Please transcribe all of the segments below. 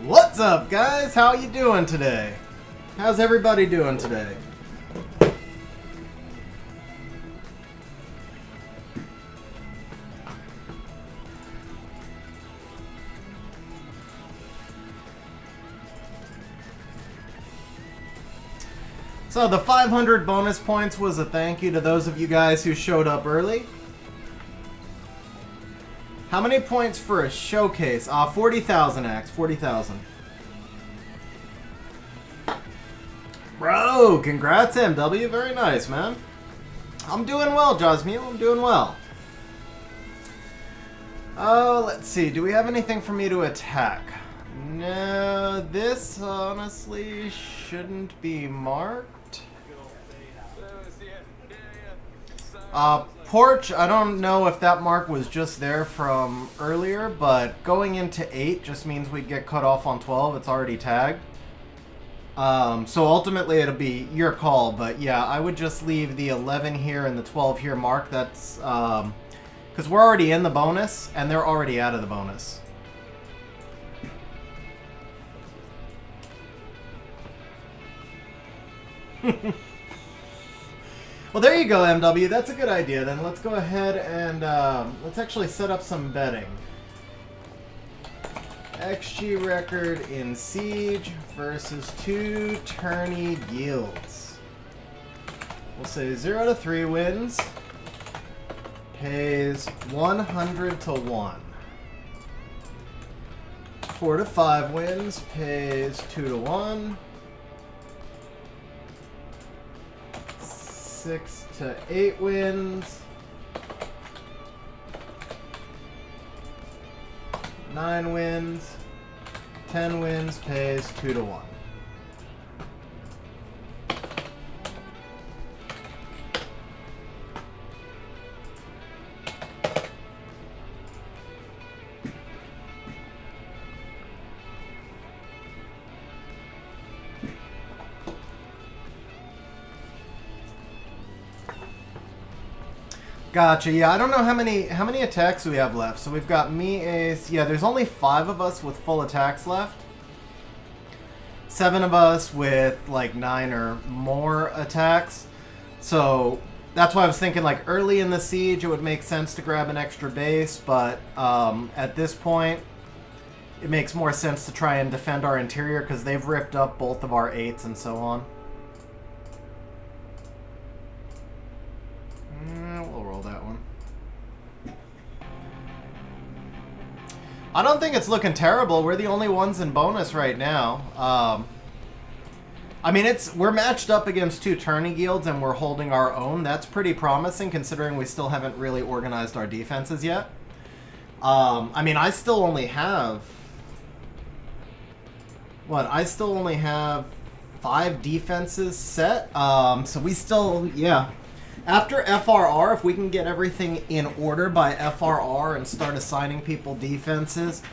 What's up, guys? How you doing today? How's everybody doing today? So the 500 bonus points was a thank you to those of you guys who showed up early. How many points for a showcase? 40,000, Axe. 40,000. Bro, congrats, MW. Very nice, man. I'm doing well, Josmeal. I'm doing well. Oh, let's see. Do we have anything for me to attack? No, this honestly shouldn't be marked. Porch, I don't know if that mark was just there from earlier, but going into 8 just means we get cut off on 12. It's already tagged. So ultimately it'll be your call, but yeah, I would just leave the 11 here and the 12 here marked. That's, because we're already in the bonus, and they're already out of the bonus. Well, there you go, MW. That's a good idea. Then let's go ahead and let's actually set up some betting. XG record in Siege versus 2 tourney guilds. We'll say 0 to 3 wins. Pays 100 to 1. 4 to 5 wins. Pays 2 to 1. 6 to 8 wins. 9 wins. 10 wins pays 2 to 1. Gotcha. Yeah, I don't know how many attacks we have left. So we've got me, Ace. Yeah, there's only 5 of us with full attacks left. 7 of us with like 9 or more attacks. So that's why I was thinking like early in the siege it would make sense to grab an extra base, but at this point it makes more sense to try and defend our interior because they've ripped up both of our 8s and so on. We'll roll that one. I don't think it's looking terrible. We're the only ones in bonus right now. I mean, we're matched up against 2 tourney guilds and we're holding our own. That's pretty promising considering we still haven't really organized our defenses yet. I mean, I still only have... What? I still only have 5 defenses set. So we still... Yeah. After FRR, if we can get everything in order by FRR and start assigning people defenses,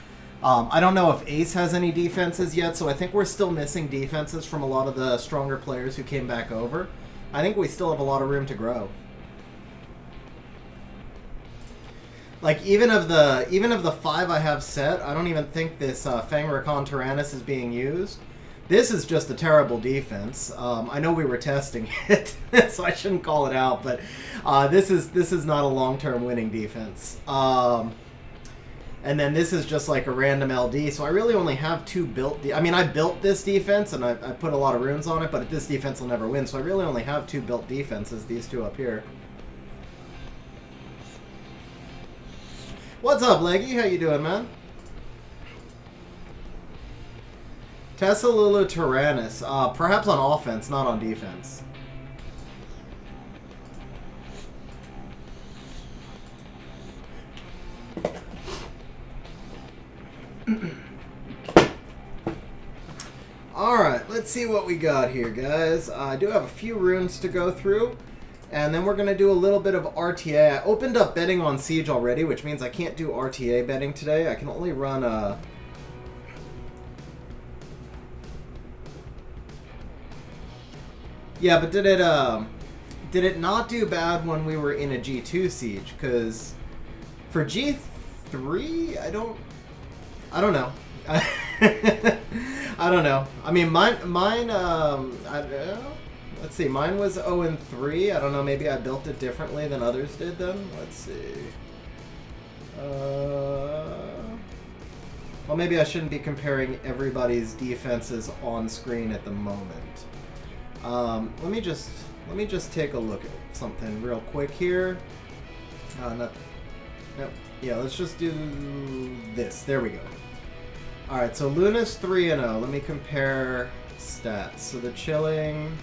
I don't know if Ace has any defenses yet, so I think we're still missing defenses from a lot of the stronger players who came back over. I think we still have a lot of room to grow. Like, even of the 5 I have set, I don't even think this Fangrakhan Tyrannus is being used. This is just a terrible defense. I know we were testing it, so I shouldn't call it out, but this is not a long-term winning defense. And then this is just like a random LD, so I really only have 2 built... I mean, I built this defense, and I put a lot of runes on it, but this defense will never win, so I really only have 2 built defenses, these 2 up here. What's up, Leggy? How you doing, man? Tessalulu Tyrannus. Perhaps on offense, not on defense. Alright, let's see what we got here, guys. I do have a few runes to go through. And then we're going to do a little bit of RTA. I opened up betting on Siege already, which means I can't do RTA betting today. I can only run Yeah, but did it not do bad when we were in a G2 siege? Because for G3, I don't know. I don't know. I mean, mine. Let's see. Mine was 0-3. I don't know. Maybe I built it differently than others did. Then let's see. Well, maybe I shouldn't be comparing everybody's defenses on screen at the moment. Let me just take a look at something real quick here. No. Yeah, let's just do this. There we go. All right, so Luna's 3-0. Let me compare stats. So the chilling.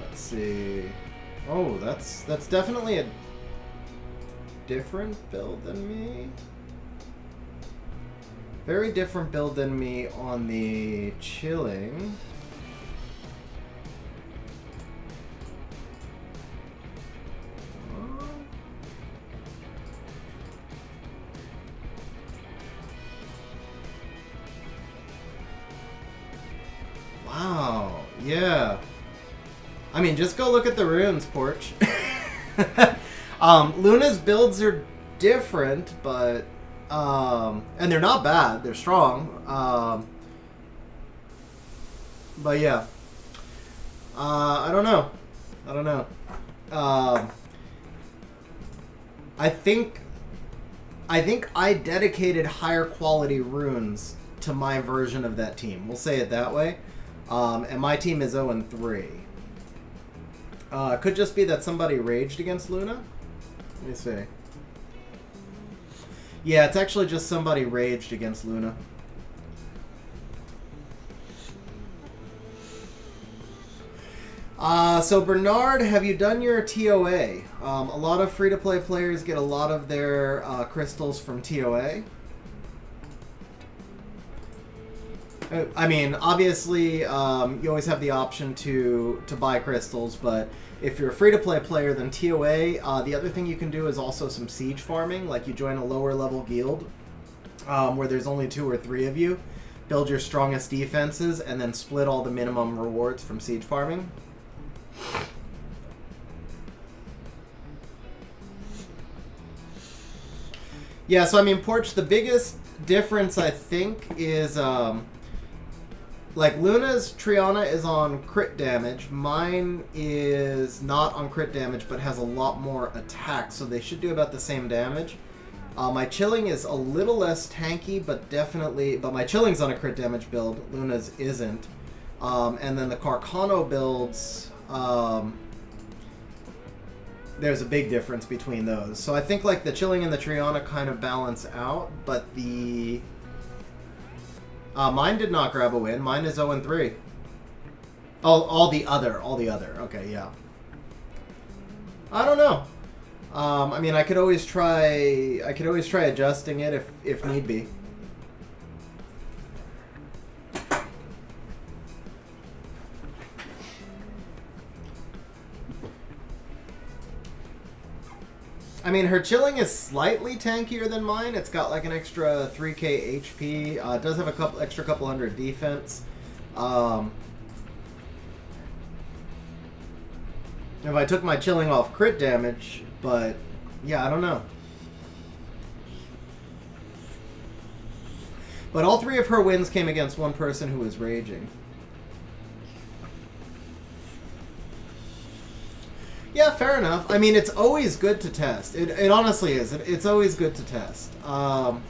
Let's see. Oh, that's definitely a different build than me. Very different build than me on the chilling. Wow, yeah. I mean, just go look at the runes, Porch. Luna's builds are different, but and they're not bad. They're strong. But yeah, I don't know. I think I dedicated higher quality runes to my version of that team. We'll say it that way. And my team is 0-3. It could just be that somebody raged against Luna. Let me see. Yeah, it's actually just somebody raged against Luna. So Bernard, have you done your TOA? A lot of free-to-play players get a lot of their crystals from TOA. I mean, obviously, you always have the option to buy crystals, but if you're a free-to-play player, then TOA, the other thing you can do is also some siege farming, like you join a lower-level guild, where there's only 2 or 3 of you, build your strongest defenses, and then split all the minimum rewards from siege farming. Yeah, so I mean, Porch, the biggest difference, I think, is... like, Luna's Triana is on crit damage. Mine is not on crit damage, but has a lot more attack, so they should do about the same damage. My chilling is a little less tanky, but definitely... But my chilling's on a crit damage build. Luna's isn't. And then the Carcano builds... there's a big difference between those. So I think, like, the chilling and the Triana kind of balance out, but the... mine did not grab a win. Mine is 0-3. Oh, all the other. Okay, yeah. I don't know. I mean, I could always try adjusting it if need be. I mean, her chilling is slightly tankier than mine. It's got like an extra 3k HP. It does have a couple hundred defense. If I took my chilling off crit damage, but yeah, I don't know. But all 3 of her wins came against one person who was raging. Yeah, fair enough. I mean, it's always good to test. It honestly is. It's always good to test. Yeah,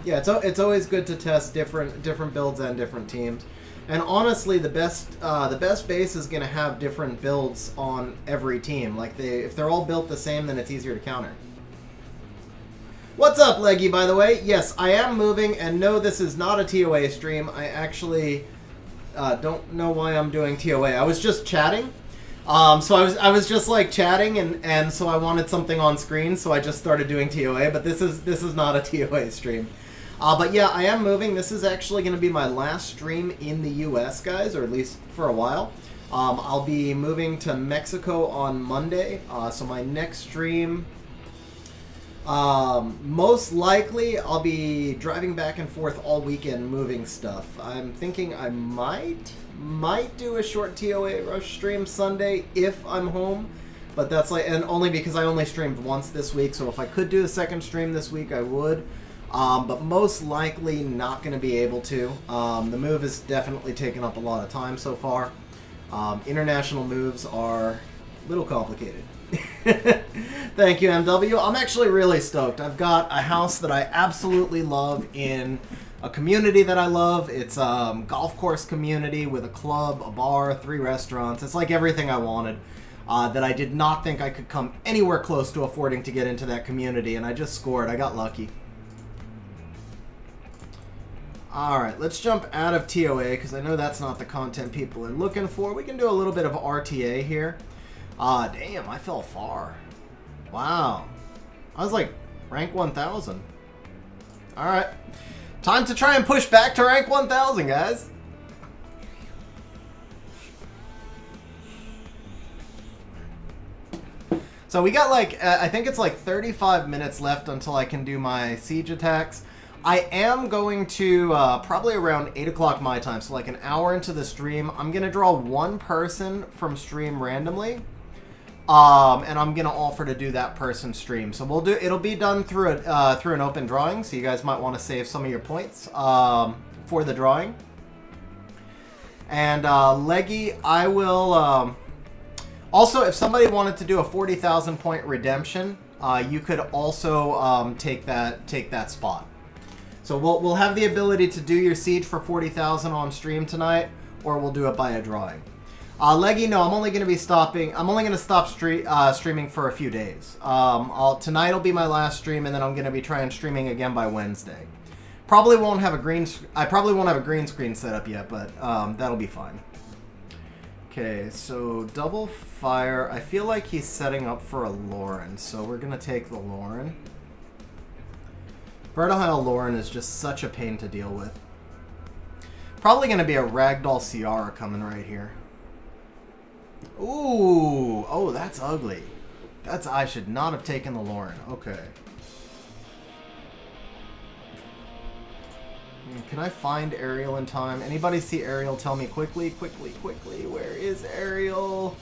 it's always good to test different builds and different teams. And honestly, the best base is going to have different builds on every team. Like if they're all built the same, then it's easier to counter. What's up, Leggy? By the way, yes, I am moving, and no, this is not a TOA stream. I actually. Don't know why I'm doing TOA. I was just chatting. So I was just like chatting and so I wanted something on screen, so I just started doing TOA, but this is not a TOA stream. But yeah, I am moving. This is actually going to be my last stream in the US, guys, or at least for a while. I'll be moving to Mexico on Monday. So my next stream, most likely I'll be driving back and forth all weekend moving stuff. I'm thinking I might do a short TOA rush stream Sunday if I'm home. But that's like, and only because I only streamed once this week, so if I could do a second stream this week, I would. But most likely not going to be able to. The move has definitely taken up a lot of time so far. International moves are a little complicated. Thank you, MW. I'm actually really stoked. I've got a house that I absolutely love in a community that I love. It's a golf course community with a club, a bar, 3 restaurants. It's like everything I wanted. That I did not think I could come anywhere close to affording to get into that community, and I just scored. I got lucky. Alright, let's jump out of TOA, because I know that's not the content people are looking for. We can do a little bit of RTA here. Damn, I fell far. Wow. I was like rank 1000. Alright. Time to try and push back to rank 1000, guys. So we got like, I think it's like 35 minutes left until I can do my siege attacks. I am going to, probably around 8 o'clock my time, so like an hour into the stream, I'm going to draw one person from stream randomly. And I'm going to offer to do that person's stream. So we'll do, it'll be done through an open drawing, so you guys might want to save some of your points for the drawing. And Leggy, I will... also, if somebody wanted to do a 40,000 point redemption, you could also take that spot. So we'll have the ability to do your siege for 40,000 on stream tonight, or we'll do it by a drawing. Leggy, no, I'm only going to be stopping. I'm only going to stop streaming for a few days. Tonight will be my last stream, and then I'm going to be trying streaming again by Wednesday. Probably won't have a green. I probably won't have a green screen set up yet, but that'll be fine. Okay, so double fire. I feel like he's setting up for a Lauren, so we're going to take the Lauren. Vertihile Lauren is just such a pain to deal with. Probably going to be a Ragdoll Ciara coming right here. Ooh, oh, that's ugly. I should not have taken the Lauren. Okay. Can I find Ariel in time? Anybody see Ariel? Tell me quickly, quickly, quickly. Where is Ariel?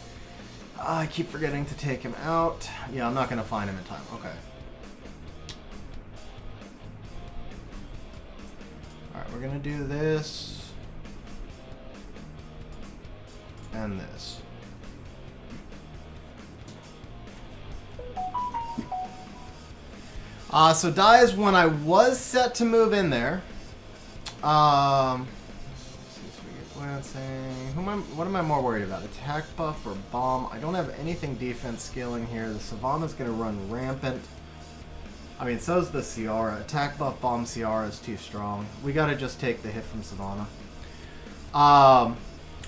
I keep forgetting to take him out. Yeah, I'm not going to find him in time. Okay. Alright, we're going to do this. And this. So die is when I was set to move in there. What am I more worried about? Attack buff or bomb? I don't have anything defense scaling here. The Savannah's going to run rampant. I mean, so's the Ciara. Attack buff bomb Ciara is too strong. We got to just take the hit from Savannah.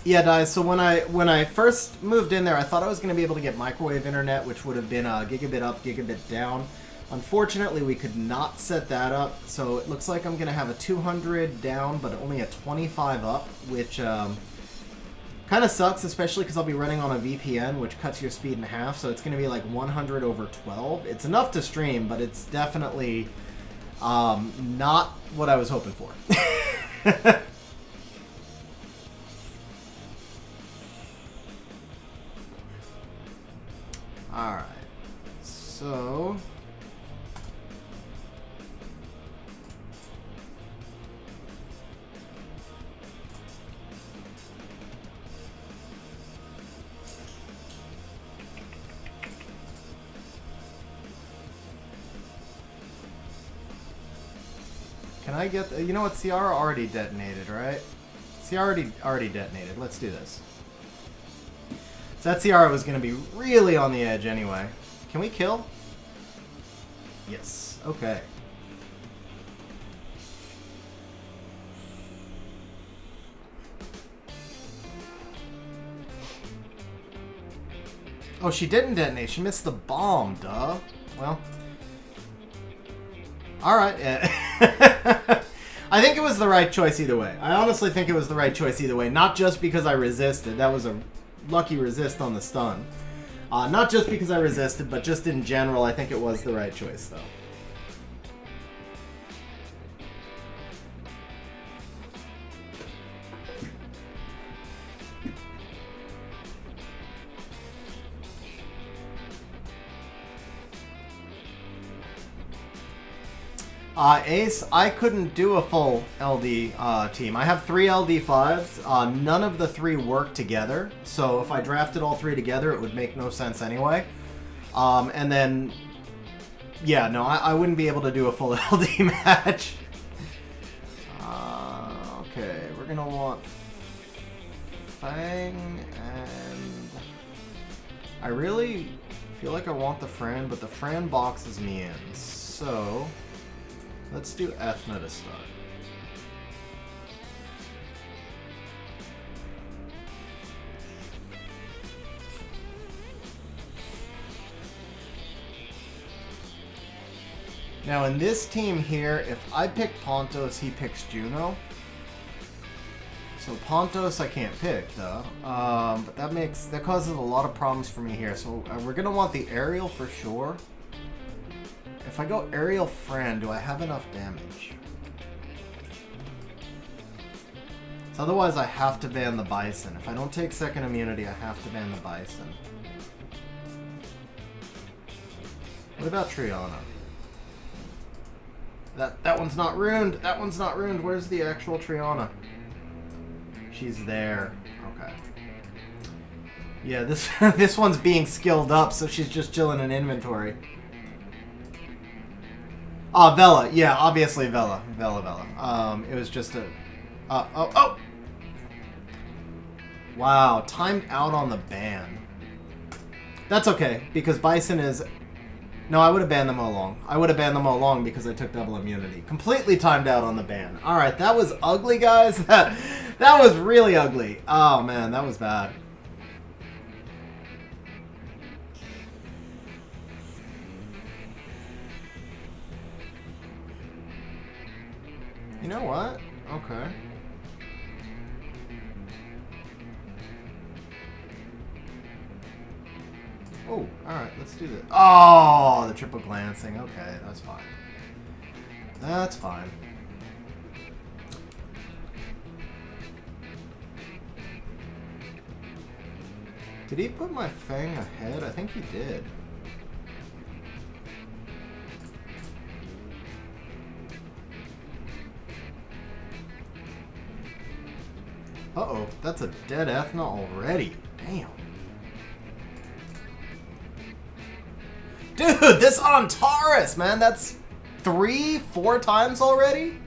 Yeah, guys, so when I first moved in there, I thought I was going to be able to get microwave internet, which would have been gigabit up, gigabit down. Unfortunately, we could not set that up, so it looks like I'm going to have a 200 down, but only a 25 up, which kind of sucks, especially because I'll be running on a VPN, which cuts your speed in half, so it's going to be like 100 over 12. It's enough to stream, but it's definitely not what I was hoping for. Alright, so... Can I get... You know what? Ciara already detonated, right? Ciara already detonated. Let's do this. So that Ciara was going to be really on the edge anyway. Can we kill? Yes. Okay. Oh, she didn't detonate. She missed the bomb, duh. Well... Alright, yeah. I think it was the right choice either way. I honestly think it was the right choice either way. Not just because I resisted. That was a lucky resist on the stun. Not just because I resisted, but just in general, I think it was the right choice, though. Ace, I couldn't do a full LD team. I have 3 LD5s. None of the 3 work together. So if I drafted all 3 together, it would make no sense anyway. And then, yeah, no, I wouldn't be able to do a full LD match. Okay, we're going to want Fang, and I really feel like I want the Fran, but the Fran boxes me in. So let's do Ethna to start. Now in this team here, if I pick Pontos, he picks Juno. So Pontos I can't pick though, but that causes a lot of problems for me here. So we're gonna want the Aerial for sure. If I go Aerial Fran, do I have enough damage? So otherwise I have to ban the Bison. If I don't take second immunity, I have to ban the Bison. What about Triana? That one's not ruined. That one's not ruined. Where's the actual Triana? She's there. Okay. Yeah, this this one's being skilled up, so she's just chilling in inventory. Ah, Vela. Yeah, obviously Vela. Vela. It was just a... Oh! Wow, timed out on the ban. That's okay, because Bison is... No, I would have banned them all along. I would have banned them all along because I took double immunity. Completely timed out on the ban. Alright, that was ugly, guys. That was really ugly. Oh, man, that was bad. You know what? Okay. Oh, alright, let's do this. Oh, the triple glancing. Okay, that's fine. That's fine. Did he put my Fang ahead? I think he did. Uh-oh, that's a dead Ethna already. Damn. Dude, this Antares, man, that's 3-4 times already?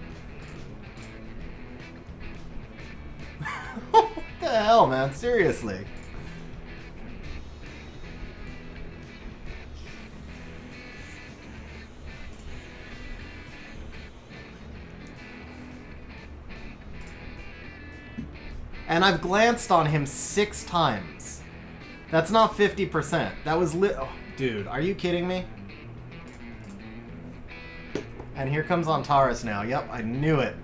What the hell, man? Seriously. And I've glanced on him 6 times. That's not 50%. That was oh, dude, are you kidding me? And here comes Antares now. Yep, I knew it.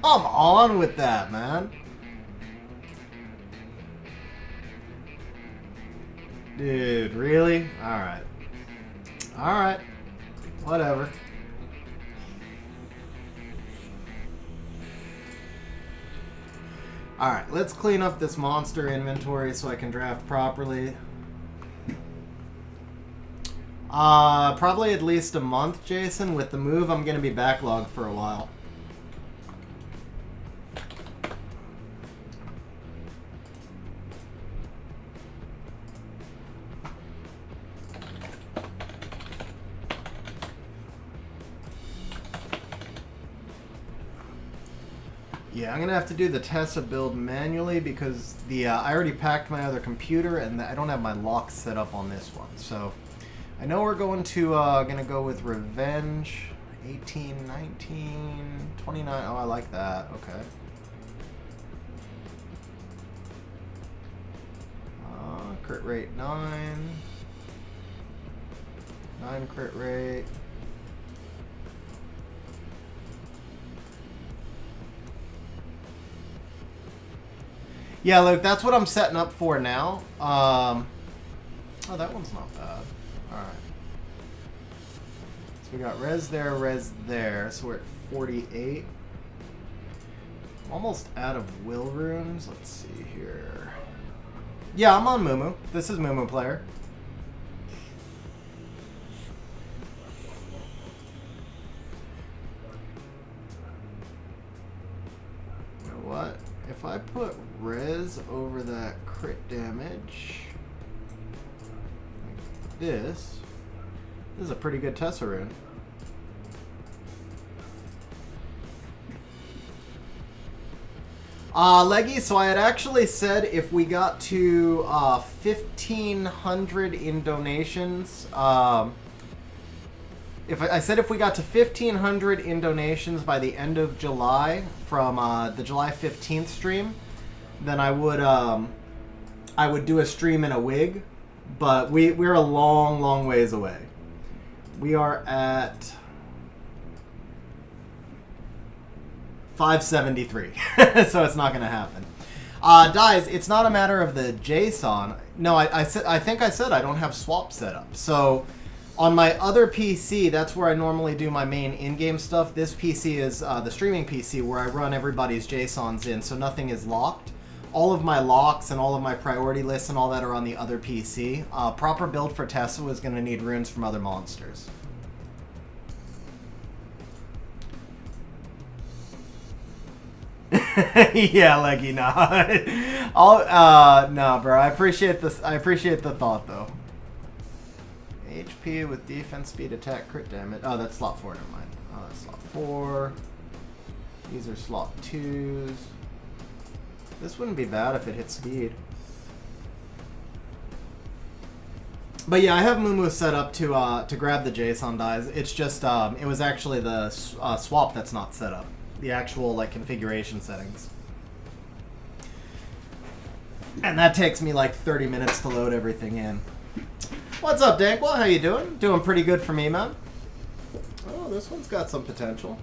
Come on with that, man. Dude, really? Alright. Alright. Whatever. Alright, let's clean up this monster inventory so I can draft properly. Probably at least a month, Jason. With the move, I'm going to be backlogged for a while. Yeah, I'm gonna have to do the Tessa build manually because the I already packed my other computer and I don't have my locks set up on this one. So I know we're going to gonna go with Revenge 18, 19, 29. Oh, I like that. Okay. Crit rate 9. 9 crit rate. Yeah, Luke, that's what I'm setting up for now. Oh, that one's not bad. Alright. So we got res there, so we're at 48. I'm almost out of will runes. Let's see here. Yeah, I'm on Mumu. This is Mumu player. You know what? If I put res over that crit damage, like this is a pretty good Tetra rune. Leggy, so I had actually said if we got to 1,500 in donations, if we got to 1,500 in donations by the end of July from the July 15th stream, then I would do a stream in a wig, but we're a long ways away. We are at 573, so it's not going to happen. Dies, it's not a matter of the JSON. No, I think I said I don't have swap set up. So on my other PC, that's where I normally do my main in-game stuff. This PC is the streaming PC where I run everybody's JSONs in, so nothing is locked. All of my locks and all of my priority lists and all that are on the other PC. Proper build for Tetra is going to need runes from other monsters. Yeah, Leggy, nah. No, bro. I appreciate this. I appreciate the thought, though. HP with defense, speed, attack, crit damage. Oh, that's slot 4. Never mind. Oh, that's slot 4. These are slot 2s. This wouldn't be bad if it hit speed. But yeah, I have Mumu set up to grab the JSON dies. It's just it was actually the swap that's not set up. The actual like configuration settings. And that takes me like 30 minutes to load everything in. What's up, Dankwell? How you doing? Doing pretty good for me, man. Oh, this one's got some potential.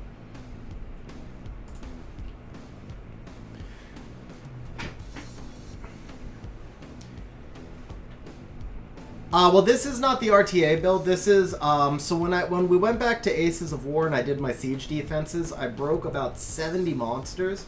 Well, this is not the RTA build. This is so when we went back to Aces of War and I did my siege defenses, I broke about 70 monsters,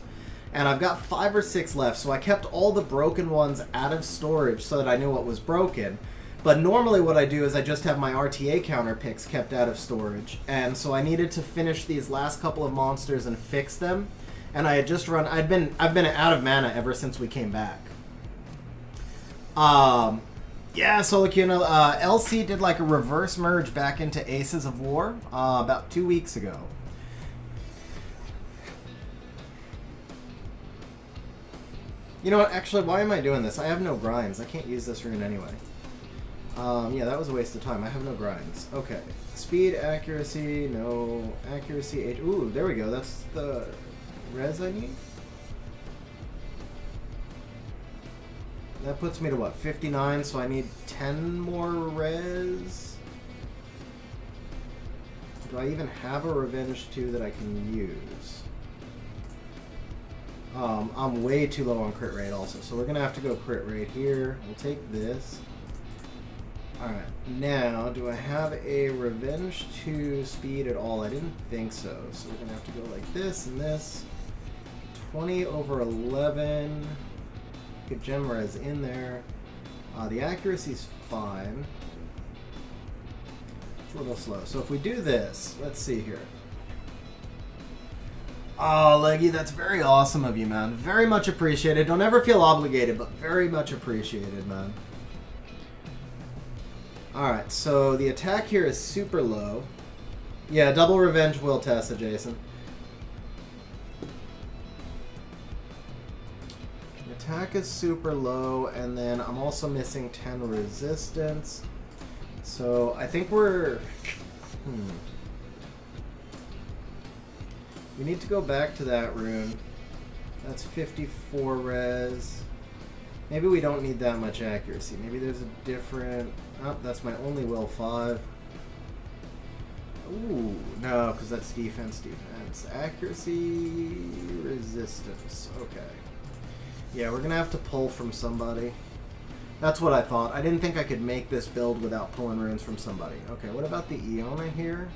and I've got 5 or 6 left. So I kept all the broken ones out of storage so that I knew what was broken. But normally what I do is I just have my RTA counter picks kept out of storage, and so I needed to finish these last couple of monsters and fix them. And I had just run. I've been out of mana ever since we came back. Yeah, so like, you know, LC did like a reverse merge back into Aces of War about 2 weeks ago. You know what, actually, why am I doing this? I have no grinds. I can't use this rune anyway. Yeah, that was a waste of time. I have no grinds. Okay. Speed, accuracy, no. Accuracy, H. Ooh, there we go. That's the res I need. That puts me to what, 59, so I need 10 more res? Do I even have a Revenge 2 that I can use? I'm way too low on crit rate also, so we're going to have to go crit rate here. We'll take this. Alright, now, do I have a Revenge 2 speed at all? I didn't think so, so we're going to have to go like this and this. 20 over 11... Get gem res in there. The accuracy's fine. It's a little slow. So if we do this, let's see here. Oh, Leggy, that's very awesome of you, man. Very much appreciated. Don't ever feel obligated, but very much appreciated, man. Alright, so the attack here is super low. Yeah, double revenge will test it, Jason. Attack is super low, and then I'm also missing 10 resistance. So I think we're... We need to go back to that rune. That's 54 res. Maybe we don't need that much accuracy. Maybe there's a different... Oh, that's my only will 5. Ooh, no, because that's defense. Accuracy, resistance. Okay. Yeah, we're gonna have to pull from somebody. That's what I thought. I didn't think I could make this build without pulling runes from somebody. Okay, what about the Iona here?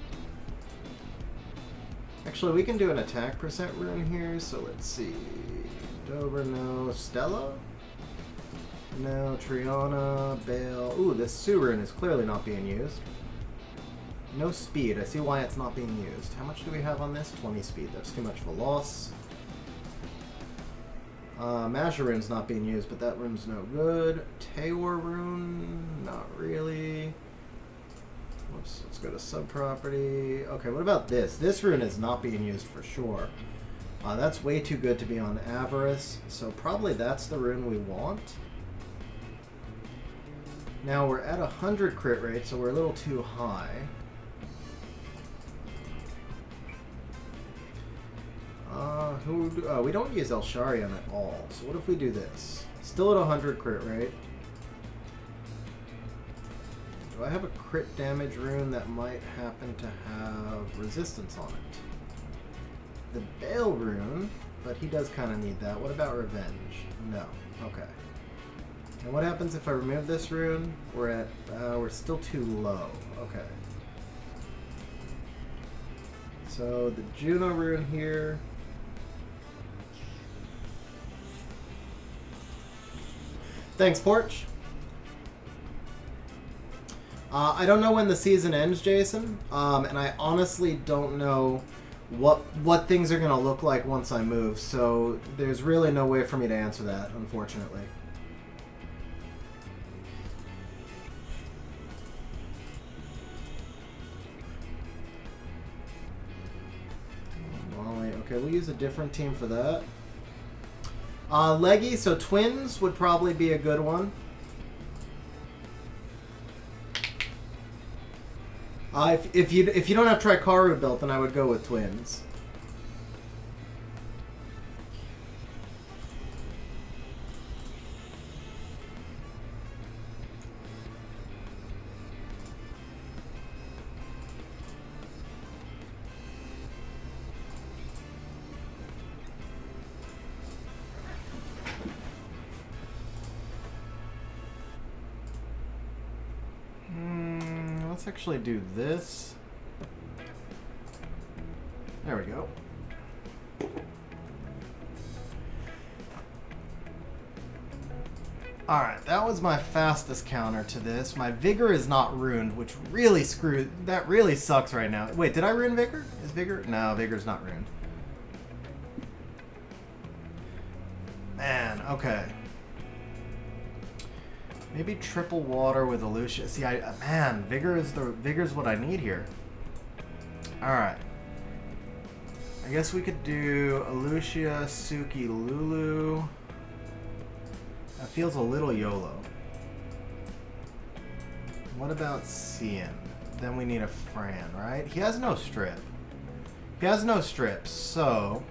Actually, we can do an attack percent rune here, so let's see. Dover, no. Stella? No. Triana, Bale. Ooh, this Sue rune is clearly not being used. No speed. I see why it's not being used. How much do we have on this? 20 speed. That's too much of a loss. Masher rune's not being used, but that rune's no good. Taywar rune? Not really. Let's go to subproperty. Okay, what about this? This rune is not being used for sure. That's way too good to be on Avarice, so probably that's the rune we want. Now we're at 100 crit rate, so we're a little too high. We don't use Elsharion at all, so what if we do this? Still at 100 crit rate. Do I have a crit damage rune that might happen to have resistance on it? The Bale rune, but he does kind of need that. What about Revenge? No. Okay. And what happens if I remove this rune? We're still too low. Okay. So the Juno rune here. Thanks, Porch. I don't know when the season ends, Jason, and I honestly don't know what things are going to look like once I move, so there's really no way for me to answer that, unfortunately. Okay, we'll use a different team for that. Leggy, so twins would probably be a good one. If you don't have Trikaru built, then I would go with twins. Let's actually do this. There we go. Alright, that was my fastest counter to this. My Vigor is not ruined, which really that really sucks right now. Wait, did I ruin Vigor? Is Vigor? No, Vigor's not ruined. Man, okay. Maybe triple water with Elucia. See, man, Vigor's what I need here. All right. I guess we could do Elucia, Suki, Lulu. That feels a little YOLO. What about Cian? Then we need a Fran, right? He has no strip. He has no strips, so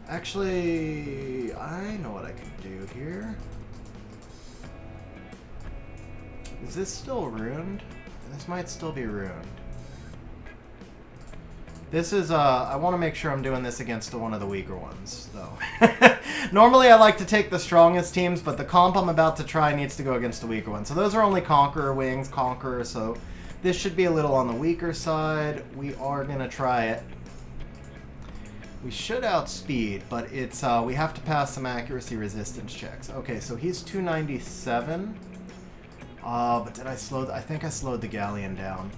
actually, I know what I can do here. Is this still ruined? This might still be ruined. This is, I want to make sure I'm doing this against one of the weaker ones, though. Normally I like to take the strongest teams, but the comp I'm about to try needs to go against the weaker one. So those are only Conqueror wings, Conqueror, so this should be a little on the weaker side. We are going to try it. We should outspeed, but it's we have to pass some accuracy resistance checks. Okay, so he's 297. But did I slow? I think I slowed the Galleon down.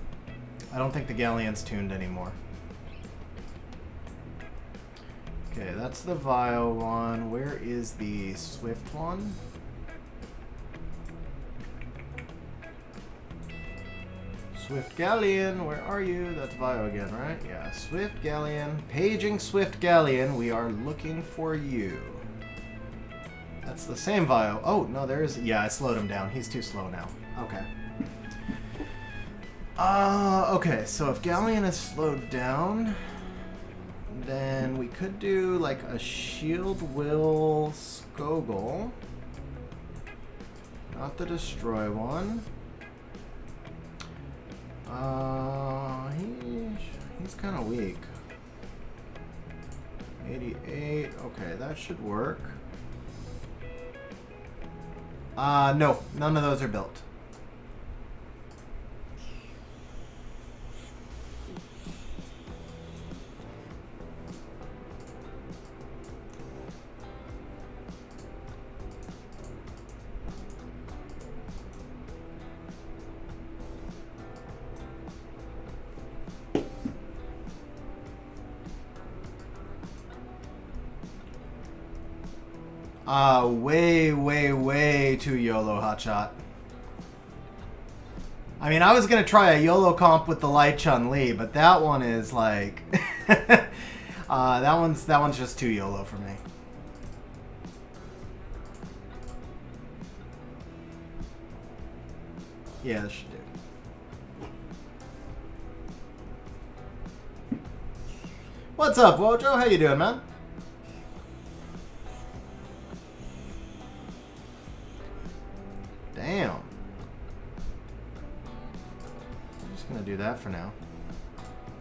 I don't think the Galleon's tuned anymore. Okay, that's the Vile one. Where is the Swift one? Swift Galleon, where are you? That's Vio again, right? Yeah, Swift Galleon. Paging Swift Galleon, we are looking for you. That's the same Vio. Oh, no, there is... Yeah, I slowed him down. He's too slow now. Okay. Okay, so if Galleon is slowed down... then we could do like a Shield Will Skogul. Not the Destroy one. He's kind of weak. 88. Okay, that should work. No, none of those are built. Way too YOLO, hotshot. I mean, I was gonna try a YOLO comp with the light Chun-Li, but that one is like, that one's just too YOLO for me. Yeah, this should do. What's up, Wojo? How you doing, man? Damn. I'm just gonna do that for now.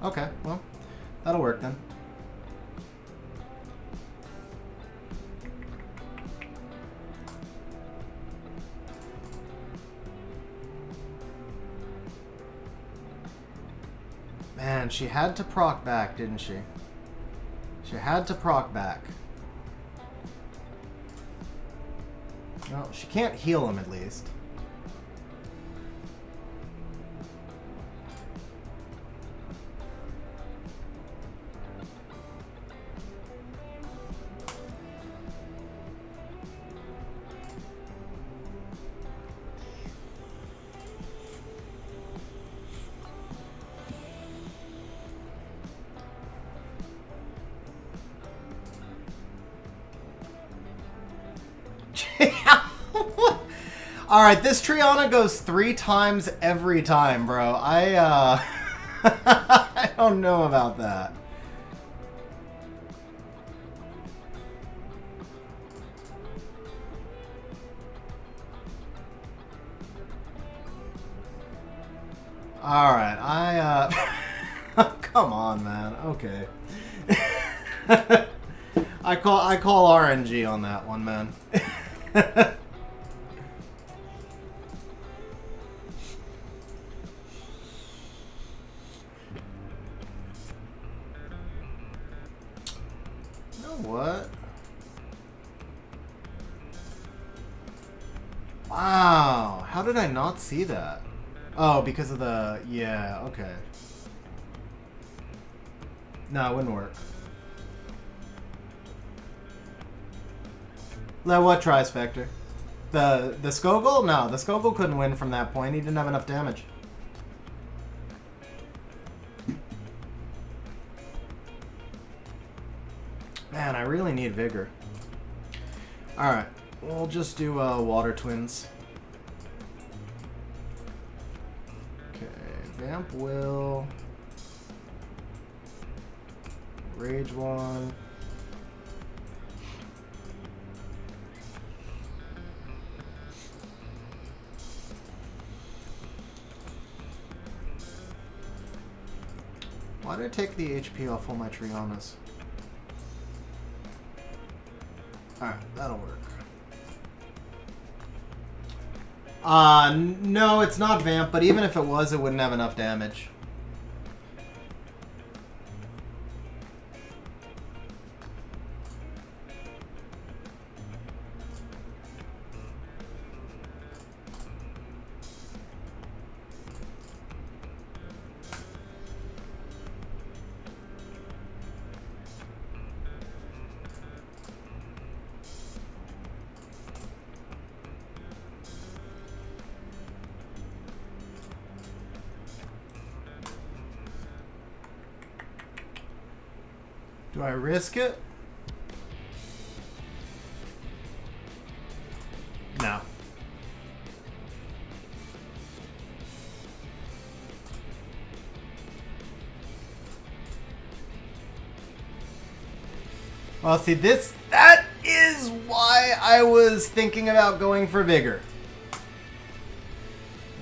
Okay, well, that'll work then. Man, she had to proc back, didn't she? She had to proc back. Well, she can't heal him at least. Alright, this Triana goes 3 times every time, bro. I don't know about that. Alright, come on, man. Okay. I call RNG on that one, man. What? Wow, how did I not see that? Oh, because of the... yeah, okay. No, it wouldn't work. What Tri-Spectre? The Skogul? No, the Skogul couldn't win from that point. He didn't have enough damage. Man, I really need Vigor. Alright, we'll just do Water Twins. Okay, Vamp Will. Rage 1. Why did I take the HP off all my Trianas? Alright, that'll work. No, it's not Vamp, but even if it was, it wouldn't have enough damage. Do I risk it? No. Well, see, that is why I was thinking about going for Vigor.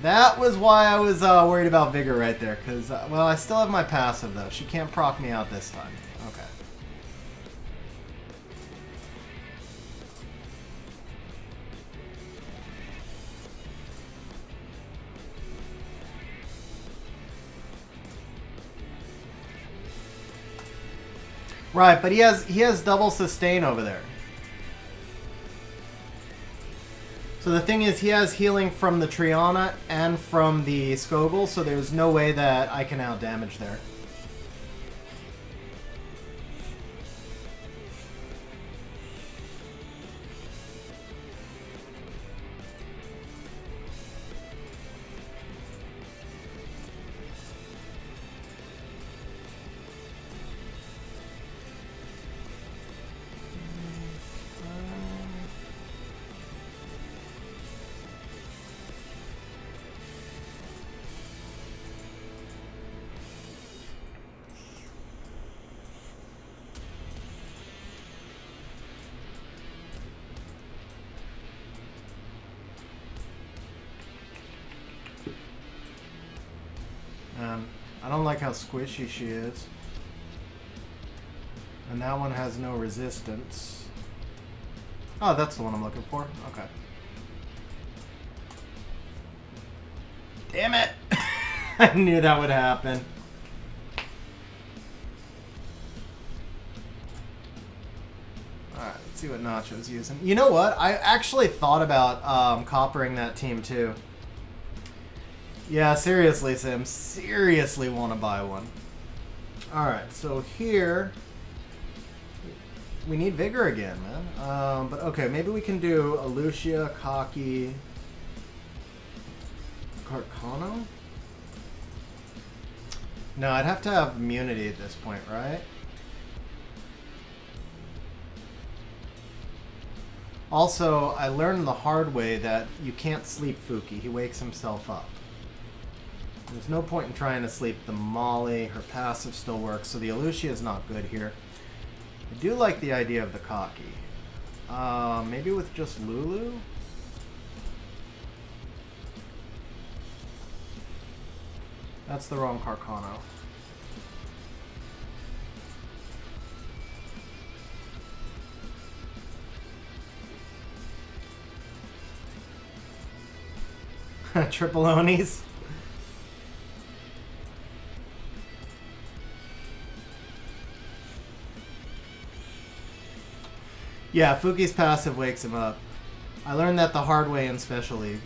That was why I was worried about Vigor right there. Because, well, I still have my passive, though. She can't proc me out this time. Okay. Right, but he has double sustain over there. So the thing is, he has healing from the Triana and from the Skogul, so there's no way that I can out-damage there. I don't like how squishy she is. And that one has no resistance. Oh, that's the one I'm looking for. Okay. Damn it! I knew that would happen. Alright, let's see what Nacho's using. You know what? I actually thought about coppering that team too. Yeah, seriously, Sim. Seriously want to buy one. Alright, so here... we need Vigor again, man. But okay, maybe we can do Alucia, Kaki... Carcano? No, I'd have to have immunity at this point, right? Also, I learned the hard way that you can't sleep Fuki. He wakes himself up. There's no point in trying to sleep the Molly. Her passive still works, so the Alucia is not good here. I do like the idea of the Kaki. Maybe with just Lulu? That's the wrong Carcano. Triple Onis. Yeah, Fuki's passive wakes him up. I learned that the hard way in Special League.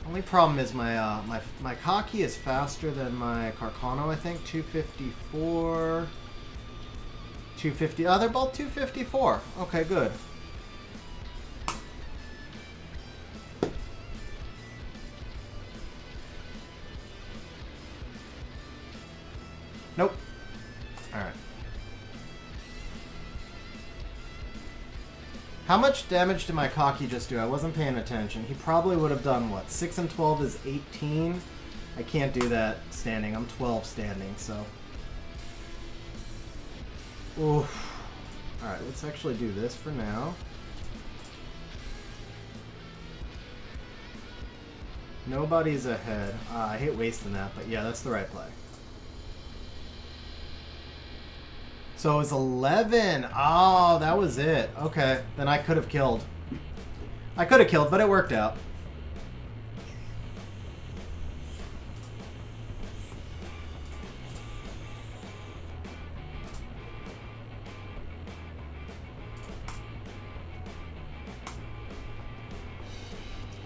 Only problem is my my Kaki is faster than my Carcano, I think. 254... 250... Oh, they're both 254. Okay, good. Nope. Alright. How much damage did my Kaki just do? I wasn't paying attention. He probably would have done, what, 6 and 12 is 18? I can't do that standing. I'm 12 standing, so... Oof. Alright, let's actually do this for now. Nobody's ahead. I hate wasting that, but yeah, that's the right play. So it was 11. Oh, that was it. Okay, then I could have killed. I could have killed, but it worked out.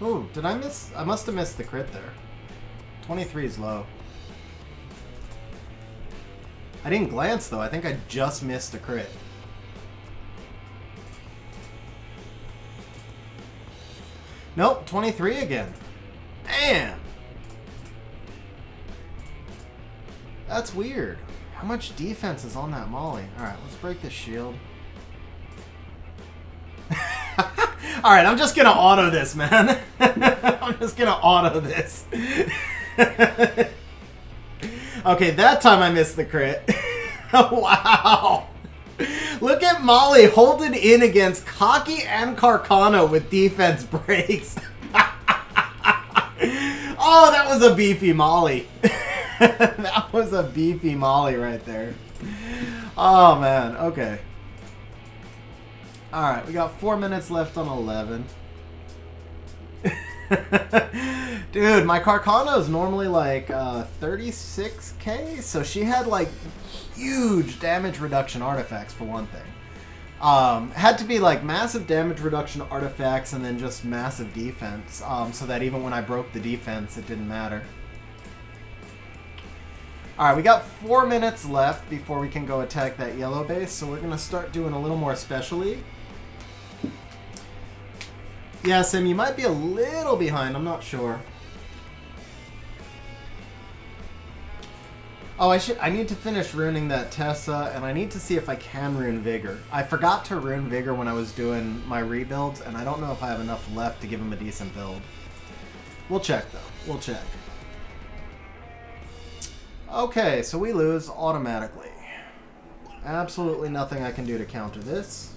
Ooh, did I miss? I must have missed the crit there. 23 is low. I didn't glance, though. I think I just missed a crit. Nope, 23 again. Damn! That's weird. How much defense is on that Molly? Alright, let's break this shield. Alright, I'm just gonna auto this, man. I'm just gonna auto this. Okay, that time I missed the crit. Wow. Look at Molly holding in against Cocky and Carcano with defense breaks. Oh, that was a beefy Molly. That was a beefy Molly right there. Oh, man. Okay. Alright, we got 4 minutes left on 11. Dude, my Carcano is normally like 36k, so she had like huge damage reduction artifacts for one thing. Had to be like massive damage reduction artifacts and then just massive defense, so that even when I broke the defense, it didn't matter. Alright, we got 4 minutes left before we can go attack that yellow base, so we're going to start doing a little more Special League. Yeah, Sim, you might be a little behind. I'm not sure. Oh, I need to finish runing that Tessa, and I need to see if I can rune Vigor. I forgot to rune Vigor when I was doing my rebuilds, and I don't know if I have enough left to give him a decent build. We'll check, though. We'll check. Okay, so we lose automatically. Absolutely nothing I can do to counter this.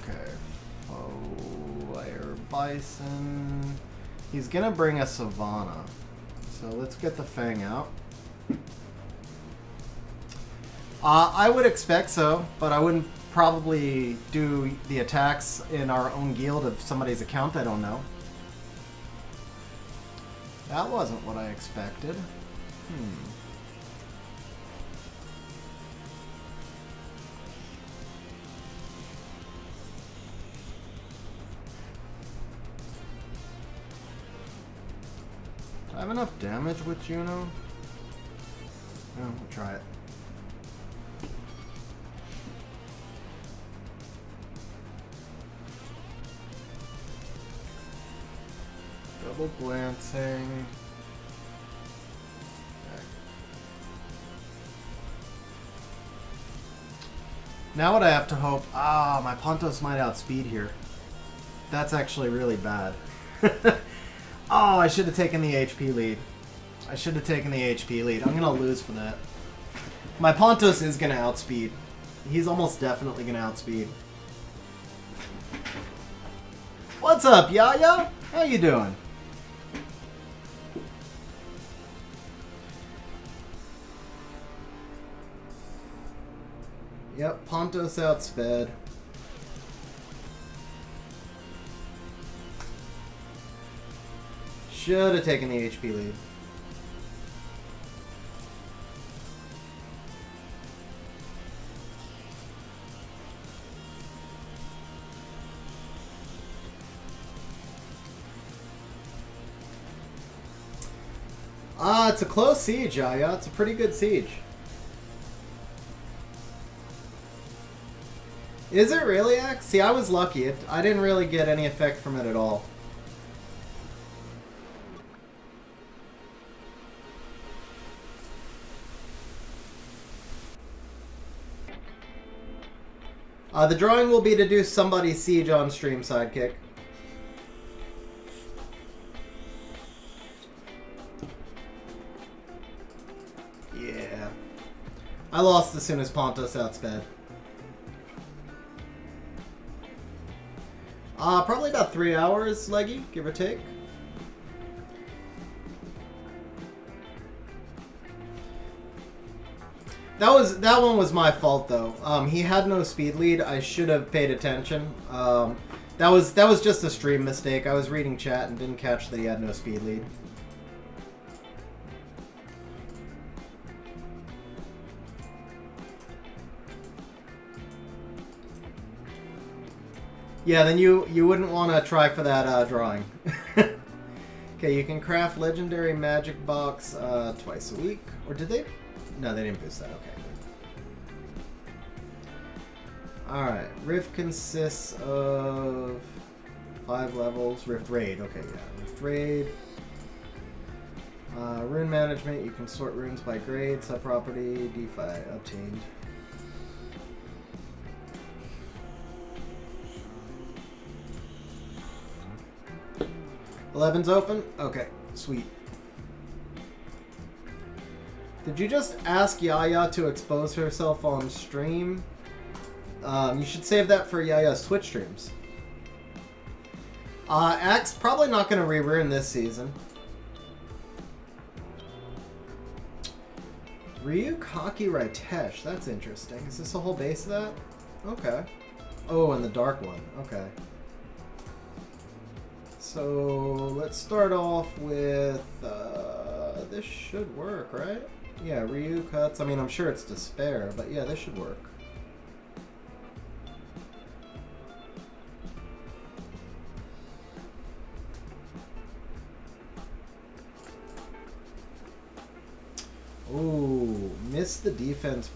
Okay. Fire Bison. He's gonna bring a Savannah. So let's get the Fang out. I would expect so, but I wouldn't probably do the attacks in our own guild of somebody's account I don't know. That wasn't what I expected. Do I have enough damage with Juno? No, we'll try it. Double glancing. Okay. Now what I have to hope... Ah, my Pontos might outspeed here. That's actually really bad. Oh, I should have taken the HP lead. I should have taken the HP lead. I'm going to lose for that. My Pontos is going to outspeed. He's almost definitely going to outspeed. What's up, Yaya? How you doing? Yep, Pontos outsped. Should have taken the HP lead. It's a close siege, Yaya. It's a pretty good siege. Is it really, X? See, I was lucky. I didn't really get any effect from it at all. The drawing will be to do somebody's siege on stream, Sidekick. Yeah. I lost as soon as Pontos outsped. Probably about 3 hours, Leggy, give or take. That one was my fault though. He had no speed lead. I should have paid attention. That was just a stream mistake. I was reading chat and didn't catch that he had no speed lead. Yeah, then you wouldn't want to try for that drawing. Okay, you can craft legendary magic box twice a week. Or did they? No, they didn't boost that. Okay. Alright, Rift consists of 5 levels. Rift Raid, okay, yeah. Rift Raid. Rune Management, you can sort runes by grade, sub-property, DeFi obtained. $11's open? Okay, sweet. Did you just ask Yaya to expose herself on stream? You should save that for Yaya's Twitch streams. Axe, probably not going to re-ruin this season. Ryukaki Raitesh, that's interesting. Is this the whole base of that? Okay. Oh, and the dark one. Okay. So, let's start off with, this should work, right? Yeah, Ryu cuts. I mean, I'm sure it's Despair, but yeah, this should work. Ooh, missed the defense,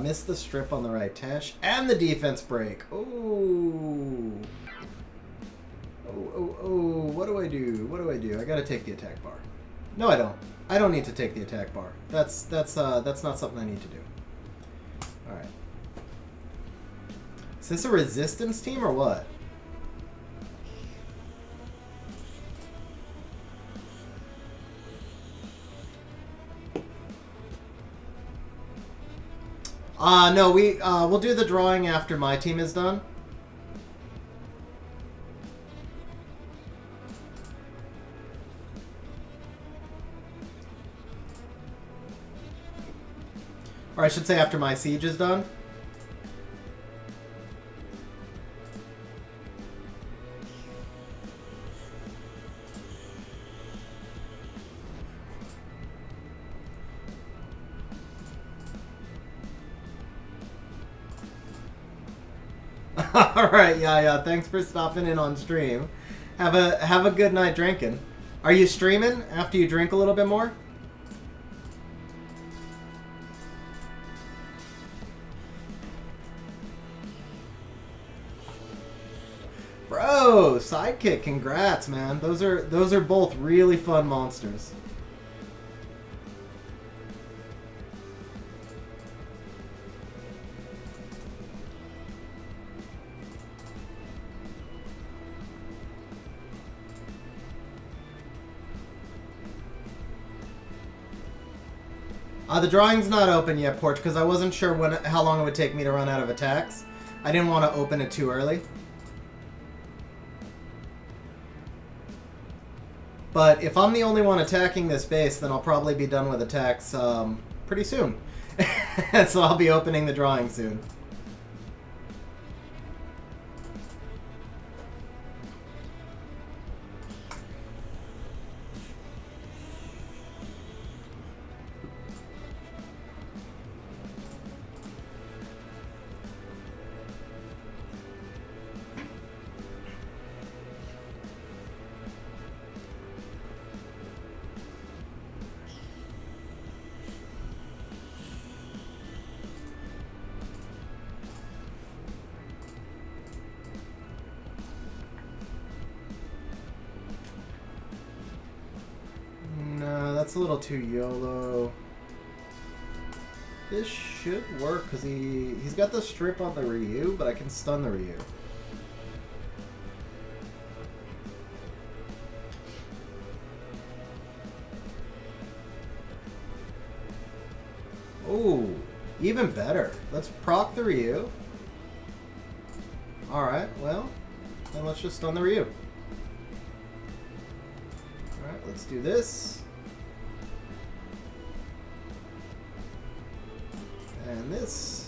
missed the strip on the right Tesh, and the defense break. Ooh. Oh, what do I do? What do I do? I gotta take the attack bar. No, I don't. I don't need to take the attack bar. That's not something I need to do. Alright. Is this a resistance team or what? No, we'll do the drawing after my team is done. Or I should say after my siege is done. Alright, yeah, thanks for stopping in on stream. Have a good night drinking. Are you streaming after you drink a little bit more? Bro, Sidekick, congrats, man. Those are both really fun monsters. The drawing's not open yet, Porch, because I wasn't sure how long it would take me to run out of attacks. I didn't want to open it too early. But if I'm the only one attacking this base, then I'll probably be done with attacks pretty soon. So I'll be opening the drawing soon. That's a little too YOLO. This should work because he's got the strip on the Ryu, but I can stun the Ryu. Oh, even better. Let's proc the Ryu. Alright, well, then let's just stun the Ryu. Alright, let's do this. And this.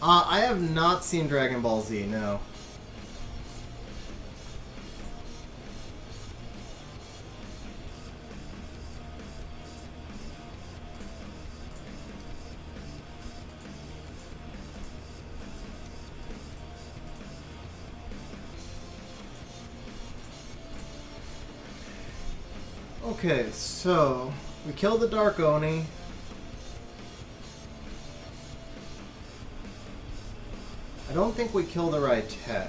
I have not seen Dragon Ball Z, no. Okay, so we killed the Dark Oni. I don't think we kill the Ritesh.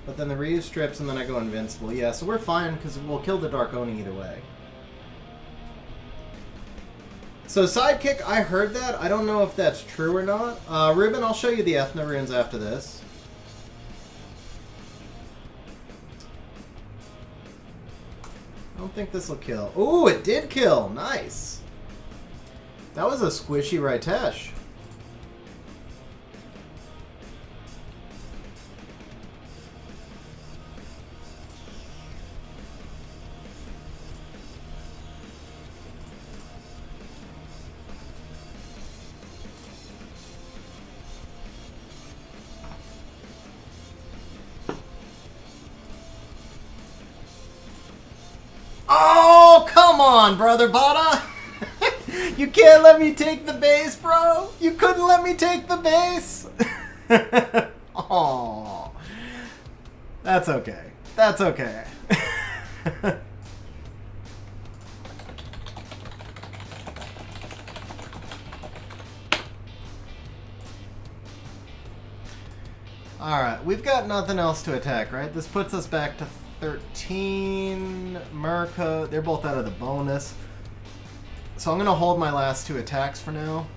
But then the Ryu strips and then I go invincible. Yeah, so we're fine because we'll kill the Dark Oni either way. So Sidekick, I heard that. I don't know if that's true or not. Ruben, I'll show you the Ethna runes after this. I don't think this will kill. Ooh, it did kill. Nice. That was a squishy Ritesh. Oh, come on, Brother Bada! You can't let me take the base, bro! You couldn't let me take the base! Oh, that's okay. That's okay. Alright, we've got nothing else to attack, right? This puts us back to 13. Merca, they're both out of the bonus. So I'm going to hold my last 2 attacks for now.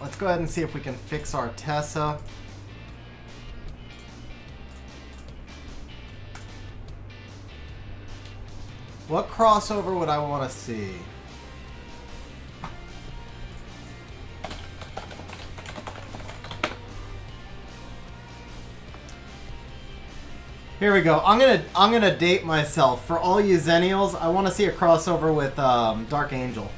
Let's go ahead and see if we can fix our Tessa. What crossover would I want to see? Here we go. I'm gonna date myself. For all you Zennials, I want to see a crossover with Dark Angel.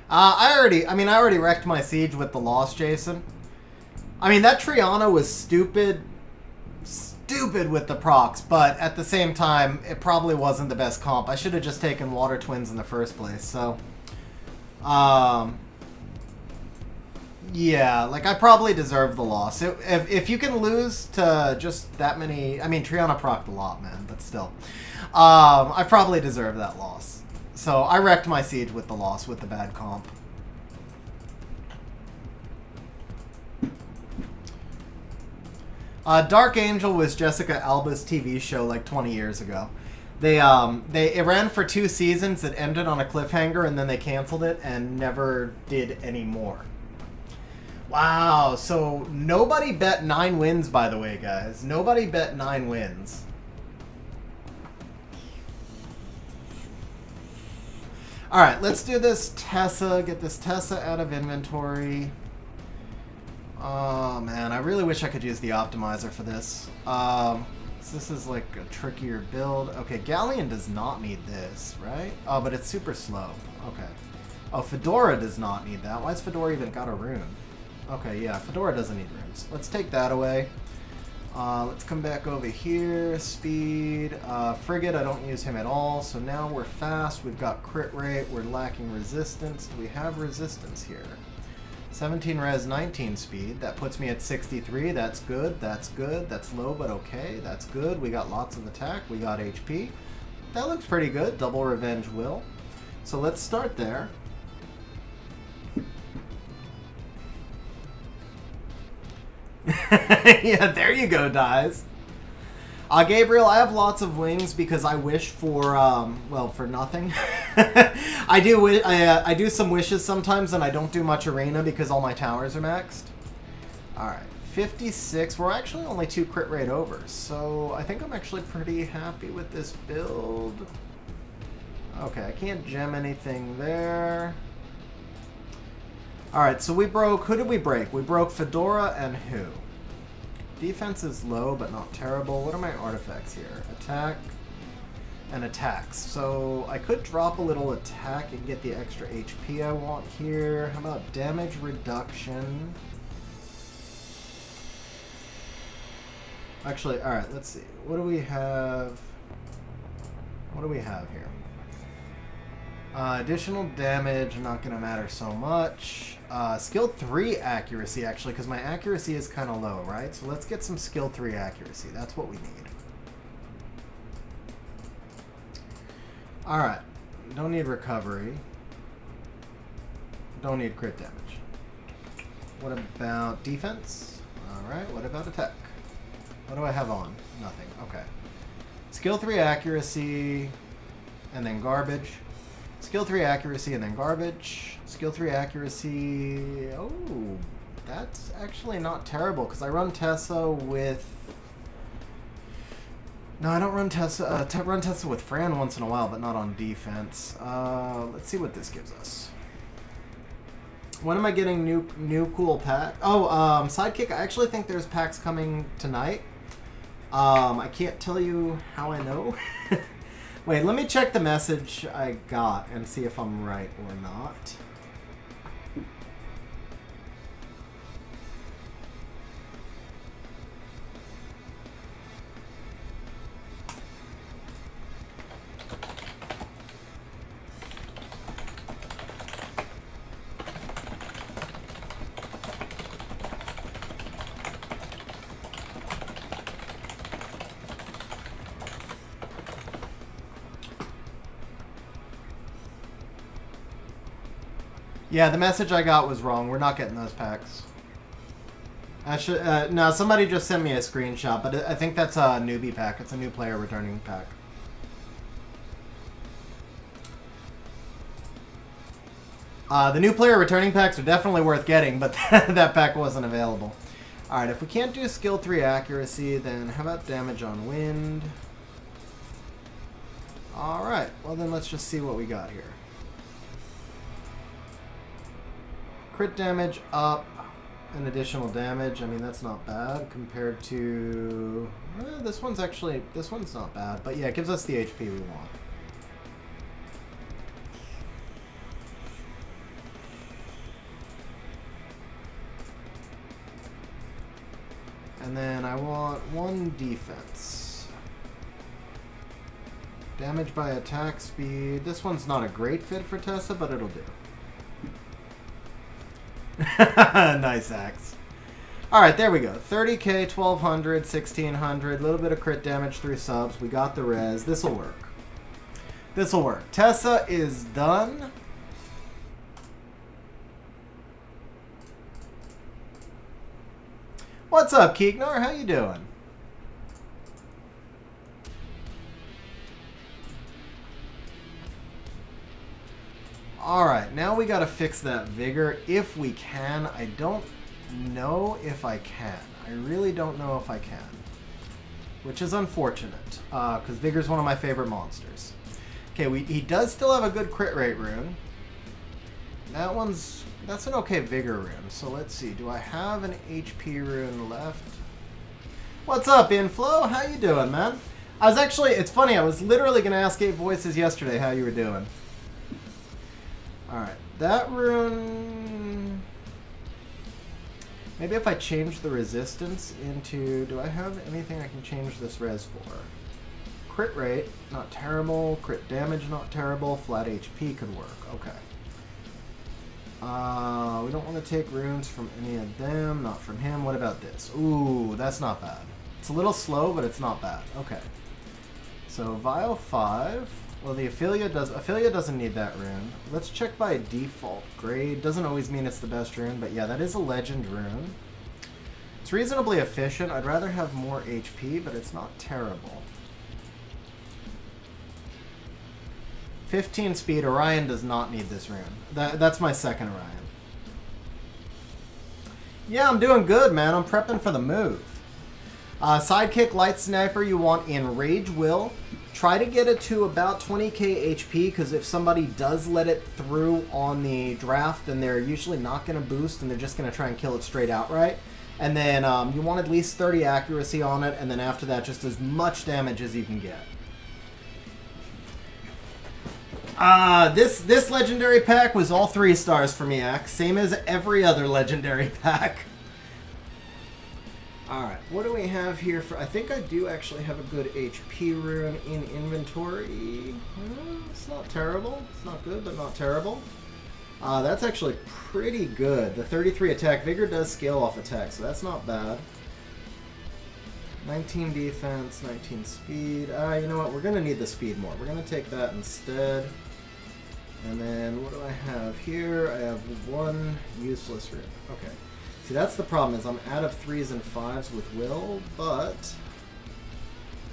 I already wrecked my siege with the loss, Jason. I mean, that Triana was stupid with the procs, but at the same time, it probably wasn't the best comp. I should have just taken Water Twins in the first place, so... yeah, like, I probably deserve the loss. If you can lose to just that many... I mean, Triana procced a lot, man, but still. I probably deserve that loss. So, I wrecked my siege with the loss, with the bad comp. Dark Angel was Jessica Alba's TV show like 20 years ago. It ran for 2 seasons, it ended on a cliffhanger, and then they canceled it and never did any more. Wow, so nobody bet 9 wins, by the way, guys. Nobody bet 9 wins. Alright, let's do this Tessa, get this Tessa out of inventory. Oh man, I really wish I could use the optimizer for this. This is like a trickier build. Okay, Galleon does not need this, right? Oh, but it's super slow. Okay. Oh, Fedora does not need that. Why has Fedora even got a rune? Okay, yeah, Fedora doesn't need runes. Let's take that away. Let's come back over here. Speed. Frigate, I don't use him at all. So now we're fast. We've got crit rate. We're lacking resistance. Do we have resistance here? 17 res, 19 speed. That puts me at 63. That's good. That's good. That's low, but okay. That's good. We got lots of attack. We got HP. That looks pretty good. Double Revenge Will. So let's start there. Yeah, there you go, Dies. Gabriel, I have lots of wings because I wish for, well, for nothing. I do some wishes sometimes, and I don't do much arena because all my towers are maxed. Alright, 56. We're actually only 2 crit rate over, so I think I'm actually pretty happy with this build. Okay, I can't gem anything there. Alright, so we broke... Who did we break? We broke Fedora and who? Defense is low, but not terrible. What are my artifacts here? Attack and attacks. So I could drop a little attack and get the extra HP I want here. How about damage reduction? Actually, alright, let's see. What do we have? What do we have here? Additional damage, not going to matter so much. Skill 3 accuracy, actually, because my accuracy is kind of low, right? So let's get some skill 3 accuracy. That's what we need. Alright. Don't need recovery. Don't need crit damage. What about defense? Alright, what about attack? What do I have on? Nothing. Okay. Skill 3 accuracy, and then garbage. Skill 3 accuracy, and then garbage. Skill 3 accuracy... Oh, that's actually not terrible, because I run Tessa with... No, I don't run Tessa... run Tessa with Fran once in a while, but not on defense. Let's see what this gives us. When am I getting new cool pack? Oh, Sidekick, I actually think there's packs coming tonight. I can't tell you how I know. Wait, let me check the message I got and see if I'm right or not. Yeah, the message I got was wrong. We're not getting those packs. I should. No, somebody just sent me a screenshot, but I think that's a newbie pack. It's a new player returning pack. The new player returning packs are definitely worth getting, but that pack wasn't available. Alright, if we can't do skill 3 accuracy, then how about damage on wind? Alright, well then let's just see what we got here. Crit damage up, and additional damage. I mean, that's not bad compared to... this one's not bad. But yeah, it gives us the HP we want. And then I want 1 defense. Damage by attack speed. This one's not a great fit for Tessa, but it'll do. Nice axe. Alright, there we go. 30k, 1200, 1600, a little bit of crit damage through subs. We got the res. This'll work. This'll work. Tessa is done. What's up, Keegnar? How you doing? Alright, now we gotta fix that vigor if we can. I don't know if I can. I really don't know if I can. Which is unfortunate, because vigor's one of my favorite monsters. Okay, he does still have a good crit rate rune. That's an okay vigor rune. So let's see, do I have an HP rune left? What's up, Inflow? How you doing, man? It's funny, I was literally gonna ask 8 Voices yesterday how you were doing. Alright, that rune... Maybe if I change the resistance into... Do I have anything I can change this res for? Crit rate, not terrible. Crit damage, not terrible. Flat HP could work. Okay. We don't want to take runes from any of them. Not from him. What about this? Ooh, that's not bad. It's a little slow, but it's not bad. Okay. So, Vial 5... Well, the Ophelia doesn't need that rune. Let's check by default grade. Doesn't always mean it's the best rune, but yeah, that is a legend rune. It's reasonably efficient. I'd rather have more HP, but it's not terrible. 15 speed. Orion does not need this rune. That's my second Orion. Yeah, I'm doing good, man. I'm prepping for the move. Sidekick, Light Sniper, you want in Rage Will. Try to get it to about 20k HP, because if somebody does let it through on the draft, then they're usually not going to boost, and they're just going to try and kill it straight outright. And then you want at least 30 accuracy on it, and then after that, just as much damage as you can get. This legendary pack was all 3 stars for me, Axe. Same as every other legendary pack. Alright, what do we have here for... I think I do actually have a good HP rune in inventory. It's not terrible. It's not good, but not terrible. That's actually pretty good. The 33 attack. Vigor does scale off attack, so that's not bad. 19 defense, 19 speed. You know what? We're going to need the speed more. We're going to take that instead. And then what do I have here? I have one useless rune. Okay. See, that's the problem, is I'm out of 3s and 5s with will, but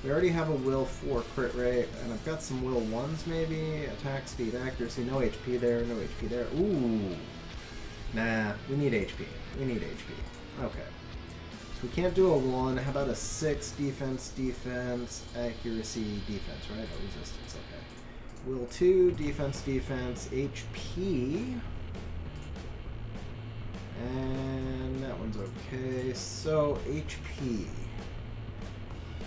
we already have a will 4 crit rate, and I've got some will 1s maybe. Attack, speed, accuracy. No HP there, no HP there. Ooh. Nah, we need HP. We need HP. Okay. So we can't do a 1. How about a 6? Defense, defense, accuracy, defense, right? Oh, resistance, okay. Will 2, defense, defense, HP. And that one's okay. So, HP.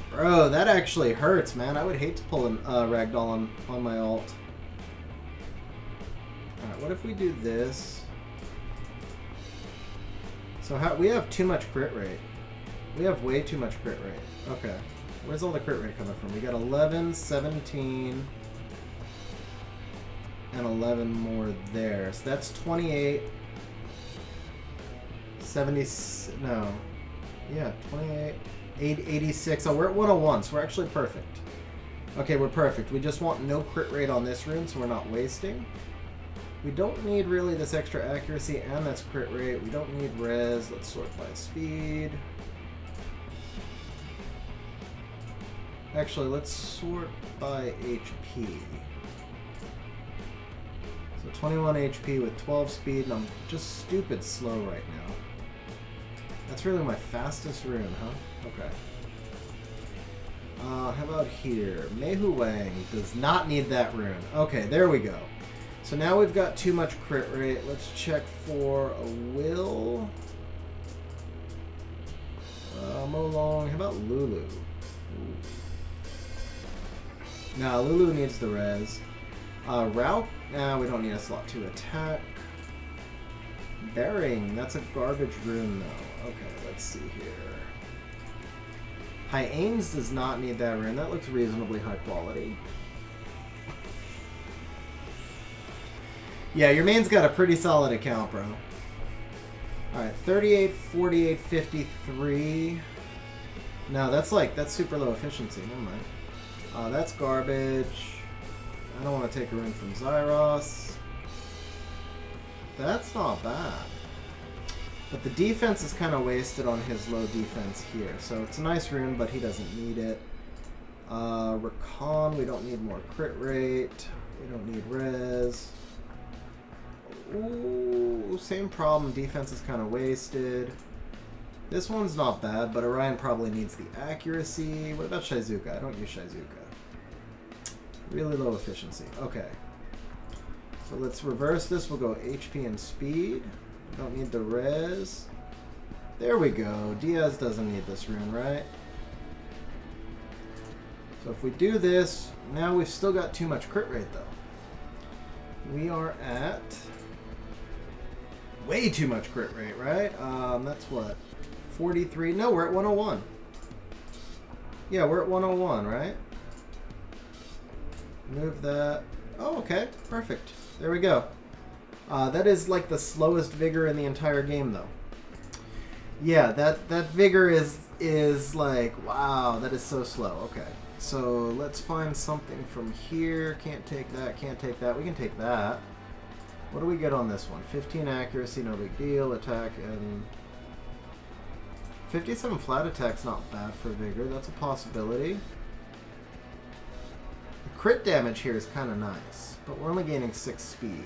Bro, that actually hurts, man. I would hate to pull a ragdoll on my ult. Alright, what if we do this? So we have too much crit rate. We have way too much crit rate. Okay. Where's all the crit rate coming from? We got 11, 17, and 11 more there. So that's 28. 70, no, yeah, 28, 86. Oh, we're at 101, so we're actually perfect. Okay, we're perfect. We just want no crit rate on this rune, so we're not wasting. We don't need really this extra accuracy, and that's crit rate. We don't need res. Let's sort by speed. Actually, let's sort by HP. So 21 HP with 12 speed, and I'm just stupid slow right now. That's really my fastest rune, huh? Okay. How about here? Meihu Wang does not need that rune. Okay, there we go. So now we've got too much crit rate. Let's check for a will. Molong. How about Lulu? Ooh. Nah, Lulu needs the res. Rao? Nah, we don't need a slot 2 attack. Bearing. That's a garbage rune, though. Okay, let's see here. High Aims does not need that rune. That looks reasonably high quality. Yeah, your main's got a pretty solid account, bro. Alright, 38, 48, 53. No, that's super low efficiency. Never mind. That's garbage. I don't want to take a rune from Zyros. That's not bad. But the defense is kind of wasted on his low defense here. So it's a nice rune, but he doesn't need it. Recon, we don't need more crit rate. We don't need res. Ooh, same problem. Defense is kind of wasted. This one's not bad, but Orion probably needs the accuracy. What about Shizuka? I don't use Shizuka. Really low efficiency. Okay. So let's reverse this. We'll go HP and speed. Don't need the res. There we go. Diaz doesn't need this rune, right? So if we do this, now we've still got too much crit rate, though. We are at way too much crit rate, right? That's what? 43? No, we're at 101. Yeah, we're at 101, right? Move that. Oh, okay. Perfect. There we go. That is like the slowest vigor in the entire game, though. Yeah, that vigor is like, wow, that is so slow. Okay, so let's find something from here. Can't take that, can't take that. We can take that. What do we get on this one? 15 accuracy, no big deal. Attack and 57 flat attack's not bad for vigor. That's a possibility. The crit damage here is kind of nice, but we're only gaining 6 speed.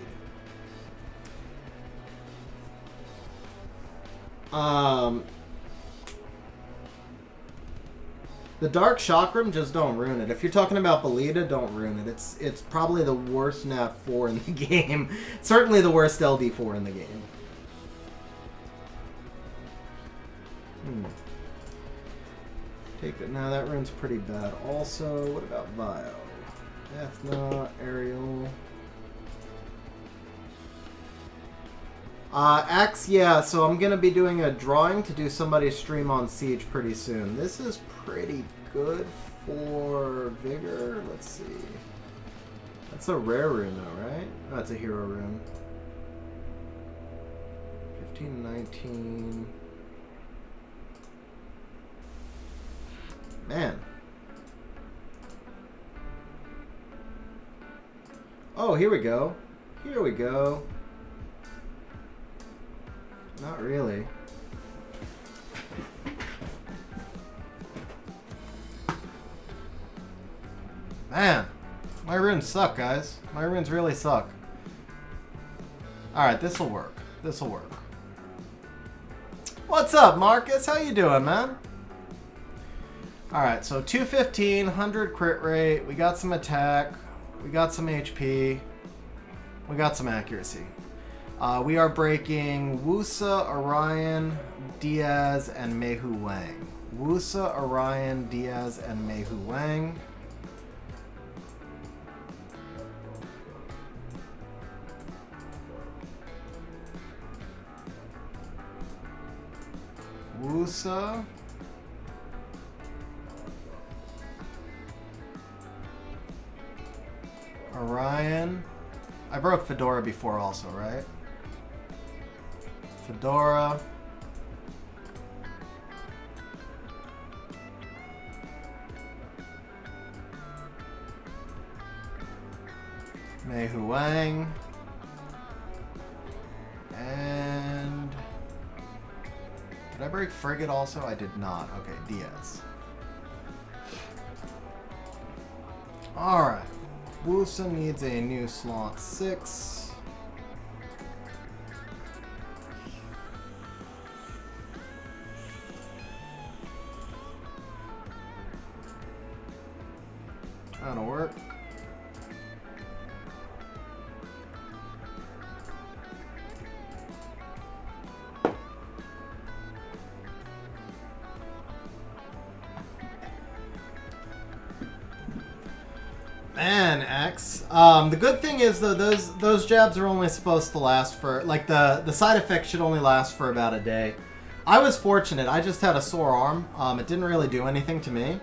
The Dark Chakram, just don't ruin it. If you're talking about Belita, don't ruin it. It's probably the worst nat 4 in the game. Certainly the worst LD4 in the game. Take it. Now that rune's pretty bad. Also, what about Vio? Ethna, Ariel. Axe, yeah, so I'm gonna be doing a drawing to do somebody's stream on Siege pretty soon. This is pretty good for Vigor. Let's see. That's a rare rune though, right? Oh, that's a hero rune. 15, 19. Man. Oh, here we go. Here we go. Not really. Man, my runes suck, guys. My runes really suck. Alright, this'll work. This'll work. What's up, Marcus? How you doing, man? Alright, so 215, 100 crit rate. We got some attack. We got some HP. We got some accuracy. We are breaking Wusa, Orion, Diaz, and Mehu Wang. Wusa, Orion, Diaz, and Mehu Wang. Wusa. Orion. I broke Fedora before also, right? Fedora. Mehu Wang. And... did I break Frigate also? I did not. Okay, Diaz. Alright. Wusa needs a new slot 6. That'll work. Man, X. The good thing is though, those jabs are only supposed to last for like the side effects should only last for about a day. I was fortunate. I just had a sore arm. It didn't really do anything to me.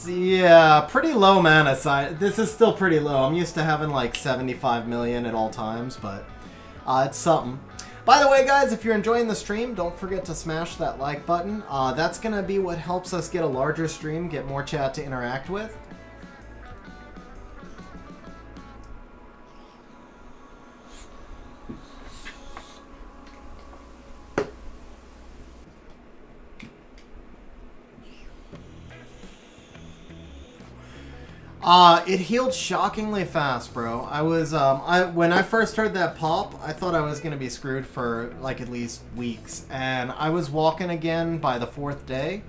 Yeah, pretty low mana side. This is still pretty low. I'm used to having like 75 million at all times, but it's something. By the way, guys, if you're enjoying the stream, don't forget to smash that like button. That's going to be what helps us get a larger stream, get more chat to interact with. It healed shockingly fast, bro. I was, when I first heard that pop, I thought I was gonna be screwed for, like, at least weeks. And I was walking again by the 4th day.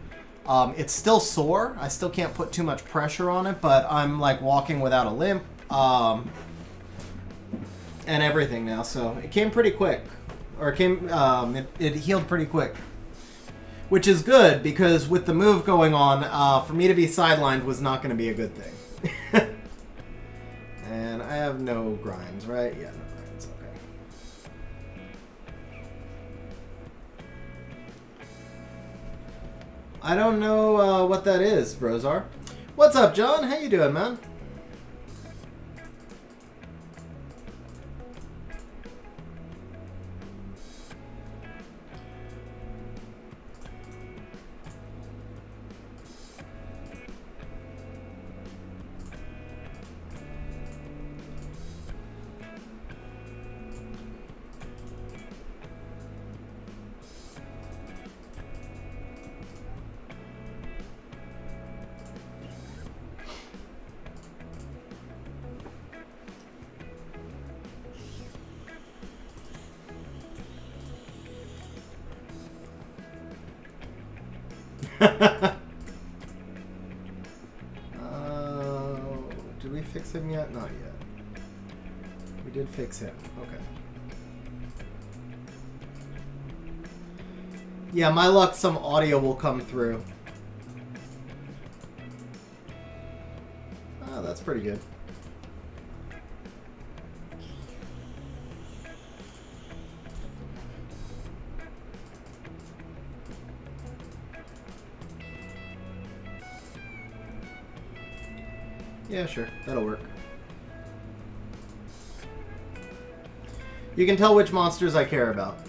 It's still sore. I still can't put too much pressure on it, but I'm, like, walking without a limp, and everything now. So, it came pretty quick. Or it came, it healed pretty quick. Which is good, because with the move going on, for me to be sidelined was not gonna be a good thing. And I have no grinds, right? Yeah, no grinds, okay. I don't know what that is, Rosar. What's up, John? How you doing, man? Did we fix him yet? Not yet. We did fix him. Okay. Yeah, my luck, some audio will come through. Oh, that's pretty good. Yeah, sure. That'll work. You can tell which monsters I care about.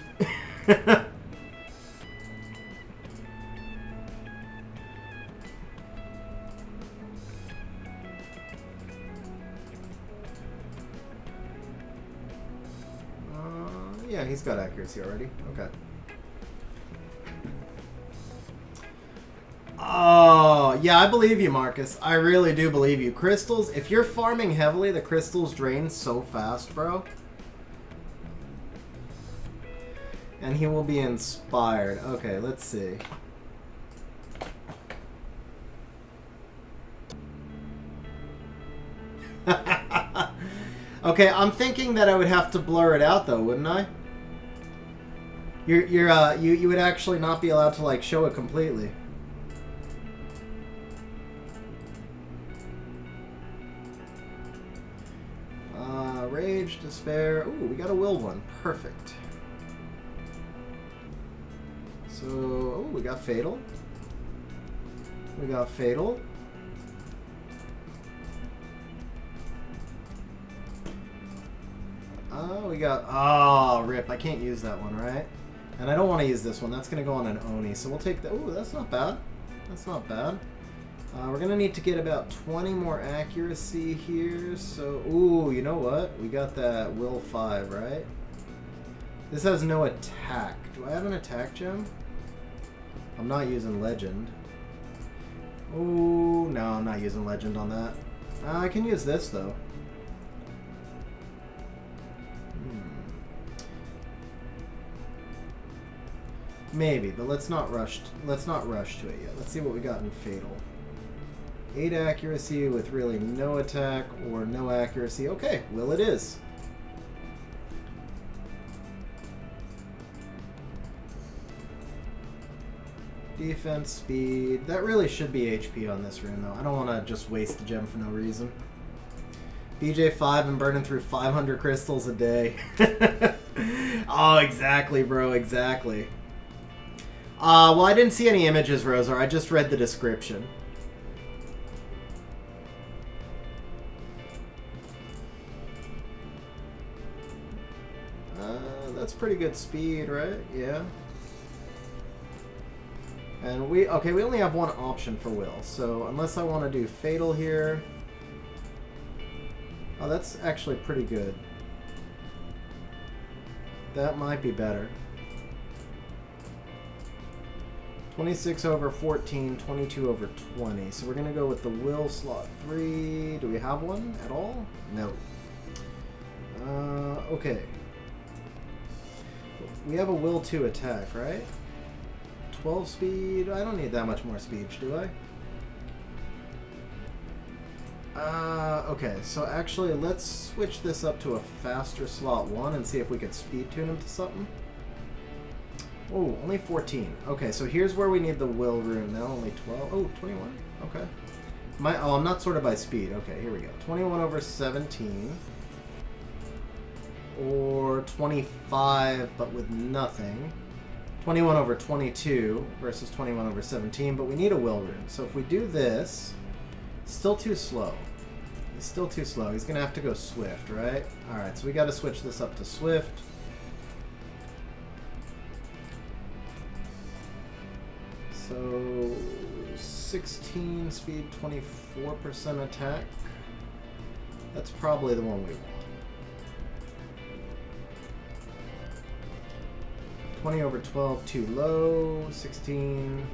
Yeah, he's got accuracy already. Okay. Oh, yeah, I believe you, Marcus. I really do believe you. Crystals, if you're farming heavily, the crystals drain so fast, bro. And he will be inspired. Okay, let's see. Okay, I'm thinking that I would have to blur it out, though, wouldn't I? You would actually not be allowed to, like, show it completely. Rage, despair. Ooh, we got a will one. Perfect. So, oh, we got fatal. We got fatal. Oh, we got... Oh, rip. I can't use that one, right? And I don't want to use this one. That's going to go on an Oni. So we'll take that. Ooh, that's not bad. That's not bad. We're going to need to get about 20 more accuracy here. So, ooh, you know what? We got that Will 5, right? This has no attack. Do I have an attack gem? I'm not using Legend. Ooh, no, I'm not using Legend on that. I can use this, though. Maybe, but let's not rush to it yet. Let's see what we got in Fatal. 8 accuracy with really no attack or no accuracy. Okay, Will it is. Defense, speed. That really should be HP on this rune, though. I don't want to just waste the gem for no reason. BJ5 and burning through 500 crystals a day. Oh, exactly, bro. Exactly. Well, I didn't see any images, Rosar. I just read the description. That's pretty good speed, right? Yeah. And we only have one option for Will. So unless I want to do Fatal here. Oh, that's actually pretty good. That might be better. 26 over 14, 22 over 20. So we're going to go with the Will slot 3. Do we have one at all? No. Okay. We have a Will 2 attack, right? 12 speed. I don't need that much more speed, do I? Okay, so actually let's switch this up to a faster slot 1 and see if we could speed tune him to something. Oh, only 14. Okay, so here's where we need the Will rune now. Only 12. Oh, 21. Okay. I'm not sorted by speed. Okay, here we go. 21 over 17. Or 25, but with nothing. 21 over 22 versus 21 over 17, but we need a Will rune. So if we do this, still too slow. He's still too slow. He's going to have to go Swift, right? Alright, so we got to switch this up to Swift. So 16 speed, 24% attack. That's probably the one we want. 20 over 12, too low. 16.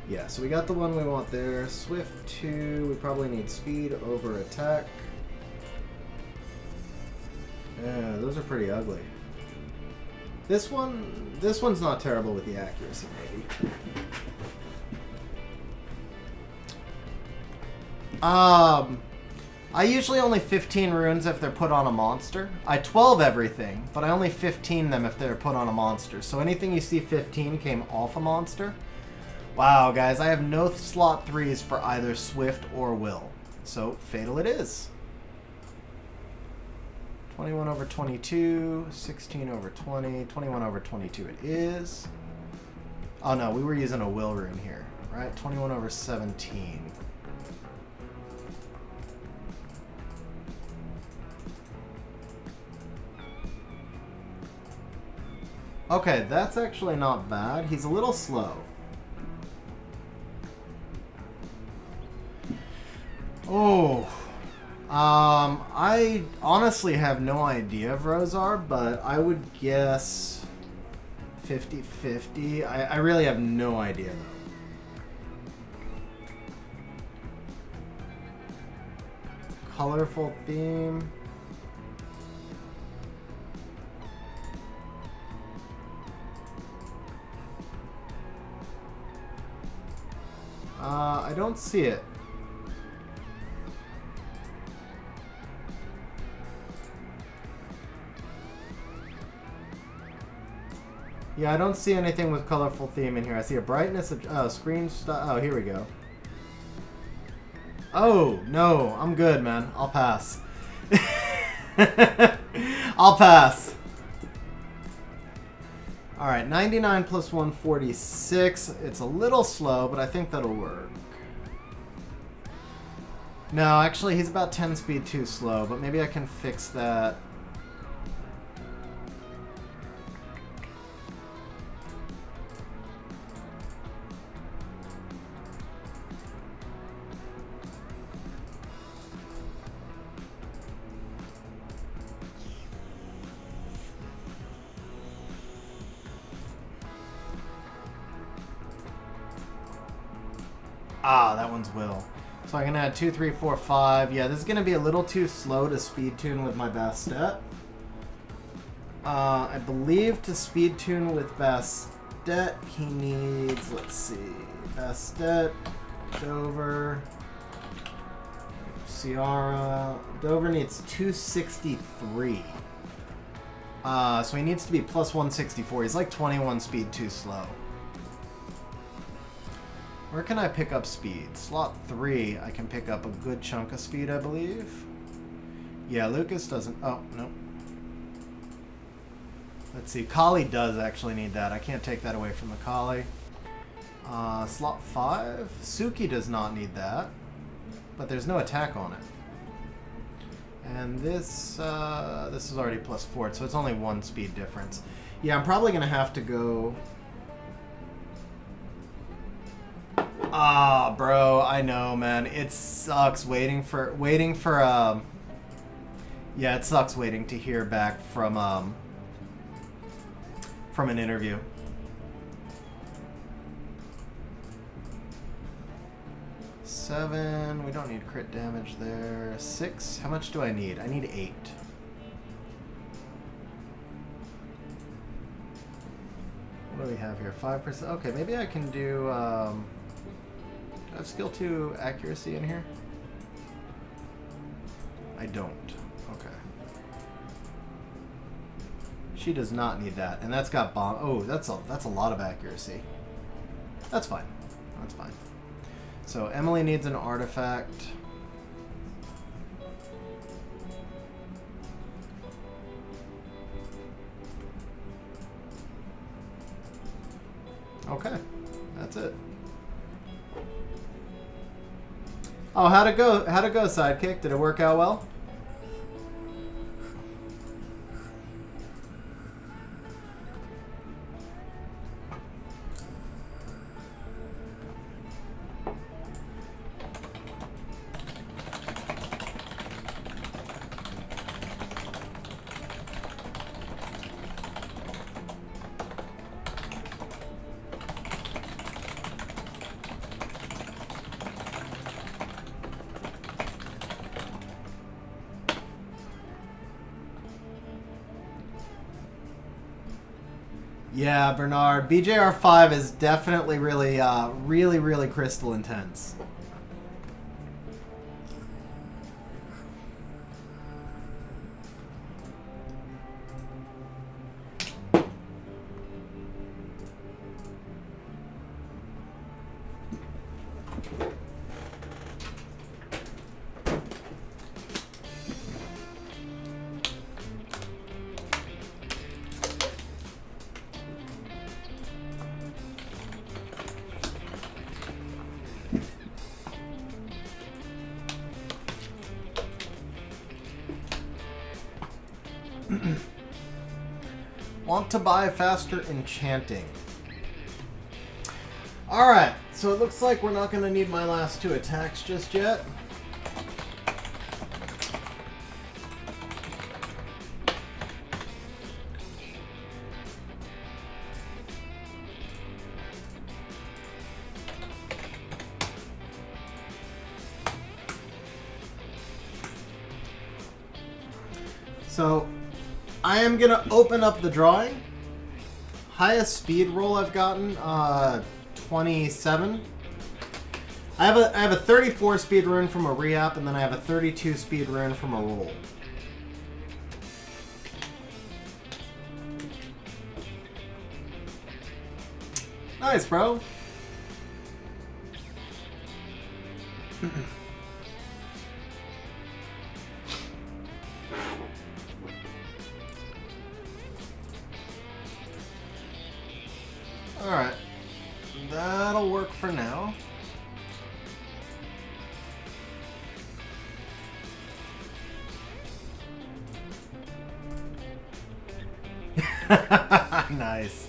Yeah, so we got the one we want there. Swift 2. We probably need speed over attack. Yeah, those are pretty ugly. This one's not terrible with the accuracy, maybe. I usually only 15 runes if they're put on a monster. I 12 everything, but I only 15 them if they're put on a monster. So anything you see 15 came off a monster. Wow, guys, I have no slot 3s for either Swift or Will. So, Fatal it is. 21 over 22, 16 over 20, 21 over 22 it is. Oh no, we were using a Will rune here, right? 21 over 17. Okay, that's actually not bad. He's a little slow. Oh. I honestly have no idea, Rosar, but I would guess 50-50. I really have no idea, though. Colorful theme. I don't see it. Yeah, I don't see anything with colorful theme in here. I see a brightness of screen style. Oh, here we go. Oh, no. I'm good, man. I'll pass. I'll pass. Alright, 99 plus 146. It's a little slow, but I think that'll work. No, actually, he's about 10 speed too slow, but maybe I can fix that. Ah, that one's Will. So I can add 2, 3, 4, 5. Yeah, this is going to be a little too slow to speed tune with my Bastet. I believe to speed tune with Bastet, he needs, let's see, Bastet, Dover, Ciara. Dover needs 263. So he needs to be plus 164. He's like 21 speed too slow. Where can I pick up speed? Slot 3, I can pick up a good chunk of speed, I believe. Yeah, Lucas doesn't... Oh, no. Let's see. Kali does actually need that. I can't take that away from the Kali. Slot 5. Suki does not need that. But there's no attack on it. And this is already plus 4, so it's only 1 speed difference. Yeah, I'm probably going to have to go... Ah, bro, I know, man. It sucks waiting for yeah, it sucks waiting to hear back from an interview. Seven, we don't need crit damage there. 6, how much do I need? I need 8. What do we have here? 5%. Okay, maybe I can do do I have skill 2 accuracy in here? I don't. Okay. She does not need that, and that's got bomb. Oh, that's a lot of accuracy. That's fine. That's fine. So Emily needs an artifact. Okay, that's it. Oh, how'd it go? How'd it go, Sidekick? Did it work out well? Yeah, Bernard. BJR5 is definitely really, really crystal intense. Want to buy faster enchanting. Alright, so it looks like we're not going to need my last 2 attacks just yet. So, I am going to open up the drawing. Highest speed roll I've gotten, 27. I have a 34 speed rune from a re-app, and then I have a 32 speed rune from a roll. Nice, bro. Alright. That'll work for now. Nice.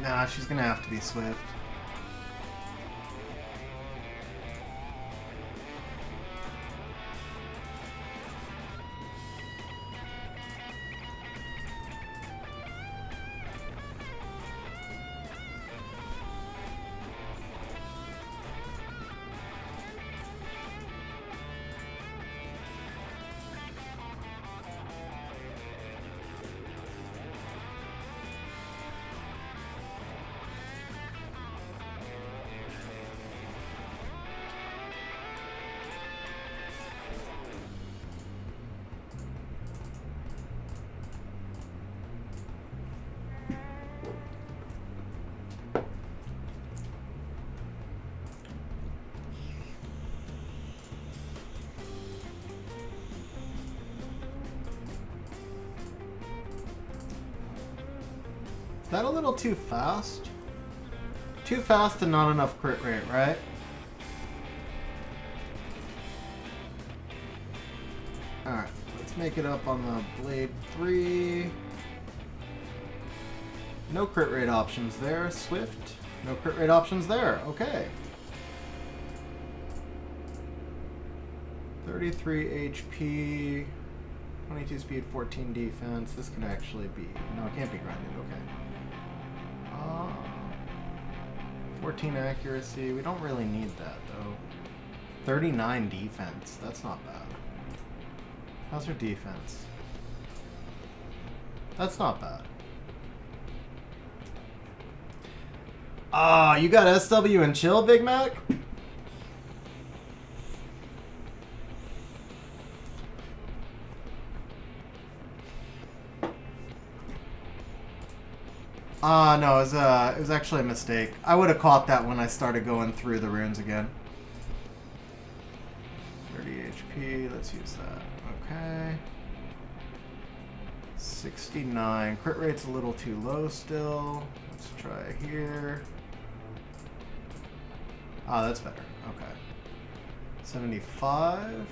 Nah, she's gonna have to be swift. Is that a little too fast? Too fast and not enough crit rate, right? Alright, let's make it up on the Blade 3. No crit rate options there. Swift. No crit rate options there. Okay. 33 HP, 22 speed, 14 defense. This can actually be... No, it can't be grinded. Okay. 14 accuracy. We don't really need that, though. 39 defense. That's not bad. How's her defense? That's not bad. Ah, you got SW and chill, Big Mac? No, it was actually a mistake. I would have caught that when I started going through the runes again. 30 HP, let's use that. Okay. 69. Crit rate's a little too low still. Let's try here. Ah, that's better. Okay. 75.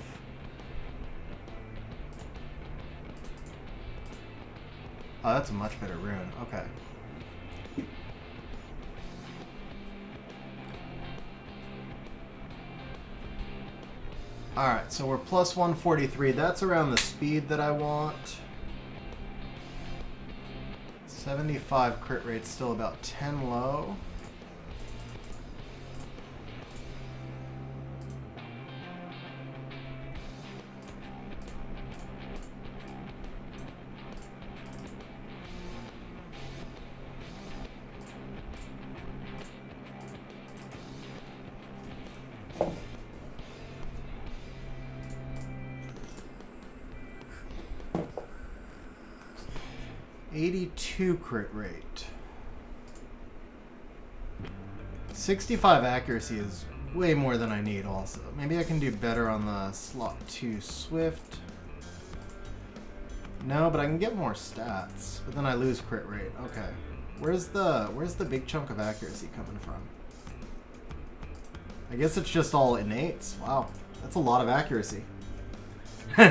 Oh, that's a much better rune. Okay. Alright, so we're plus 143. That's around the speed that I want. 75 crit rate, still about 10 low. .82 crit rate. 65 accuracy is way more than I need also. Maybe I can do better on the slot 2 Swift. No, but I can get more stats. But then I lose crit rate. Okay. Where's the big chunk of accuracy coming from? I guess it's just all innates. Wow. That's a lot of accuracy.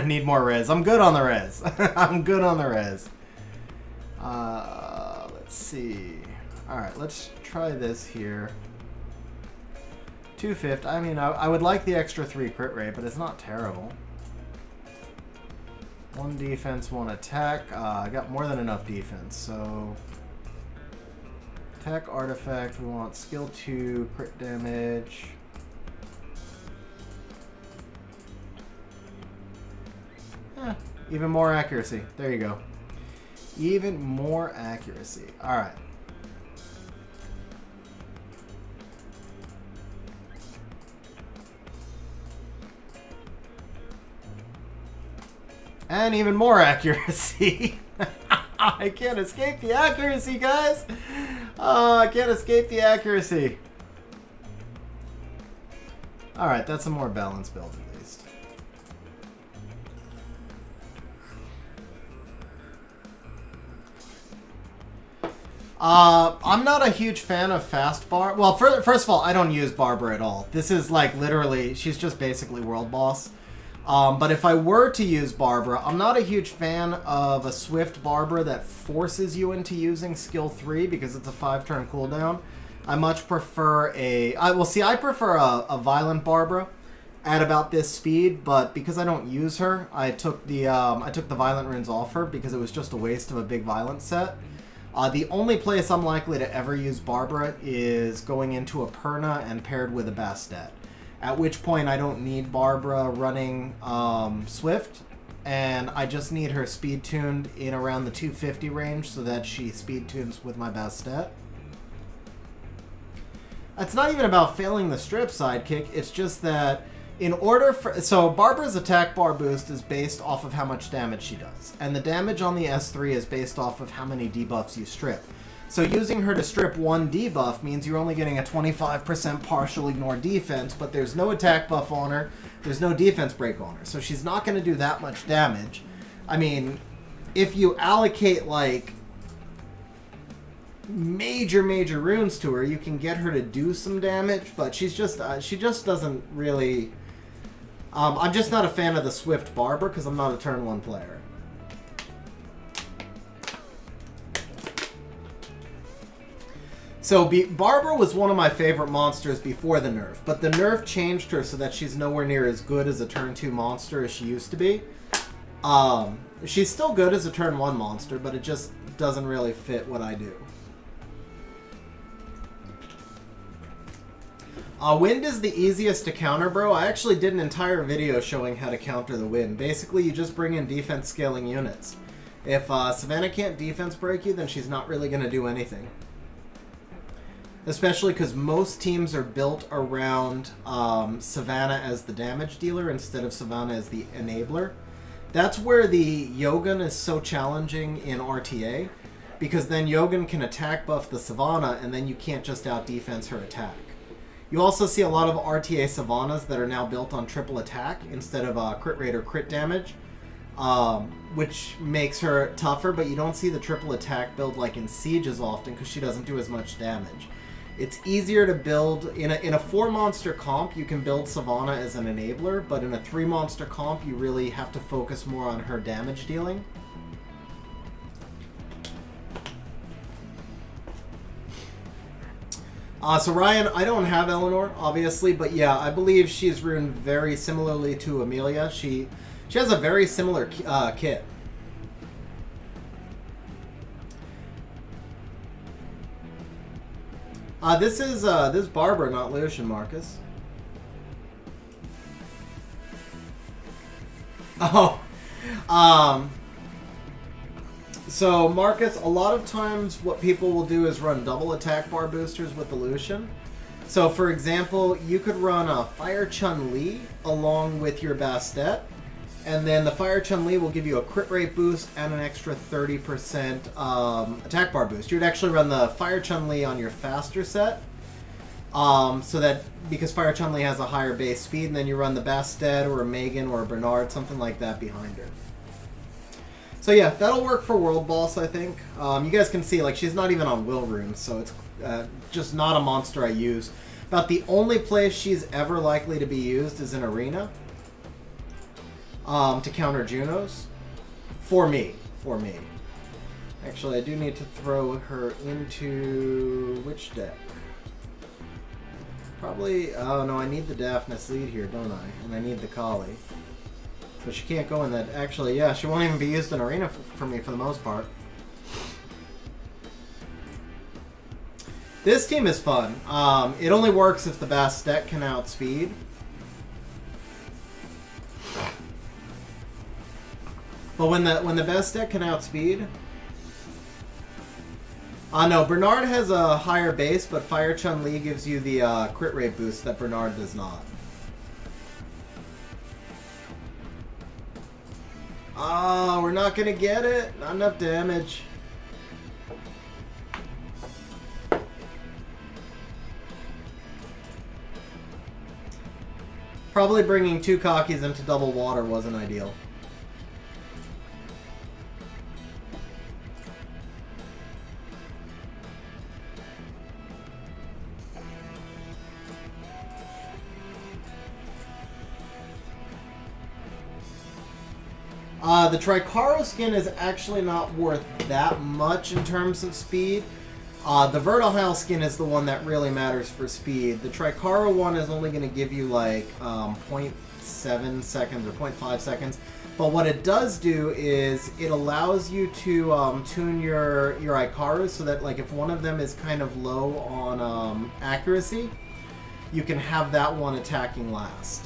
Need more res. I'm good on the res. I'm good on the res. Let's see. Alright, let's try this here. 250. I mean, I would like the extra 3 crit rate, but it's not terrible. 1 defense, 1 attack. I got more than enough defense, so... Attack, artifact. We want skill 2, crit damage. Even more accuracy. There you go. Even more accuracy. Alright. And even more accuracy. I can't escape the accuracy, guys. Oh, I can't escape the accuracy. Alright, that's a more balanced build at least. I'm not a huge fan of fast bar. Well, first of all, I don't use Barbara at all. This is like literally, she's just basically world boss. But if I were to use Barbara, I'm not a huge fan of a swift Barbara that forces you into using skill 3 because it's a 5-turn cooldown. I much prefer I prefer a violent Barbara at about this speed, but because I don't use her, I took the violent runes off her because it was just a waste of a big violent set. The only place I'm likely to ever use Barbara is going into a Perna and paired with a Bastet. At which point I don't need Barbara running Swift, and I just need her speed tuned in around the 250 range so that she speed tunes with my Bastet. It's not even about failing the strip sidekick, it's just that in order for... So Barbara's attack bar boost is based off of how much damage she does, and the damage on the S3 is based off of how many debuffs you strip. So using her to strip 1 debuff means you're only getting a 25% partial ignore defense, but there's no attack buff on her, there's no defense break on her, so she's not going to do that much damage. I mean, if you allocate, like, major runes to her, you can get her to do some damage, but she just doesn't really... I'm just not a fan of the Swift Barbara because I'm not a turn 1 player. So Barbara was one of my favorite monsters before the nerf, but the nerf changed her so that she's nowhere near as good as a turn 2 monster as she used to be. She's still good as a turn 1 monster, but it just doesn't really fit what I do. Wind is the easiest to counter, bro. I actually did an entire video showing how to counter the wind. Basically, you just bring in defense scaling units. If Savannah can't defense break you, then she's not really going to do anything. Especially because most teams are built around Savannah as the damage dealer instead of Savannah as the enabler. That's where the Yogun is so challenging in RTA, because then Yogun can attack buff the Savannah and then you can't just out-defense her attack. You also see a lot of RTA Savannas that are now built on triple attack instead of crit rate or crit damage, which makes her tougher, but you don't see the triple attack build like in Siege as often because she doesn't do as much damage. It's easier to build... In a 4-monster comp, you can build Savannah as an enabler, but in a 3-monster comp, you really have to focus more on her damage dealing. So Ryan, I don't have Eleanor, obviously, but yeah, I believe she's runed very similarly to Amelia. She has a very similar kit. This is Barbara, not Lucian, Marcus. Oh, so Marcus, a lot of times what people will do is run double attack bar boosters with the Lucian. So for example, you could run a Fire Chun-Li along with your Bastet, and then the Fire Chun-Li will give you a crit rate boost and an extra 30% attack bar boost. You would actually run the Fire Chun-Li on your faster set, so that because Fire Chun-Li has a higher base speed, and then you run the Bastet or a Megan or a Bernard, something like that behind her. So yeah, that'll work for World Boss, I think. You guys can see, like, she's not even on Will Runes, so it's just not a monster I use. About the only place she's ever likely to be used is in Arena. To counter Junos. For me. Actually, I do need to throw her into... which deck? Probably... oh no, I need the Daphnis lead here, don't I? And I need the Kali. So she can't go in that... actually, yeah, she won't even be used in Arena for me for the most part. This team is fun. It only works if the Bastet can outspeed. But when the Bastet can outspeed... no, Bernard has a higher base, but Fire Chun-Li gives you the crit rate boost that Bernard does not. Oh, we're not going to get it. Not enough damage. Probably bringing two Cockies into double water wasn't ideal. The Tricaro skin is actually not worth that much in terms of speed. The Vertihile skin is the one that really matters for speed. The Tricaro one is only going to give you like 0.7 seconds or 0.5 seconds. But what it does do is it allows you to tune your Icarus so that, like, if one of them is kind of low on accuracy, you can have that one attacking last.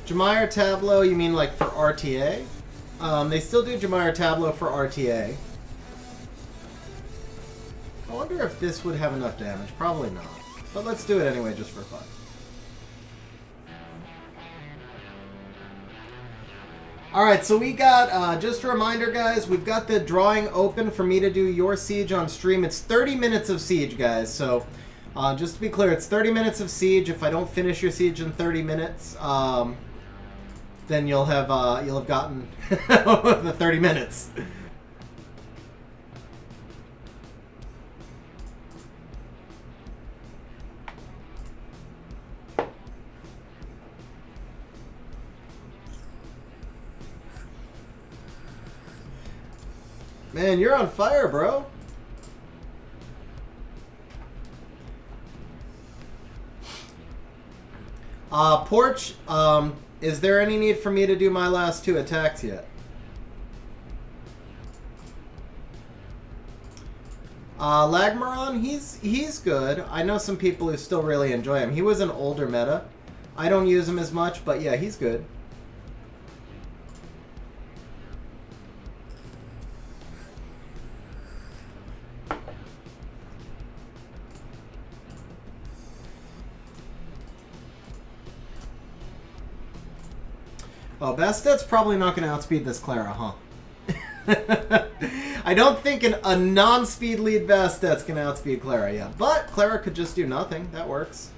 Jemire Tableau, you mean like for RTA? They still do Jemire Tableau for RTA. I wonder if this would have enough damage. Probably not. But let's do it anyway, just for fun. Alright, so we got, just a reminder, guys, we've got the drawing open for me to do your Siege on stream. It's 30 minutes of Siege, guys, so just to be clear, it's 30 minutes of Siege. If I don't finish your Siege in 30 minutes, then you'll have gotten the 30 minutes. Man, you're on fire, bro. Porch, is there any need for me to do my last two attacks yet? Lagmaron, he's good. I know some people who still really enjoy him. He was an older meta. I don't use him as much, but yeah, he's good. Oh, Bastet's probably not going to outspeed this Clara, huh? I don't think a non-speed lead Bastet's going to outspeed Clara yet. But Clara could just do nothing. That works.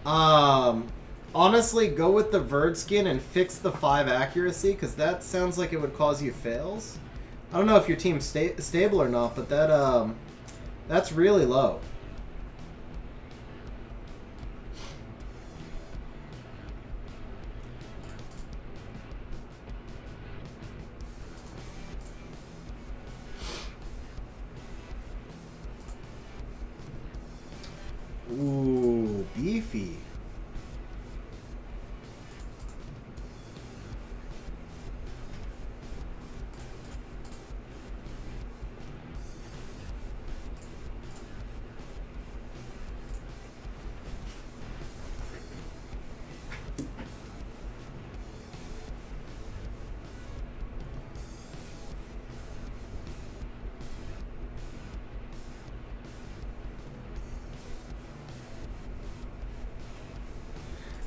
Honestly, go with the Verd skin and fix the 5 accuracy, because that sounds like it would cause you fails. I don't know if your team's stable or not, but that's really low. Ooh, beefy.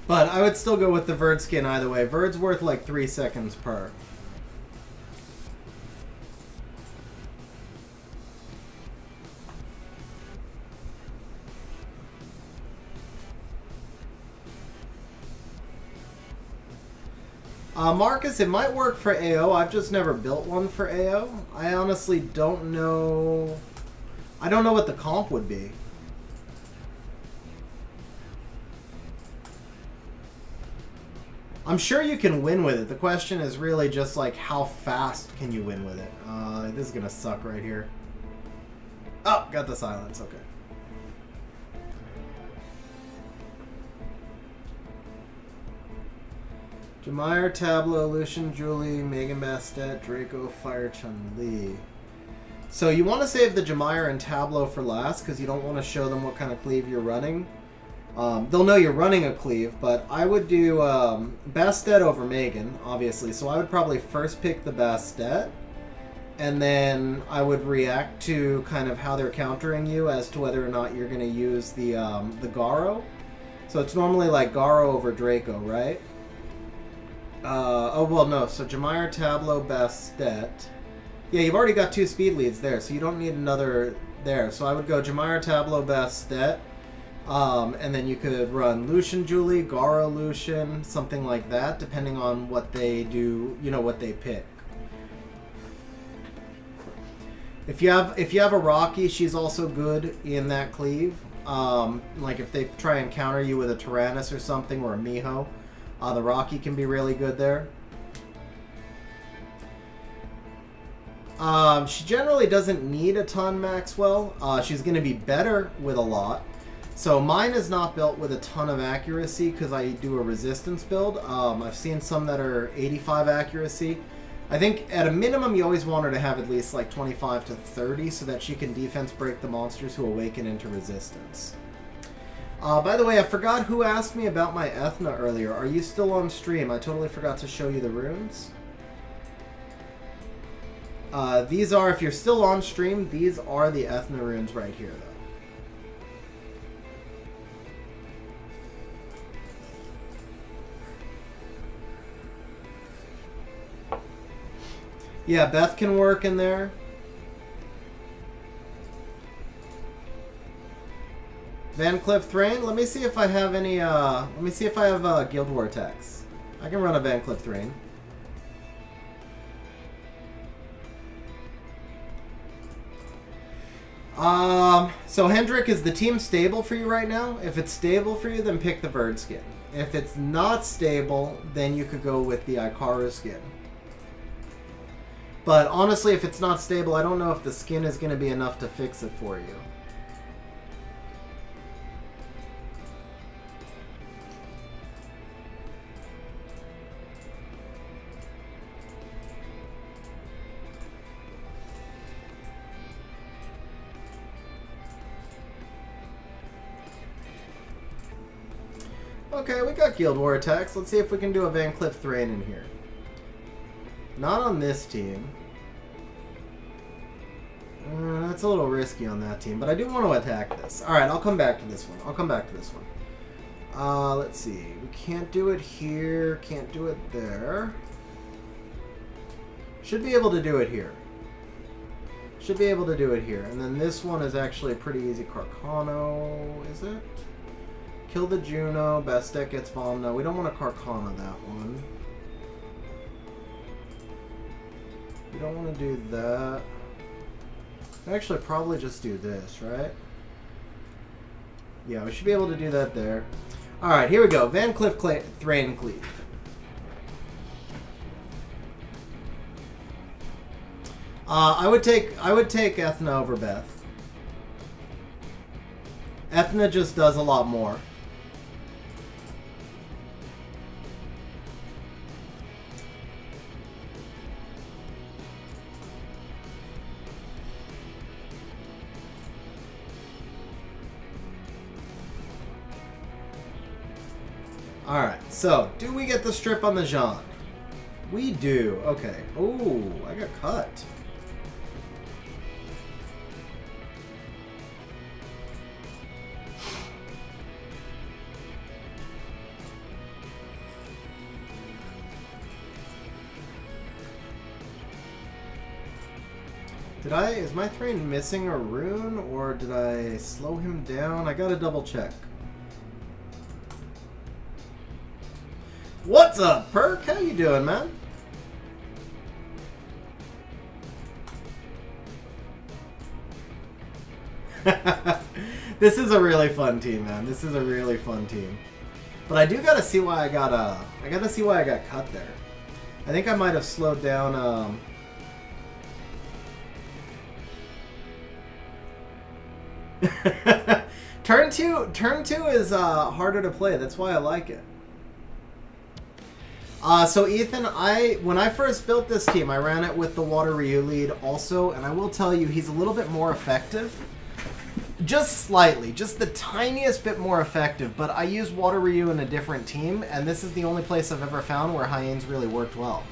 But I would still go with the Verd skin either way. Verd's worth like 3 seconds per. Marcus, it might work for AO. I've just never built one for AO. I honestly don't know. I don't know what the comp would be. I'm sure you can win with it. The question is really just like how fast can you win with it. This is gonna suck right here. Oh, got the silence. Okay. Jamire, Tableau, Lucian, Julie, Megan Bastet, Draco, Fire, Chun-Li. So you want to save the Jamire and Tableau for last because you don't want to show them what kind of cleave you're running. They'll know you're running a cleave, but I would do Bastet over Megan, obviously. So I would probably first pick the Bastet, and then I would react to kind of how they're countering you as to whether or not you're going to use the Garo. So it's normally like Garo over Draco, right? Oh, well, no. So Jamire, Tableau, Bastet. Yeah, you've already got 2 speed leads there, so you don't need another there. So I would go Jamire, Tableau, Bastet. And then you could run Lucian, Julie, Garo, Lucian, something like that, depending on what they do, you know, what they pick. If you have a Rocky, she's also good in that cleave. Like if they try and counter you with a Tyrannus or something, or a Miho. The Rocky can be really good there. She generally doesn't need a ton Maxwell. She's going to be better with a lot. So mine is not built with a ton of accuracy because I do a resistance build. I've seen some that are 85 accuracy. I think at a minimum you always want her to have at least like 25 to 30 so that she can defense break the monsters who awaken into resistance. By the way, I forgot who asked me about my Ethna earlier. Are you still on stream? I totally forgot to show you the runes. These are, if you're still on stream, these are the Ethna runes right here, though. Yeah, Beth can work in there. Van Cliff Thrain. Let me see if I have any. Let me see if I have Guild War attacks. I can run a Van Cliff Thrain. So Hendrik, is the team stable for you right now? If it's stable for you, then pick the Bird skin. If it's not stable, then you could go with the Ikaru skin. But honestly, if it's not stable, I don't know if the skin is going to be enough to fix it for you. Okay, we got Guild War attacks. Let's see if we can do a Van Cliff Thrain in here. Not on this team. That's a little risky on that team, but I do want to attack this. Alright, I'll come back to this one. Let's see. We can't do it here. Can't do it there. Should be able to do it here. And then this one is actually a pretty easy Carcano, is it? Kill the Juno. Bastet gets bombed. No, we don't want to Carcana that one. We don't want to do that. Actually, probably just do this, right? Yeah, we should be able to do that there. Alright, here we go. Van Cliff Thrain Cleave. I would take Ethna over Beth. Ethna just does a lot more. Alright, so, do we get the strip on the Jean? We do. Okay. Ooh, I got cut. Is my Thrain missing a rune, or did I slow him down? I gotta double check. What's up, Perk? How you doing, man? This is a really fun team, man. This is a really fun team. But I do gotta see why I gotta see why I got cut there. I think I might have slowed down, Turn two is harder to play. That's why I like it. So Ethan, when I first built this team, I ran it with the Water Ryu lead also, and I will tell you, he's a little bit more effective. Just slightly, just the tiniest bit more effective, but I use Water Ryu in a different team, and this is the only place I've ever found where Hyenes really worked well.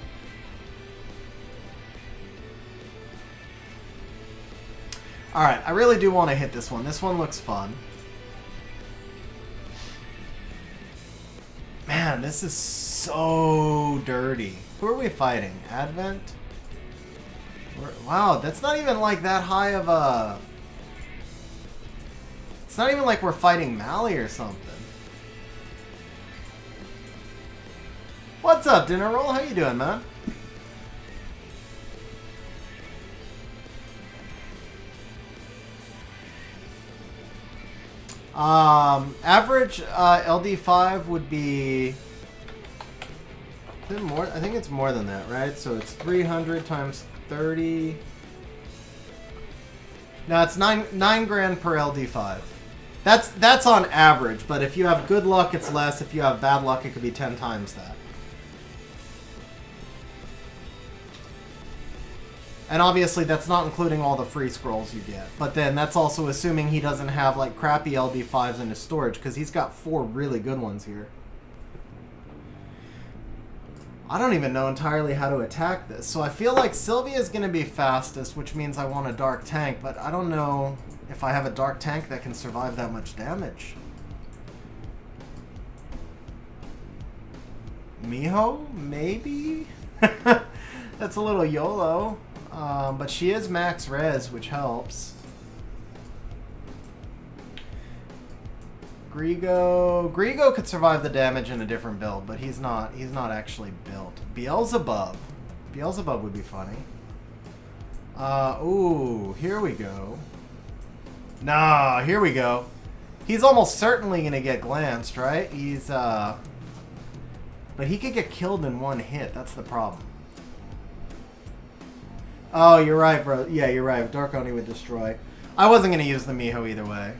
Alright, I really do want to hit this one. This one looks fun. Man, this is so dirty. Who are we fighting? Advent? Wow, that's not even like that high of a... It's not even like we're fighting Mali or something. What's up, Dinner Roll? How you doing, man? Average LD5 would be... Is it more? I think it's more than that, right? So it's 300 times 30... No, it's 9 grand per LD5. That's on average, but if you have good luck, it's less. If you have bad luck, it could be 10 times that. And obviously, that's not including all the free scrolls you get. But then that's also assuming he doesn't have like crappy LD5s in his storage, because he's got 4 really good ones here. I don't even know entirely how to attack this. So I feel like Sylvia's going to be fastest, which means I want a dark tank, but I don't know if I have a dark tank that can survive that much damage. Miho? Maybe? That's a little YOLO. But she is max res, which helps. Grigo could survive the damage in a different build, but he's not actually built. Beelzebub would be funny. Ooh, here we go. Nah, here we go. He's almost certainly gonna get glanced, right? He's but he could get killed in one hit. That's the problem. Oh, you're right, bro. Yeah, you're right. Dark Oni would destroy. I wasn't gonna use the Miho either way.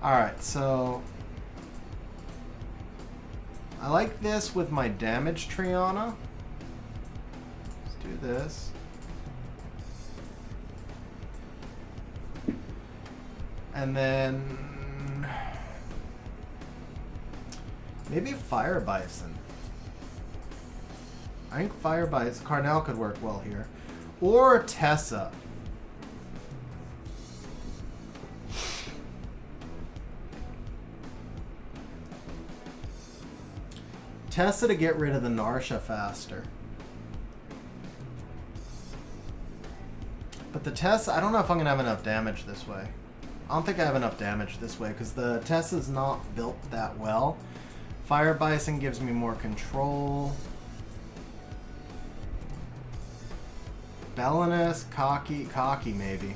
Alright, so... I like this with my damage Triana. Let's do this. And then... maybe Fire Bison. I think Fire Bison... Carnell could work well here. Or Tessa. Tessa to get rid of the Narsha faster. But the Tessa, I don't know if I'm going to have enough damage this way. I don't think I have enough damage this way because the Tessa's not built that well. Fire Bison gives me more control. Belinus, cocky maybe.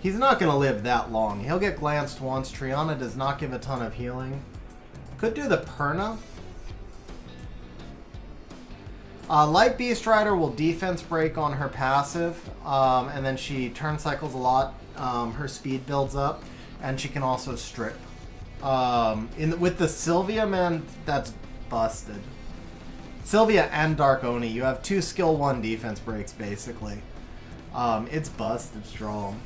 He's not going to live that long. He'll get glanced once. Triana does not give a ton of healing. Could do the Perna. Light Beast Rider will defense break on her passive, and then she turn cycles a lot. Her speed builds up, and she can also strip. With the Sylvia, man, that's busted. Sylvia and Dark Oni, you have 2 skill 1 defense breaks basically. It's busted strong.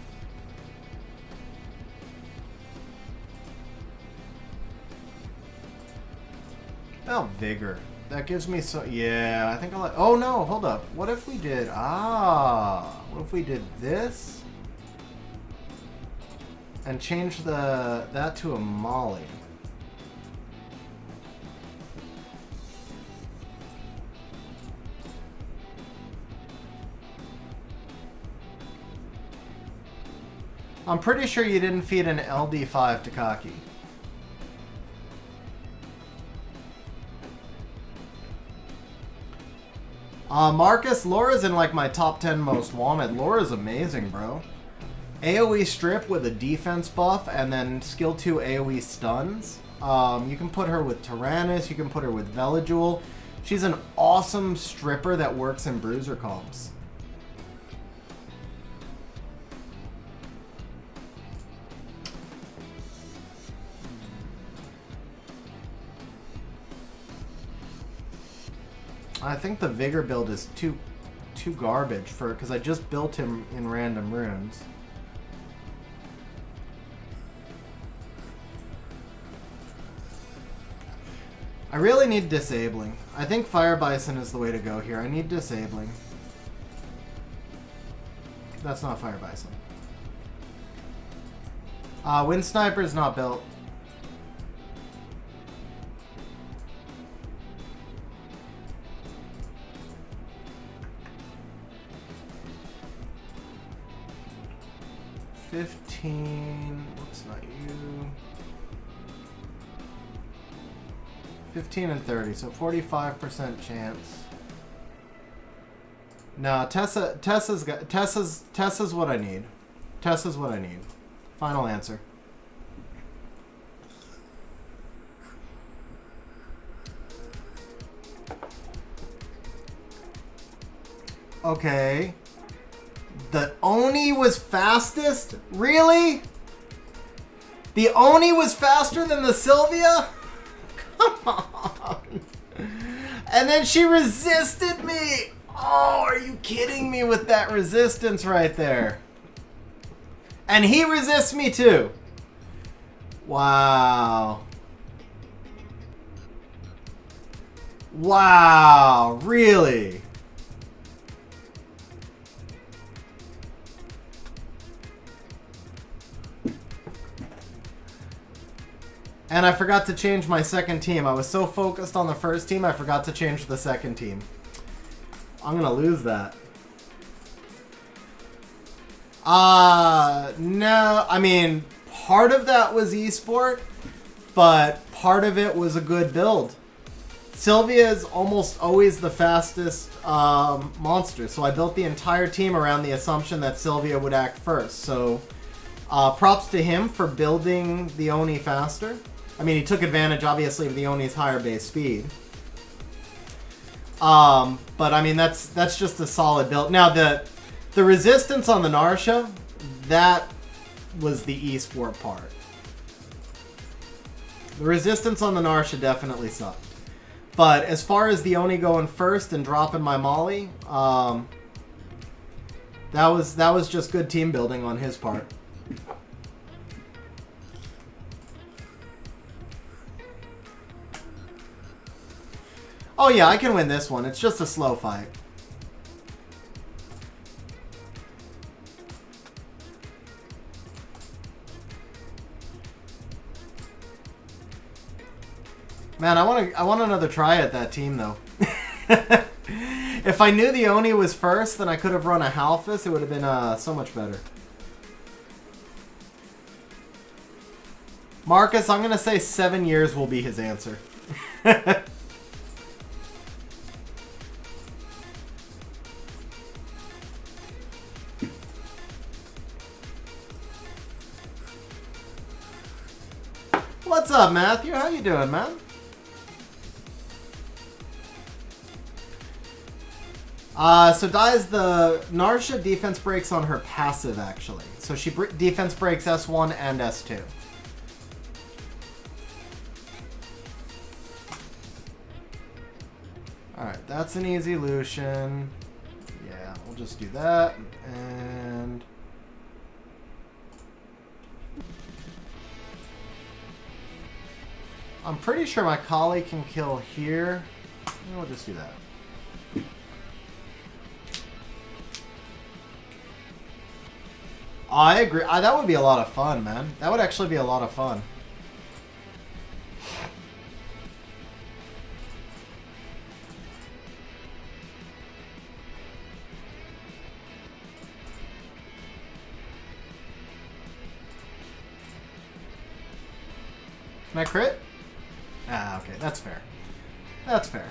Oh, Vigor. That gives me so... Yeah, I think I'll... Oh, no, hold up. What if we did... What if we did this? And change that to a Molly. I'm pretty sure you didn't feed an LD5 to Kaki. Marcus, Laura's in like my top 10 most wanted. Laura's amazing, bro. AoE strip with a defense buff and then skill 2 AoE stuns. You can put her with Tyrannus, you can put her with Veligul. She's an awesome stripper that works in bruiser comps. I think the Vigor build is too garbage for because I just built him in random runes. I really need disabling. I think Fire Bison is the way to go here. I need disabling. That's not Fire Bison. Wind Sniper is not built. Whoops, not you. 15 and 30, so 45% chance. No, Tessa's what I need. Tessa's what I need. Final answer. Okay. The Oni was fastest? Really? The Oni was faster than the Sylvia? Come on. And then she resisted me. Oh, are you kidding me with that resistance right there? And he resists me too. Wow. Wow, really? And I forgot to change my second team. I was so focused on the first team, I forgot to change the second team. I'm gonna lose that. No, I mean, part of that was esport, but part of it was a good build. Sylvia is almost always the fastest monster, so I built the entire team around the assumption that Sylvia would act first. So props to him for building the Oni faster. I mean, he took advantage, obviously, of the Oni's higher base speed. But, I mean, that's just a solid build. Now, the resistance on the Narsha, that was the esport part. The resistance on the Narsha definitely sucked. But as far as the Oni going first and dropping my Molly, that was just good team building on his part. Oh yeah, I can win this one. It's just a slow fight. Man, I want another try at that team though. If I knew the Oni was first, then I could have run a Halfus. It would have been so much better. Marcus, I'm going to say 7 years will be his answer. What's up, Matthew? How you doing, man? So Dai's the Narsha defense breaks on her passive, actually. So she defense breaks S1 and S2. Alright, that's an easy Lucian. Yeah, we'll just do that. And... I'm pretty sure my colleague can kill here. We'll just do that. I agree. That would be a lot of fun, man. That would actually be a lot of fun. Can I crit? Ah, okay. That's fair. That's fair.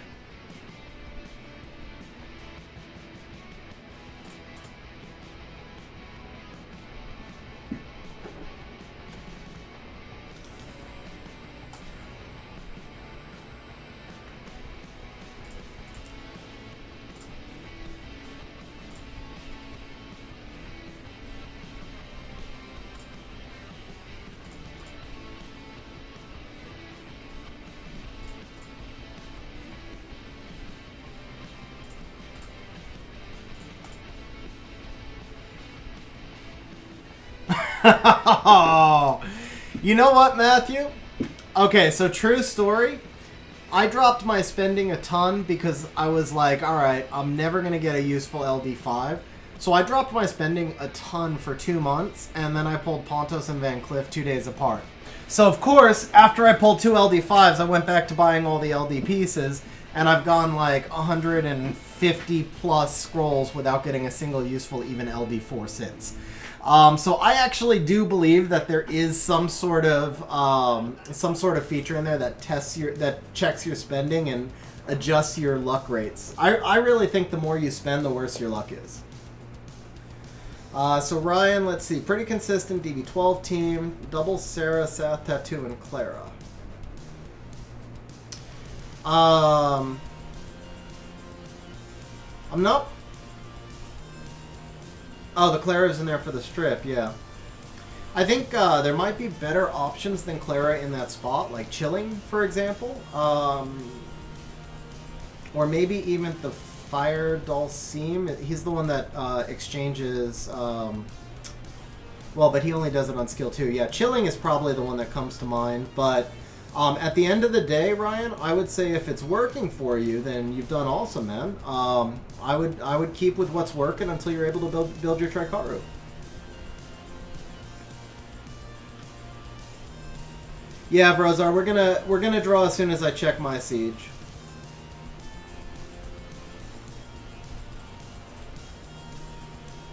You know what, Matthew? Okay, so true story. I dropped my spending a ton because I was like, alright, I'm never going to get a useful LD5. So I dropped my spending a ton for 2 months, and then I pulled Pontos and Van Cliff 2 days apart. So, of course, after I pulled 2 LD5s, I went back to buying all the LD pieces, and I've gone like 150 plus scrolls without getting a single useful even LD4 since. So I actually do believe that there is some sort of feature in there that checks your spending and adjusts your luck rates. I really think the more you spend, the worse your luck is. So Ryan, let's see, pretty consistent DB12 team, double Sarah, Sath, Tattoo, and Clara. I'm not. Oh, the Clara's in there for the strip, yeah. I think there might be better options than Clara in that spot, like Chilling, for example. Or maybe even the Fire Dulcim. He's the one that exchanges... well, but he only does it on skill 2. Yeah, Chilling is probably the one that comes to mind, but... at the end of the day, Ryan, I would say if it's working for you, then you've done awesome, man. I would keep with what's working until you're able to build your Trikaru. Yeah, Brozar, we're gonna draw as soon as I check my siege.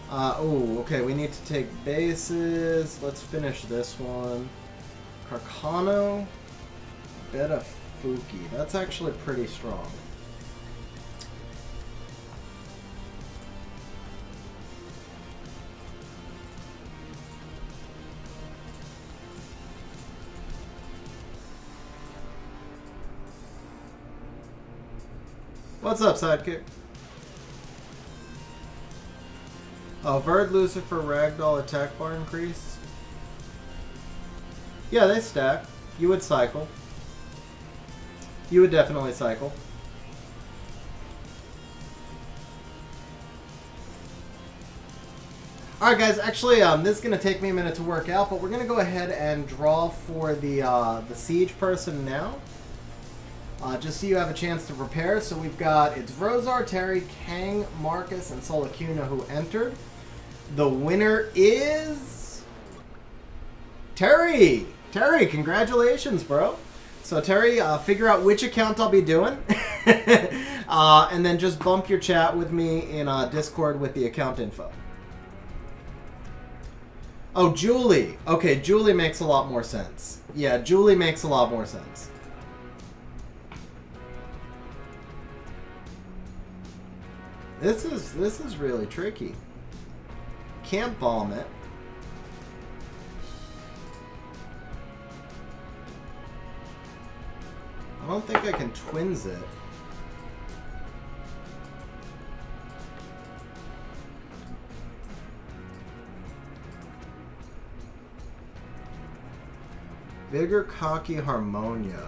Oh, okay, we need to take bases. Let's finish this one. Carcano. Beta Fuki. That's actually pretty strong. What's up, Sidekick? Oh, Bird, Lucifer, Ragdoll, attack bar increase? Yeah, they stack. You would cycle. You would definitely cycle. Alright guys, actually this is going to take me a minute to work out, but we're going to go ahead and draw for the siege person now. Just so you have a chance to prepare. So we've got, it's Rosar, Terry, Kang, Marcus, and Solacuna who entered. The winner is... Terry! Terry, congratulations, bro. So Terry, figure out which account I'll be doing. And then just bump your chat with me in Discord with the account info. Oh, Julie. Okay, Julie makes a lot more sense. Yeah, Julie makes a lot more sense. This is really tricky. Can't bomb it. I don't think I can twins it. Vigor, Cocky, Harmonia.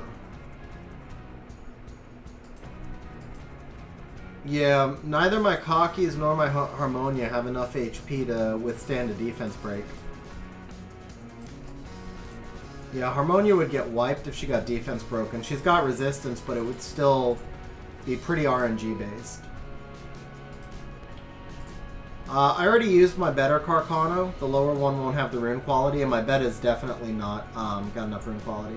Yeah, neither my Cockies nor my Harmonia have enough HP to withstand a defense break. Yeah, Harmonia would get wiped if she got defense broken. She's got resistance, but it would still be pretty RNG based. I already used my better Carcano. The lower one won't have the rune quality, and my bet is definitely not got enough rune quality.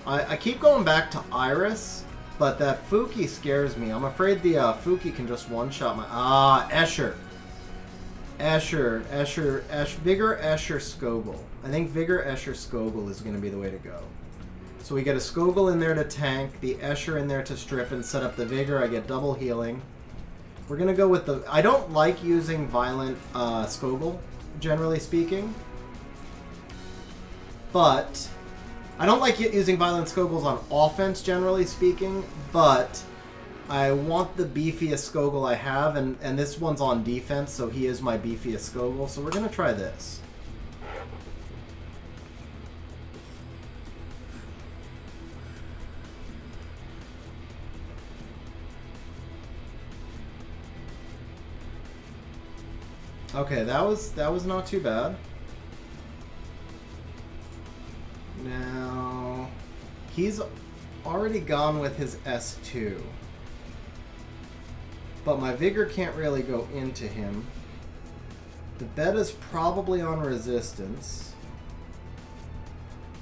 I keep going back to Iris, but that Fuki scares me. I'm afraid the Fuki can just one-shot my... Escher. Vigor, Escher, Skogul. I think Vigor, Escher, Skogul is going to be the way to go. So we get a Skogul in there to tank, the Escher in there to strip and set up the Vigor. I get double healing. We're going to go with the... I don't like using Violent Skogul, generally speaking. But... I don't like using Violent Skoguls on offense, generally speaking, but I want the beefiest Skogul I have, and this one's on defense, so he is my beefiest Skogul, so we're going to try this. Okay, that was not too bad. Now, he's already gone with his S2. But my Vigor can't really go into him. The beta's probably on resistance.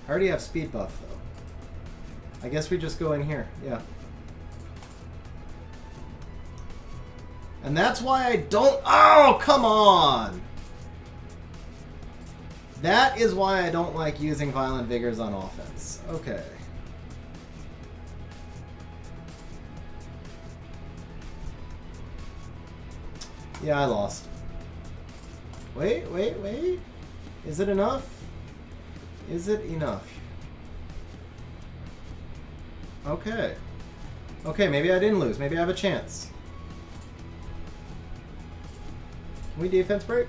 I already have speed buff, though. I guess we just go in here, yeah. And that's why I don't... Oh, come on! That is why I don't like using Violent Vigors on offense. Okay. Yeah, I lost. Wait. Is it enough? Is it enough? Okay. Okay, maybe I didn't lose. Maybe I have a chance. Can we defense break?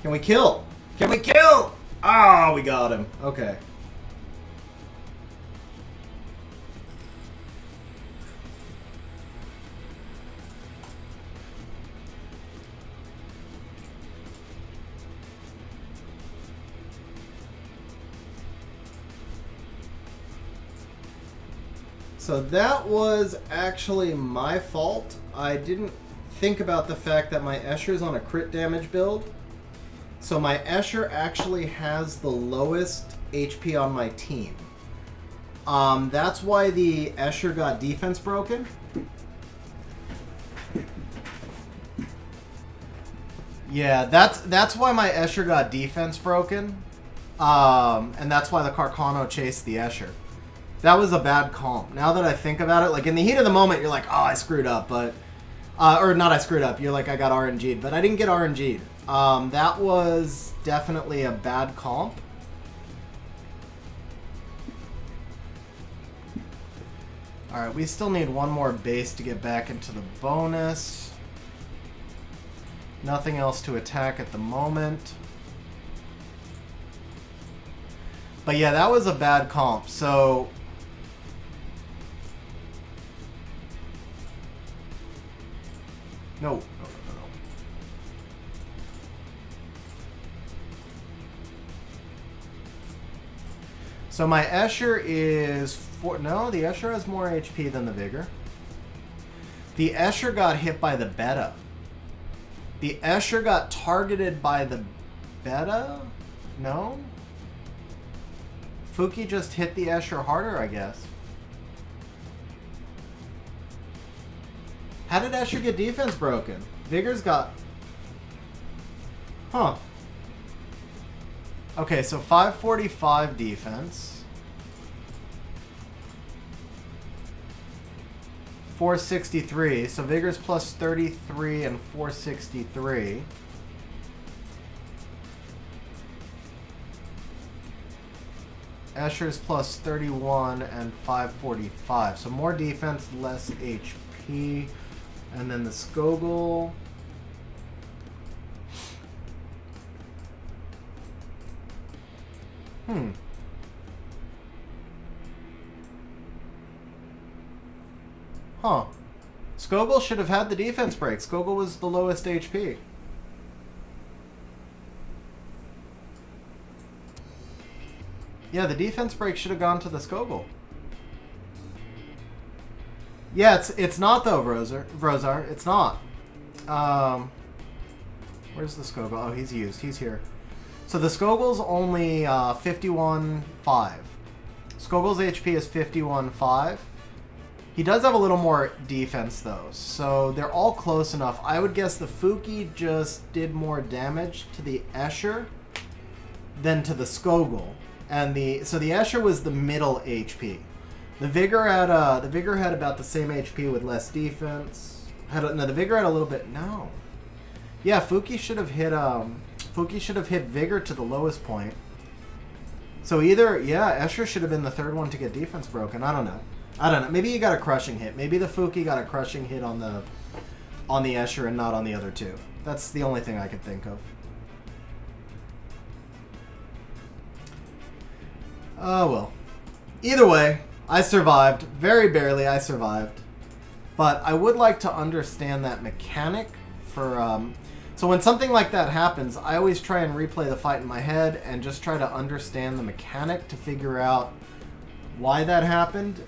Can we kill? Can we kill? Ah, we got him. Okay. So that was actually my fault. I didn't think about the fact that my Escher's on a crit damage build. So my Escher actually has the lowest HP on my team. That's why the Escher got defense broken. Yeah, that's why my Escher got defense broken. And that's why the Carcano chased the Escher. That was a bad comp. Now that I think about it, like in the heat of the moment, you're like, oh, I screwed up, but... or not I screwed up, you're like, I got RNG'd, but I didn't get RNG'd. That was definitely a bad comp. Alright, we still need one more base to get back into the bonus. Nothing else to attack at the moment. But yeah, that was a bad comp, so... No. So my Escher is... No, the Escher has more HP than the Vigor. The Escher got hit by the beta. The Escher got targeted by the beta? No? Fuki just hit the Escher harder, I guess. How did Escher get defense broken? Vigor's got... Huh. Okay, so 545 defense. 463. So Vigor's plus 33 and 463. Escher's plus 31 and 545. So more defense, less HP. And then the Skogul. Huh. Skogul should have had the defense break. Skogul was the lowest HP. Yeah, the defense break should have gone to the Skogul. Yeah, it's not though, Rosar. It's not. Where's the Skogul? Oh, he's used. He's here. So the Skogul's only 51.5. Skogul's HP is 51.5. He does have a little more defense though, so they're all close enough. I would guess the Fuki just did more damage to the Escher than to the Skogul, and the Escher was the middle HP. The Vigor had about the same HP with less defense. The Vigor had a little bit. No, yeah, Fuki should have hit Vigor to the lowest point. So either Escher should have been the third one to get defense broken. I don't know. Maybe he got a crushing hit. Maybe the Fuki got a crushing hit on the Escher and not on the other two. That's the only thing I could think of. Oh well. Either way, I survived. Very barely I survived. But I would like to understand that mechanic for... So when something like that happens, I always try and replay the fight in my head and just try to understand the mechanic to figure out why that happened.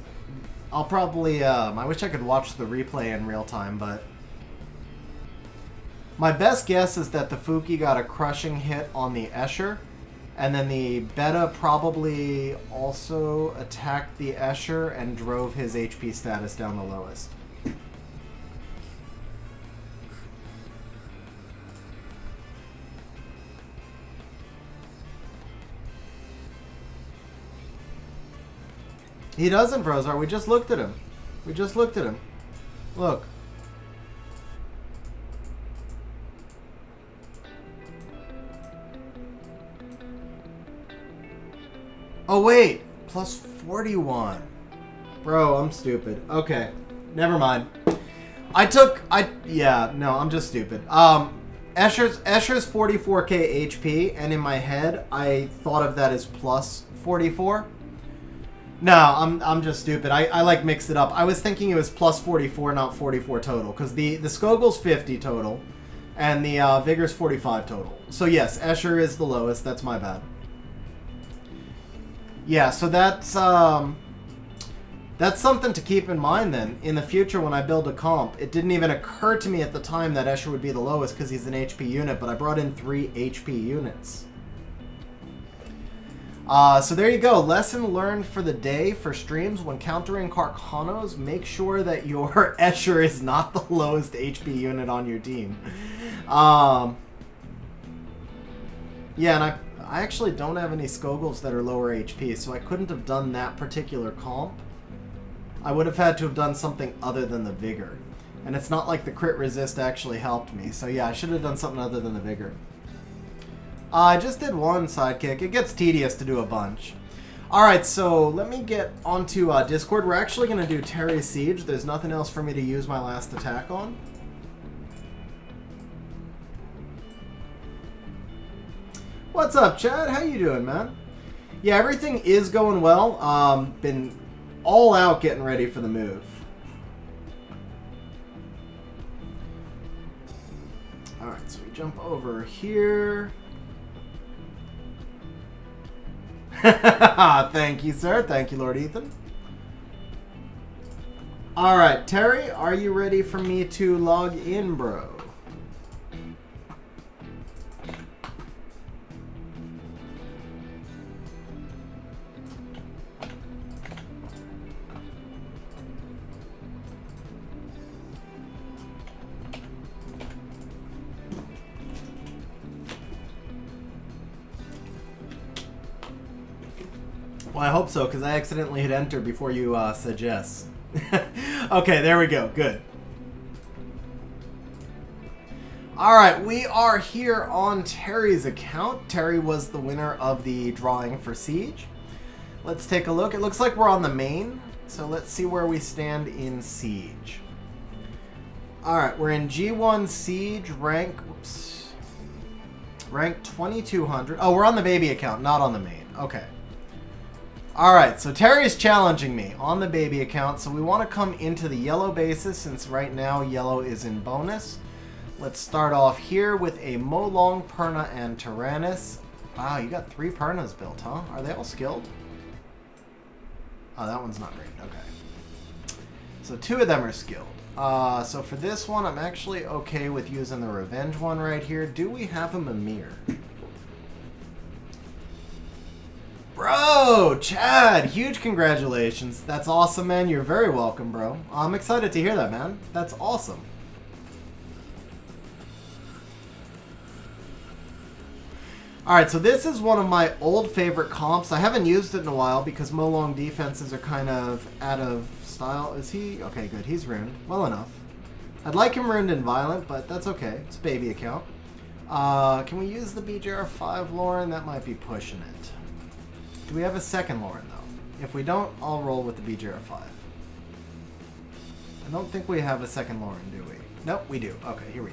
I'll probably... I wish I could watch the replay in real time, but... My best guess is that the Fuki got a crushing hit on the Escher, and then the Beta probably also attacked the Escher and drove his HP status down the lowest. He doesn't, Brozar. We just looked at him. Look. Oh, wait. Plus 41. Bro, I'm stupid. Okay. Never mind. Yeah, no, I'm just stupid. Escher's 44k HP, and in my head, I thought of that as plus 44. No, I'm just stupid. I like mixed it up. I was thinking it was plus 44, not 44 total, because the Skogul's 50 total, and the Vigor's 45 total. So yes, Escher is the lowest. That's my bad. Yeah, so that's something to keep in mind then. In the future, when I build a comp, it didn't even occur to me at the time that Escher would be the lowest because he's an HP unit, but I brought in 3 HP units. So there you go. Lesson learned for the day for streams. When countering Carcanos, make sure that your Escher is not the lowest HP unit on your team. Yeah, and I actually don't have any Skoguls that are lower HP, so I couldn't have done that particular comp. I would have had to have done something other than the Vigor. And it's not like the crit resist actually helped me, so yeah, I should have done something other than the Vigor. I just did one sidekick. It gets tedious to do a bunch. Alright, so let me get onto Discord. We're actually going to do Terry's Siege. There's nothing else for me to use my last attack on. What's up, Chad? How you doing, man? Yeah, everything is going well. Been all out getting ready for the move. Alright, so we jump over here. Thank you, sir. Thank you, Lord Ethan. Alright, Terry, are you ready for me to log in, bro? Well, I hope so, because I accidentally hit enter before you said yes. Okay, there we go. Good. Alright, we are here on Terry's account. Terry was the winner of the drawing for Siege. Let's take a look. It looks like we're on the main, so let's see where we stand in Siege. Alright, we're in G1 Siege, rank 2200. Oh, we're on the baby account, not on the main. Okay. Alright, so Terry's challenging me on the baby account, so we want to come into the yellow bases since right now yellow is in bonus. Let's start off here with a Molong, Perna, and Tyrannus. Wow, you got 3 Pernas built, huh? Are they all skilled? Oh, that one's not great. Okay. So 2 of them are skilled. So for this one, I'm actually okay with using the Revenge one right here. Do we have a Mimir? Bro, Chad, huge congratulations. That's awesome, man. You're very welcome, bro. I'm excited to hear that, man. That's awesome. Alright, so this is one of my old favorite comps. I haven't used it in a while because Molong defenses are kind of out of style. Is he? Okay, good. He's runed. Well enough. I'd like him runed and violent, but that's okay. It's a baby account. Can we use the BJR5 Lauren? That might be pushing it. Do we have a second Lauren, though? If we don't, I'll roll with the BJR5. I don't think we have a second Lauren, do we? Nope, we do. Okay, here we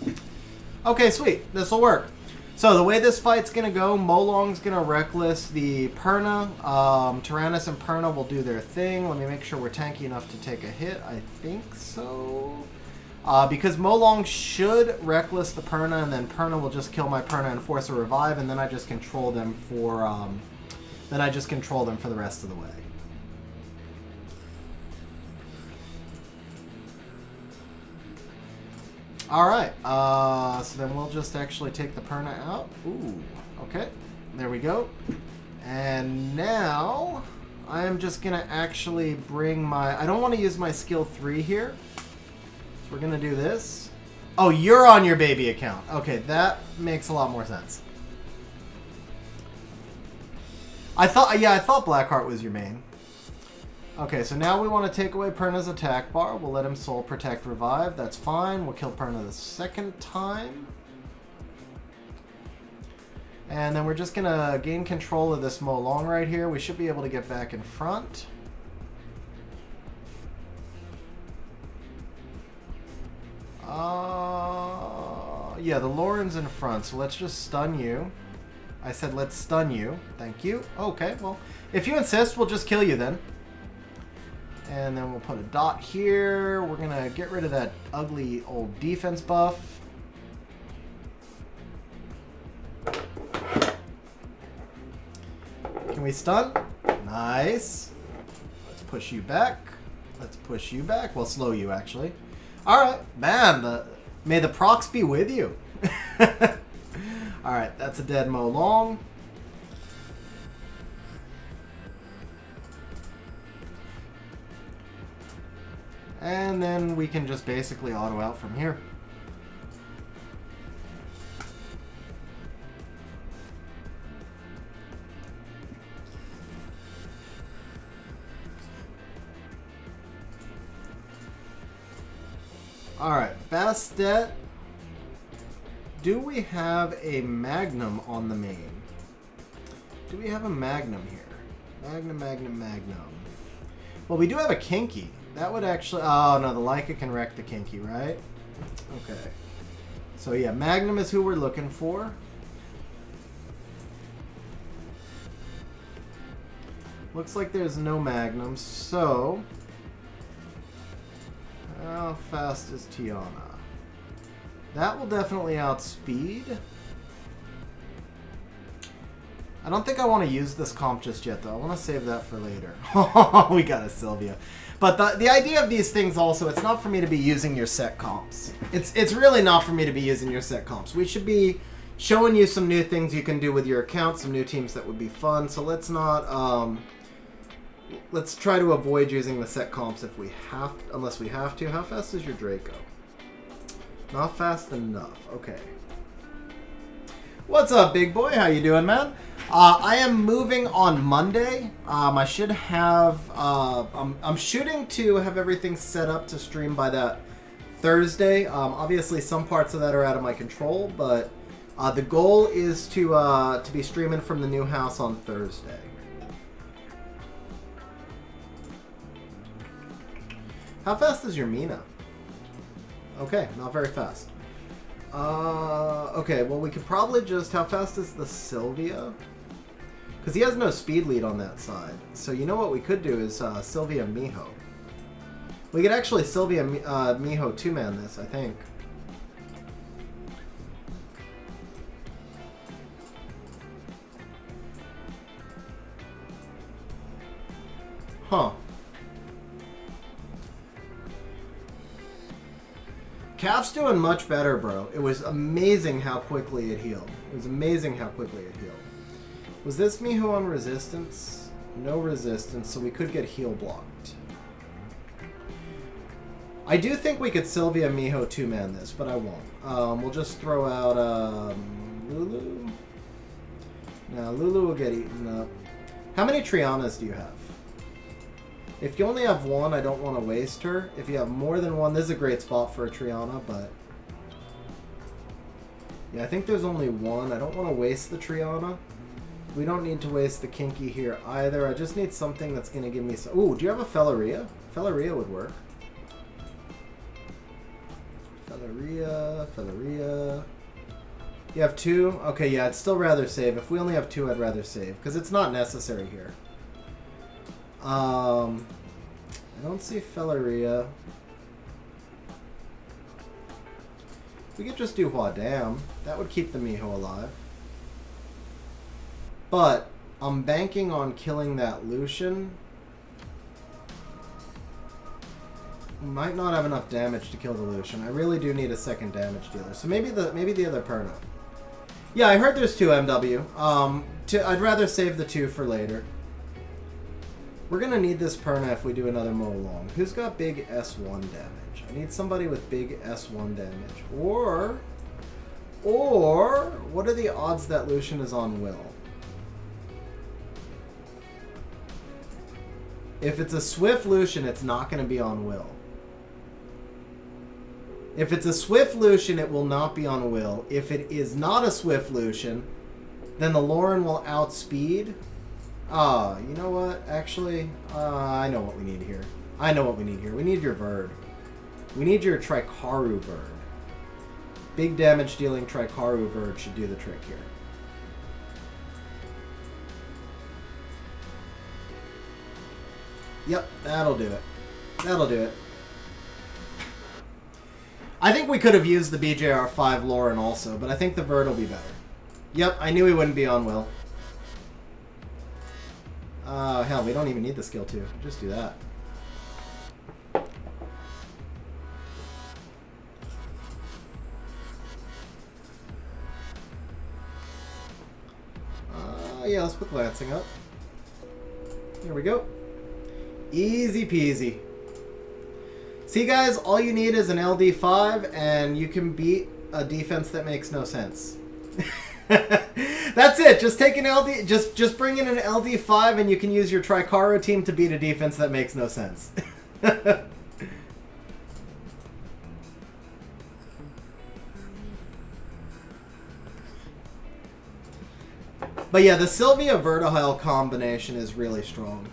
go. Okay, sweet. This will work. So the way this fight's going to go, Molong's going to Reckless the Perna. Tyrannus and Perna will do their thing. Let me make sure we're tanky enough to take a hit. I think so. Because Molong should Reckless the Perna, and then Perna will just kill my Perna and force a revive, and then I just control them for the rest of the way. Alright, so then we'll just actually take the Perna out. Ooh, okay. There we go. And now, I am just going to actually bring my... I don't want to use my skill 3 here. So we're going to do this. Oh, you're on your baby account. Okay, that makes a lot more sense. I thought Blackheart was your main. Okay, so now we want to take away Perna's attack bar. We'll let him Soul Protect Revive. That's fine. We'll kill Perna the second time. And then we're just going to gain control of this Molong right here. We should be able to get back in front. Yeah, the Lauren's in front, so let's just stun you. I said let's stun you. Thank you. Okay, well, if you insist, we'll just kill you then. And then we'll put a dot here. We're going to get rid of that ugly old defense buff. Can we stun? Nice. Let's push you back. Let's push you back. We'll slow you, actually. Alright. Man, may the procs be with you. Alright, that's a dead Molong. And then we can just basically auto out from here. Alright, Bastet. Do we have a Magnum on the main? Do we have a Magnum here? Magnum. Well, we do have a Kinky. That would actually... Oh, no, the Leica can wreck the Kinky, right? Okay. So, yeah, Magnum is who we're looking for. Looks like there's no Magnum, so... How fast is Tiana? That will definitely outspeed. I don't think I want to use this comp just yet, though. I want to save that for later. We got a Sylvia. But the idea of these things also, it's not for me to be using your set comps. It's really not for me to be using your set comps. We should be showing you some new things you can do with your account, some new teams that would be fun. So let's not... let's try to avoid using the set comps if we have, unless we have to. How fast is your Draco? Not fast enough. Okay. What's up, big boy? How you doing, man? I am moving on Monday. I should have... I'm shooting to have everything set up to stream by that Thursday. Obviously, some parts of that are out of my control, but the goal is to be streaming from the new house on Thursday. How fast is your Mina? Okay, not very fast. Okay, well, we could probably just... How fast is the Sylvia? Because he has no speed lead on that side. So you know what we could do is Sylvia Miho. We could actually Sylvia Miho two-man this, I think. Huh. Calf's doing much better, bro. It was amazing how quickly it healed. It was amazing how quickly it healed. Was this Miho on resistance? No resistance, so we could get heal blocked. I do think we could Sylvia Miho two-man this, but I won't. We'll just throw out Lulu. Now, Lulu will get eaten up. How many Trianas do you have? If you only have one, I don't want to waste her. If you have more than one, this is a great spot for a Triana, but... Yeah, I think there's only one. I don't want to waste the Triana. We don't need to waste the Kinky here either. I just need something that's going to give me some... Ooh, do you have a Felleria? Felleria would work. Felleria. You have two? Okay, yeah, I'd still rather save. If we only have two, I'd rather save, because it's not necessary here. I don't see Felleria. We could just do Huadam. That would keep the Miho alive. But I'm banking on killing that Lucian. We might not have enough damage to kill the Lucian. I really do need a second damage dealer. So maybe the other Perna. Yeah, I heard there's two MW. I'd rather save the two for later. We're going to need this Perna if we do another Mo Long. Who's got big S1 damage? I need somebody with big S1 damage. Or, what are the odds that Lucian is on Will? If it's a Swift Lucian, it's not going to be on Will. If it's a Swift Lucian, it will not be on Will. If it is not a Swift Lucian, then the Lauren will outspeed... you know what? Actually, I know what we need here. We need your Verd. We need your Trikaru Verd. Big damage dealing Trikaru Verd should do the trick here. Yep, that'll do it. That'll do it. I think we could have used the BJR5 Lauren also, but I think the Verd will be better. Yep, I knew he wouldn't be on Will. Hell, we don't even need the skill 2. Just do that. Yeah, let's put glancing up. There we go. Easy peasy. See, guys, all you need is an LD5, and you can beat a defense that makes no sense. That's it. Just take an LD. Just bring in an LD5, and you can use your Tricaro team to beat a defense that makes no sense. But yeah, the Sylvia Vertihile combination is really strong.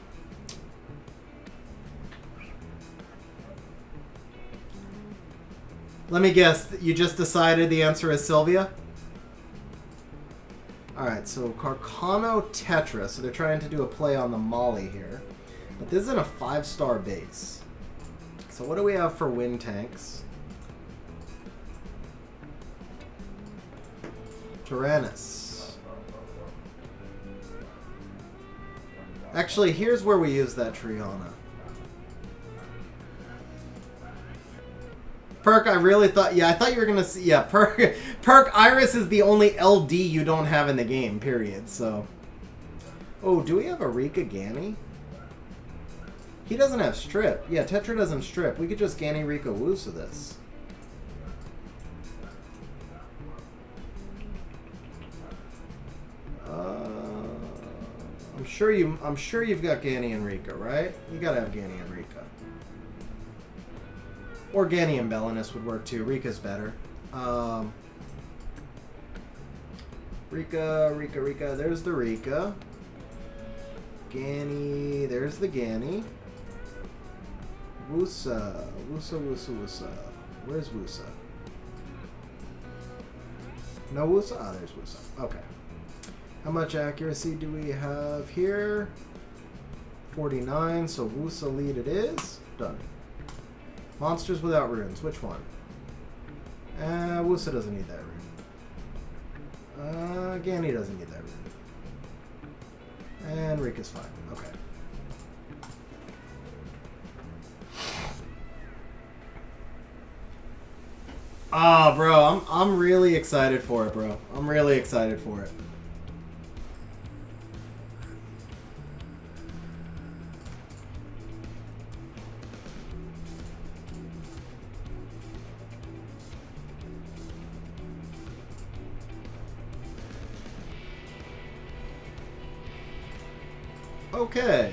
Let me guess. You just decided the answer is Sylvia? Alright, so Carcano Tetra. So they're trying to do a play on the Molly here. But this isn't a 5-star base. So what do we have for wind tanks? Tyrannus. Actually, here's where we use that Triana. Perk, I really thought... Yeah, I thought you were going to see... Yeah, Perk Iris is the only LD you don't have in the game, period, so... Oh, do we have a Rika Gani? He doesn't have strip. Yeah, Tetra doesn't strip. We could just Gani Rika Wusa this. sure you've got Gani and Rika, right? You gotta have Gani and Rika. Or Gani and Belinus would work too. Rika's better. Rika. There's the Rika. Gani. There's the Gani. Wusa. Where's Wusa? No Wusa? Ah, there's Wusa. Okay. How much accuracy do we have here? 49, so Wusa lead it is. Done. Monsters without runes. Which one? Wusa doesn't need that rune. Gani doesn't need that rune. And Rika's fine. Okay. Ah, bro, I'm really excited for it, bro. I'm really excited for it. Okay.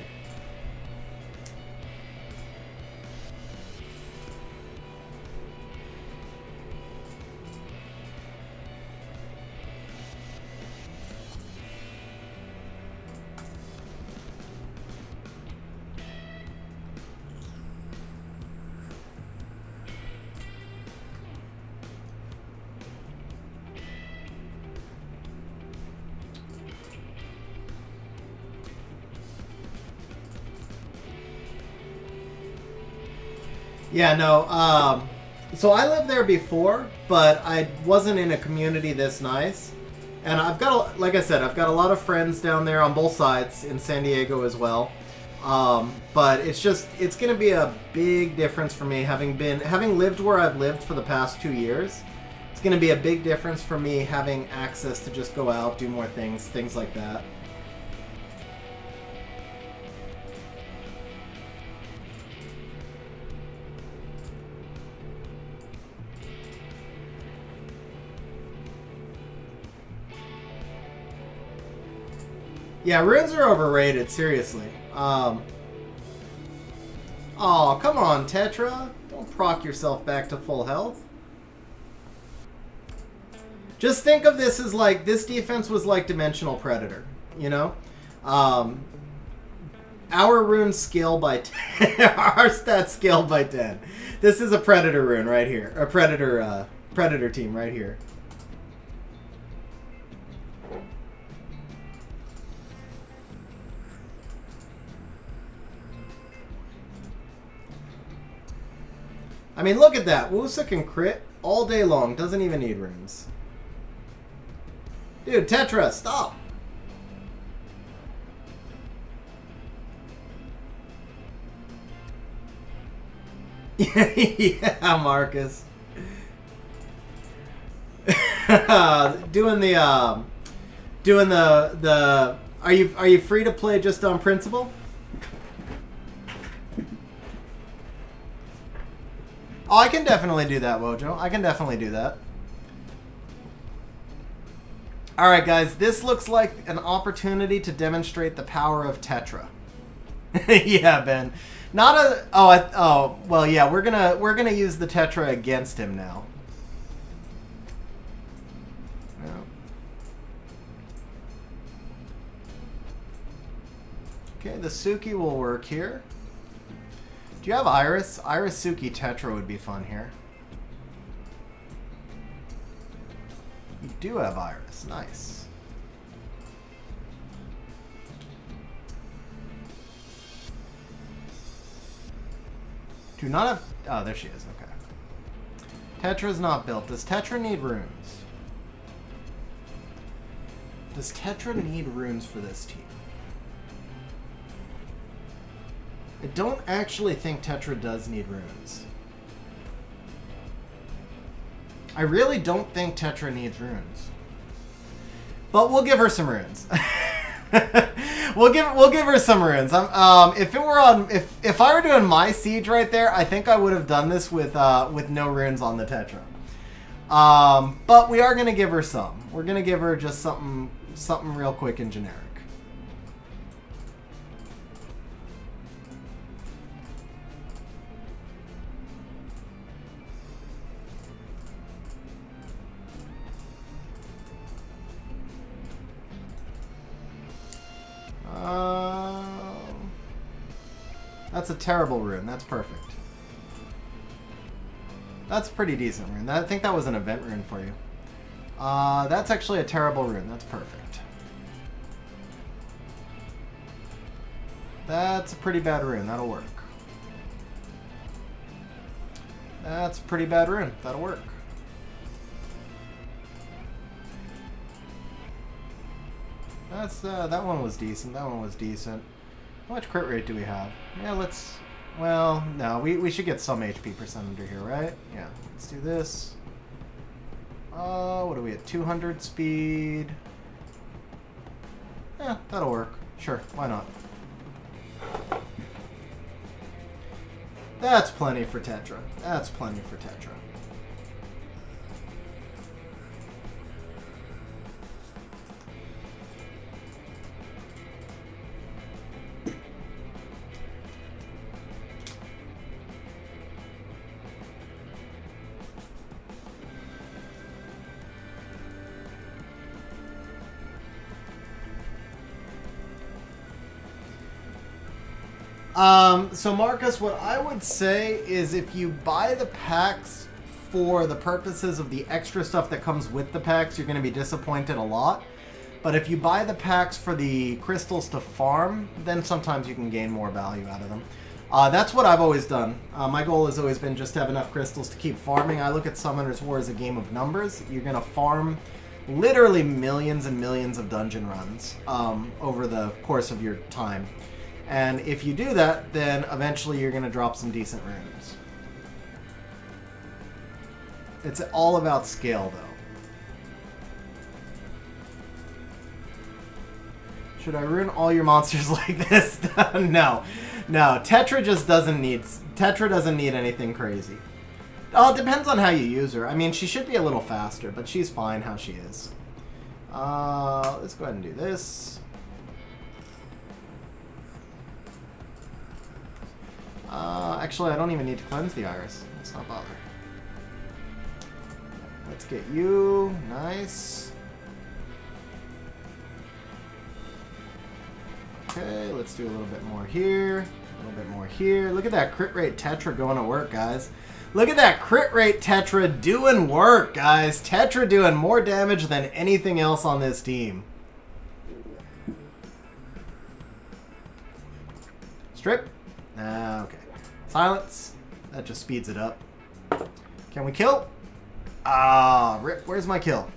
Yeah, no, so I lived there before, but I wasn't in a community this nice. And I've got, like I said, I've got a lot of friends down there on both sides in San Diego as well. But it's going to be a big difference for me having lived where I've lived for the past 2 years. It's going to be a big difference for me having access to just go out, do more things like that. Yeah, runes are overrated, seriously. Oh, come on, Tetra. Don't proc yourself back to full health. Just think of this as like, this defense was like Dimensional Predator, you know? Our runes scale by 10. Our stats scale by 10. This is a Predator rune right here. A Predator team right here. I mean, look at that. Wusa can crit all day long. Doesn't even need runes. Dude, Tetra, stop. Yeah, Marcus. Doing the are you free to play just on principle? Oh, I can definitely do that, Wojo. I can definitely do that. Alright, guys. This looks like an opportunity to demonstrate the power of Tetra. Yeah, Ben. Not a... Oh, well, yeah. We're gonna use the Tetra against him now. Okay, the Suki will work here. Do you have Iris? Iris, Suki, Tetra would be fun here. You do have Iris. Nice. Do not have... Oh, there she is. Okay. Tetra's not built. Does Tetra need runes? Does Tetra need runes for this team? I don't actually think Tetra does need runes. I really don't think Tetra needs runes. But we'll give her some runes. we'll give her some runes. If I were doing my siege right there, I think I would have done this with no runes on the Tetra. But we are gonna give her some. We're gonna give her just something real quick and generic. That's a terrible rune. That's perfect. That's a pretty decent rune. I think that was an event rune for you. That's actually a terrible rune. That's perfect. That's a pretty bad rune. That'll work. That's a pretty bad rune. That'll work. That's that one was decent. That one was decent. How much crit rate do we have? Yeah, let's... Well, no, we should get some HP percent under here, right? Yeah, let's do this. What are we at? 200 speed. Yeah, that'll work. Sure, why not? That's plenty for Tetra. That's plenty for Tetra. So Marcus, what I would say is if you buy the packs for the purposes of the extra stuff that comes with the packs, you're going to be disappointed a lot. But if you buy the packs for the crystals to farm, then sometimes you can gain more value out of them. That's what I've always done. My goal has always been just to have enough crystals to keep farming. I look at Summoner's War as a game of numbers. You're going to farm literally millions and millions of dungeon runs over the course of your time. And if you do that, then eventually you're going to drop some decent runes. It's all about scale, though. Should I rune all your monsters like this? No. No, Tetra just doesn't need... Tetra doesn't need anything crazy. Oh, it depends on how you use her. I mean, she should be a little faster, but she's fine how she is. Let's go ahead and do this. Actually, I don't even need to cleanse the iris. Let's not bother. Let's get you. Nice. Okay, let's do a little bit more here. A little bit more here. Look at that crit rate Tetra going to work, guys. Look at that crit rate Tetra doing work, guys. Tetra doing more damage than anything else on this team. Strip. Okay. Silence. That just speeds it up. Can we kill? Ah, rip. Where's my kill?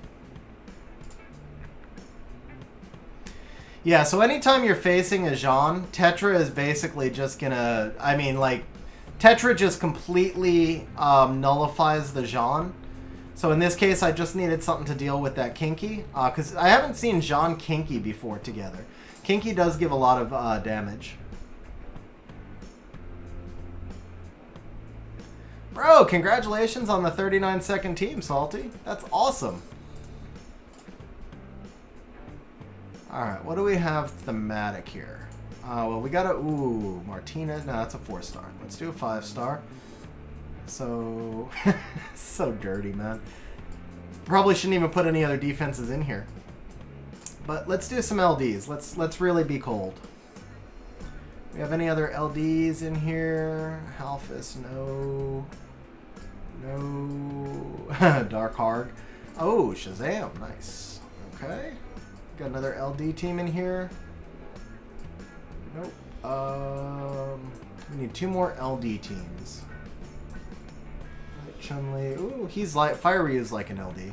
Yeah, so anytime you're facing a Jean, Tetra is basically just gonna... I mean, like, Tetra just completely nullifies the Jean. So in this case, I just needed something to deal with that Kinky. Because I haven't seen Jean Kinky before together. Kinky does give a lot of damage. Bro, congratulations on the 39-second team, Salty. That's awesome. Alright, what do we have thematic here? Well, we got a... Ooh, Martinez. No, that's a 4-star. Let's do a 5-star. So... so dirty, man. Probably shouldn't even put any other defenses in here. But let's do some LDs. Let's really be cold. We have any other LDs in here? Halfus, no. No. Dark Harg. Oh, Shazam. Nice. Okay. Got another LD team in here. Nope. We need 2 more LD teams. Chun-Li. Ooh, he's like... Fire Ryu's like an LD.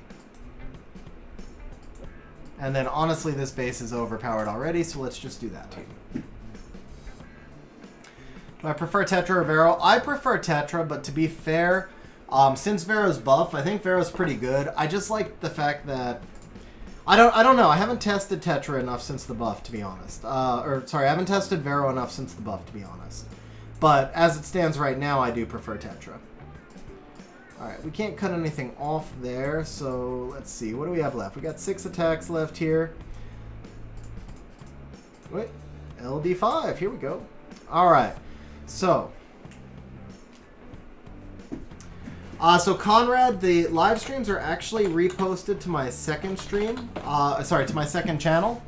And then, honestly, this base is overpowered already, so let's just do that team. Do I prefer Tetra or Vero? I prefer Tetra, but to be fair, since Vero's buff, I think Vero's pretty good. I just like the fact that... I don't know. I haven't tested Tetra enough since the buff, to be honest. Sorry, I haven't tested Vero enough since the buff, to be honest. But as it stands right now, I do prefer Tetra. Alright, we can't cut anything off there, so let's see. What do we have left? We got 6 attacks left here. Wait, LD5. Here we go. Alright, so... So Conrad, the live streams are actually reposted to my second stream. To my second channel.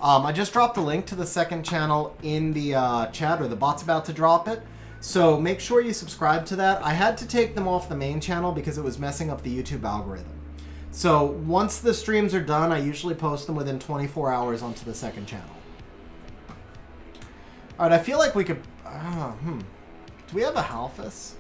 I just dropped a link to the second channel in the chat, or the bot's about to drop it. So make sure you subscribe to that. I had to take them off the main channel because it was messing up the YouTube algorithm. So once the streams are done, I usually post them within 24 hours onto the second channel. All right, I feel like we could... Do we have a Halphus?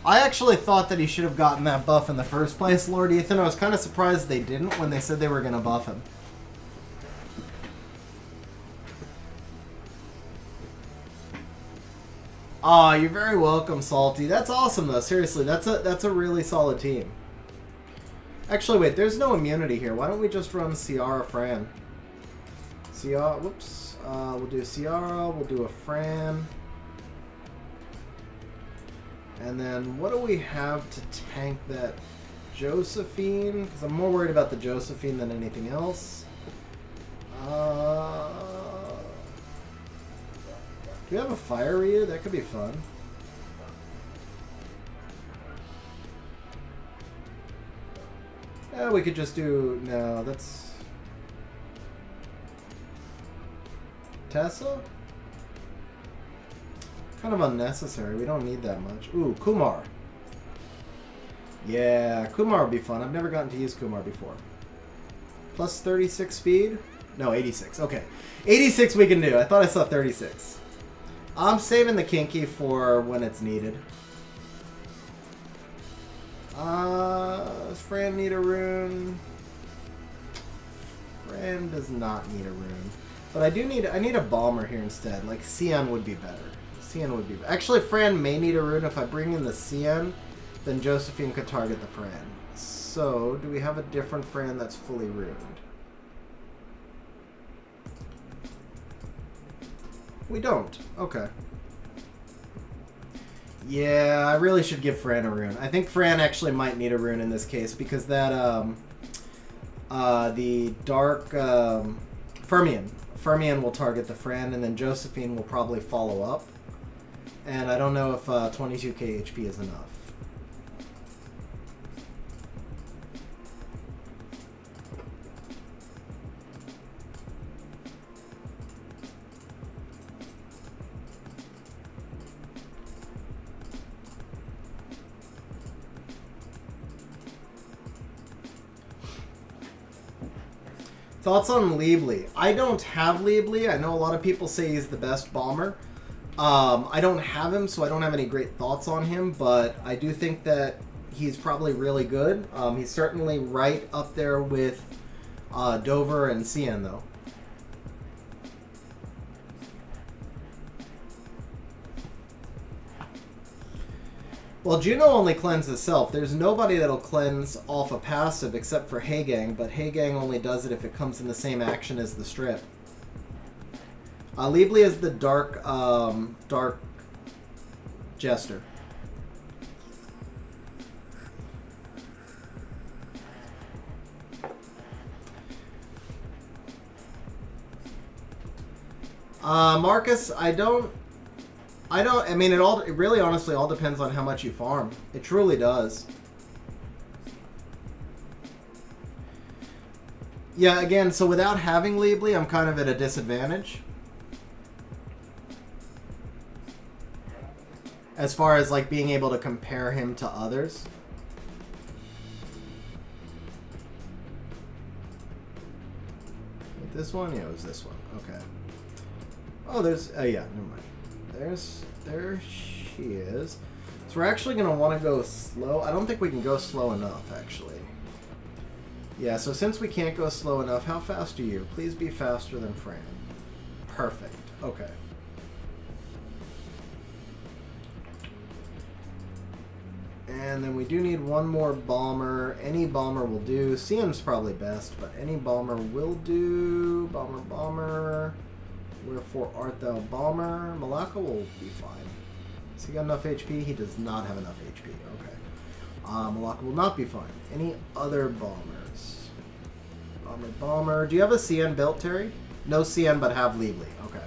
I actually thought that he should have gotten that buff in the first place, Lord Ethan. I was kind of surprised they didn't when they said they were going to buff him. Aw, you're very welcome, Salty. That's awesome, though. Seriously, that's a really solid team. Actually, wait, there's no immunity here. Why don't we just run Ciara Fran? Ciara, whoops. We'll do Ciara, we'll do a Fran. And then what do we have to tank that Josephine? Because I'm more worried about the Josephine than anything else. Do we have a Fire Ryu? That could be fun. Yeah, we could just do... No, that's... Tessa? Kind of unnecessary. We don't need that much. Ooh, Kumar. Yeah, Kumar would be fun. I've never gotten to use Kumar before. Plus 36 speed? No, 86. Okay. 86 we can do. I thought I saw 36. I'm saving the Kinky for when it's needed. Does Fran need a rune? Fran does not need a rune. But I need a bomber here instead. Like, Cian would be better. Cian would be better. Actually, Fran may need a rune. If I bring in the Cian, then Josephine could target the Fran. So, do we have a different Fran that's fully runed? We don't. Okay. Yeah, I really should give Fran a rune. I think Fran actually might need a rune in this case because that, the dark, Fermion will target the Fran, and then Josephine will probably follow up. And I don't know if 22k HP is enough. Thoughts on Liebly? I don't have Liebly. I know a lot of people say he's the best bomber. I don't have him, so I don't have any great thoughts on him, but I do think that he's probably really good. He's certainly right up there with Dover and Cian, though. Well, Juno only cleanses self. There's nobody that'll cleanse off a passive except for Heigang, but Heigang only does it if it comes in the same action as the strip. Liebly is the dark jester. Marcus, I mean, it really honestly all depends on how much you farm. It truly does. Yeah, again, so without having Liebly, I'm kind of at a disadvantage. As far as, like, being able to compare him to others. This one? Yeah, it was this one. Okay. Oh, there's... Oh, yeah, never mind. There she is. So we're actually going to want to go slow. I don't think we can go slow enough, actually. Yeah, so since we can't go slow enough, how fast are you? Please be faster than Fran. Perfect. Okay. And then we do need one more bomber. Any bomber will do. Cian's probably best, but any bomber will do. Bomber. Wherefore art thou, bomber? Malaka will be fine. Has he got enough HP? He does not have enough HP. Okay. Malaka will not be fine. Any other bombers? Bomber. Do you have a CN built, Terry? No CN, but have Liebly. Okay.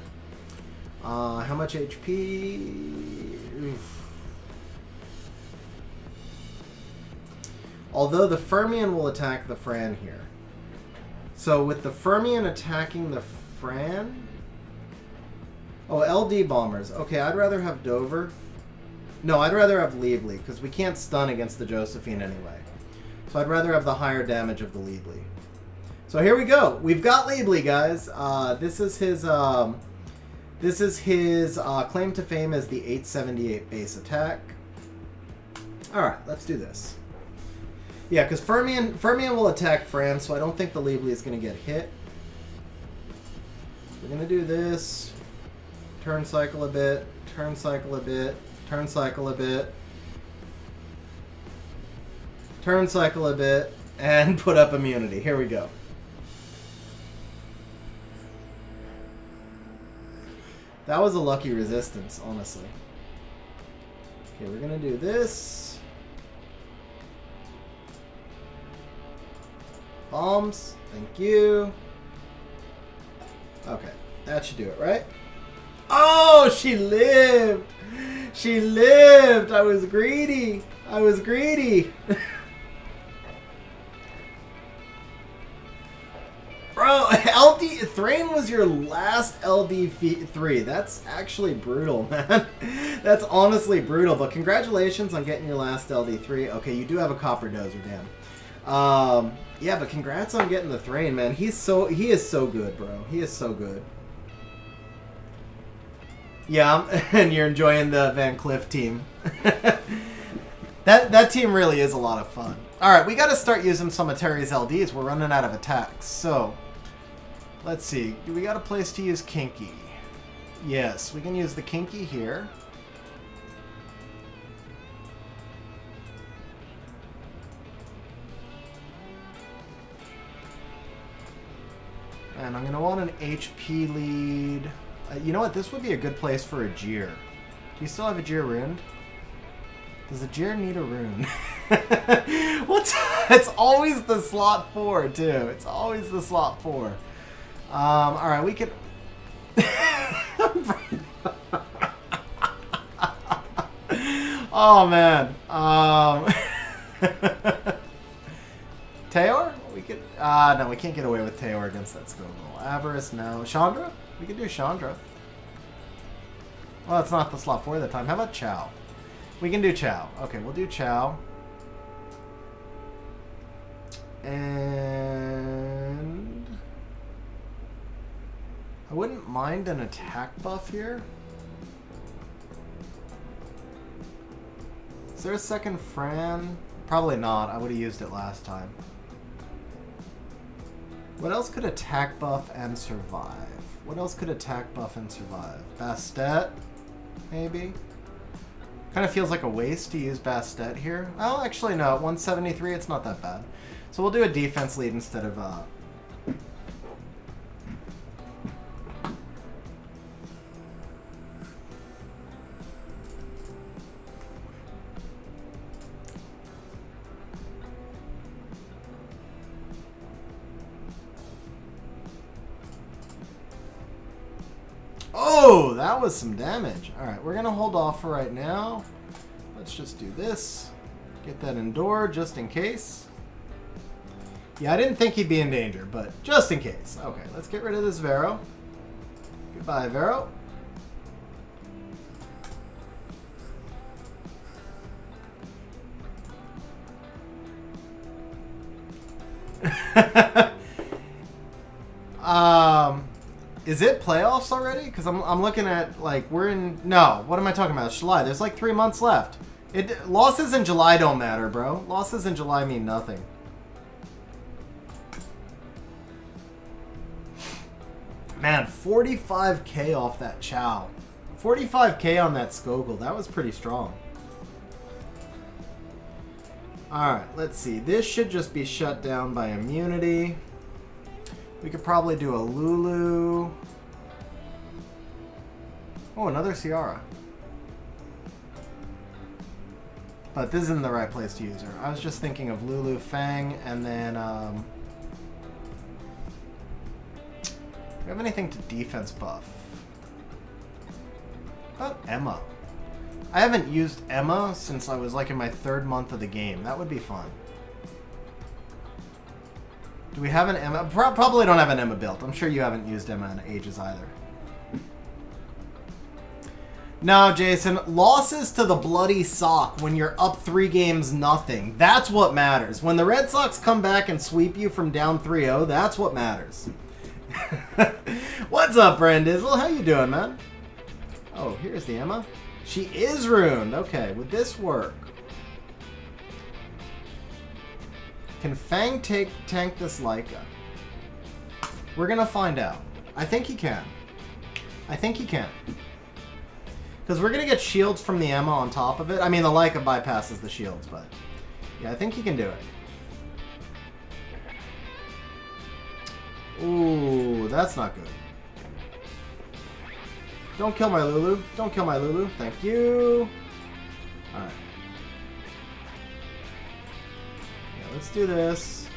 How much HP? Oof. Although the Fermion will attack the Fran here. So with the Fermion attacking the Fran... Oh, LD bombers. Okay, I'd rather have Dover. No, I'd rather have Liebly, because we can't stun against the Josephine anyway. So I'd rather have the higher damage of the Liebly. So here we go. We've got Liebly, guys. This is his claim to fame as the 878 base attack. Alright, let's do this. Yeah, because Fermion will attack Fran, so I don't think the Liebly is going to get hit. We're going to do this. Turn cycle a bit. Turn cycle a bit. Turn cycle a bit. Turn cycle a bit. And put up immunity. Here we go. That was a lucky resistance, honestly. Okay, we're going to do this. Bombs. Thank you. Okay, that should do it, right? Oh, she lived! She lived! I was greedy! I was greedy! Bro, LD... Thrain was your last LD3. That's actually brutal, man. That's honestly brutal, but congratulations on getting your last LD3. Okay, you do have a copper dozer, damn. Yeah, but congrats on getting the Thrain, man. He is so good, bro. He is so good. Yeah, and you're enjoying the Van Cliff team. That team really is a lot of fun. Alright, we gotta start using some of Terry's LDs. We're running out of attacks. So, let's see. Do we got a place to use Kinky? Yes, we can use the Kinky here. And I'm going to want an HP lead. You know what? This would be a good place for a Jeer. Do you still have a Jeer ruined? Does a Jeer need a rune? What's? It's always the slot 4, too. It's always the slot 4. Alright, we could... Oh, man. Teor? We could... no, we can't get away with Teor against that Skogul. Avarice, no. Chandra? We could do Chandra. Well, it's not the slot 4 that time. How about Chow? We can do Chow. Okay, we'll do Chow. And... I wouldn't mind an attack buff here. Is there a second Fran? Probably not. I would have used it last time. What else could attack buff and survive? What else could attack buff and survive? Bastet? Maybe? Kind of feels like a waste to use Bastet here. Oh, actually no. At 173, it's not that bad. So we'll do a defense lead instead of... Oh, that was some damage. Alright, we're going to hold off for right now. Let's just do this. Get that Endure just in case. Yeah, I didn't think he'd be in danger, but just in case. Okay, let's get rid of this Vero. Goodbye, Vero. Is it playoffs already? Because I'm looking at, like, we're in... No, what am I talking about? It's July. There's like 3 months left. Losses in July don't matter, bro. Losses in July mean nothing. Man, 45k off that Chow. 45k on that Skogul. That was pretty strong. Alright, let's see. This should just be shut down by immunity. We could probably do a Lulu. Oh, another Ciara. But this isn't the right place to use her. I was just thinking of Lulu, Fang, and then... do we have anything to defense buff? How about Emma? I haven't used Emma since I was like in my 3rd month of the game. That would be fun. Do we have an Emma? Probably don't have an Emma built. I'm sure you haven't used Emma in ages either. No, Jason. Losses to the bloody sock when you're up 3-0. That's what matters. When the Red Sox come back and sweep you from down 3-0, that's what matters. What's up, Brandizzle? How you doing, man? Oh, here's the Emma. She is ruined. Okay, would this work? Can Fang tank this Leica? We're gonna find out. I think he can. I think he can. Because we're gonna get shields from the Emma on top of it. I mean, the Leica bypasses the shields, but... yeah, I think he can do it. Ooh, that's not good. Don't kill my Lulu. Don't kill my Lulu. Thank you. Alright. Yeah, let's do this.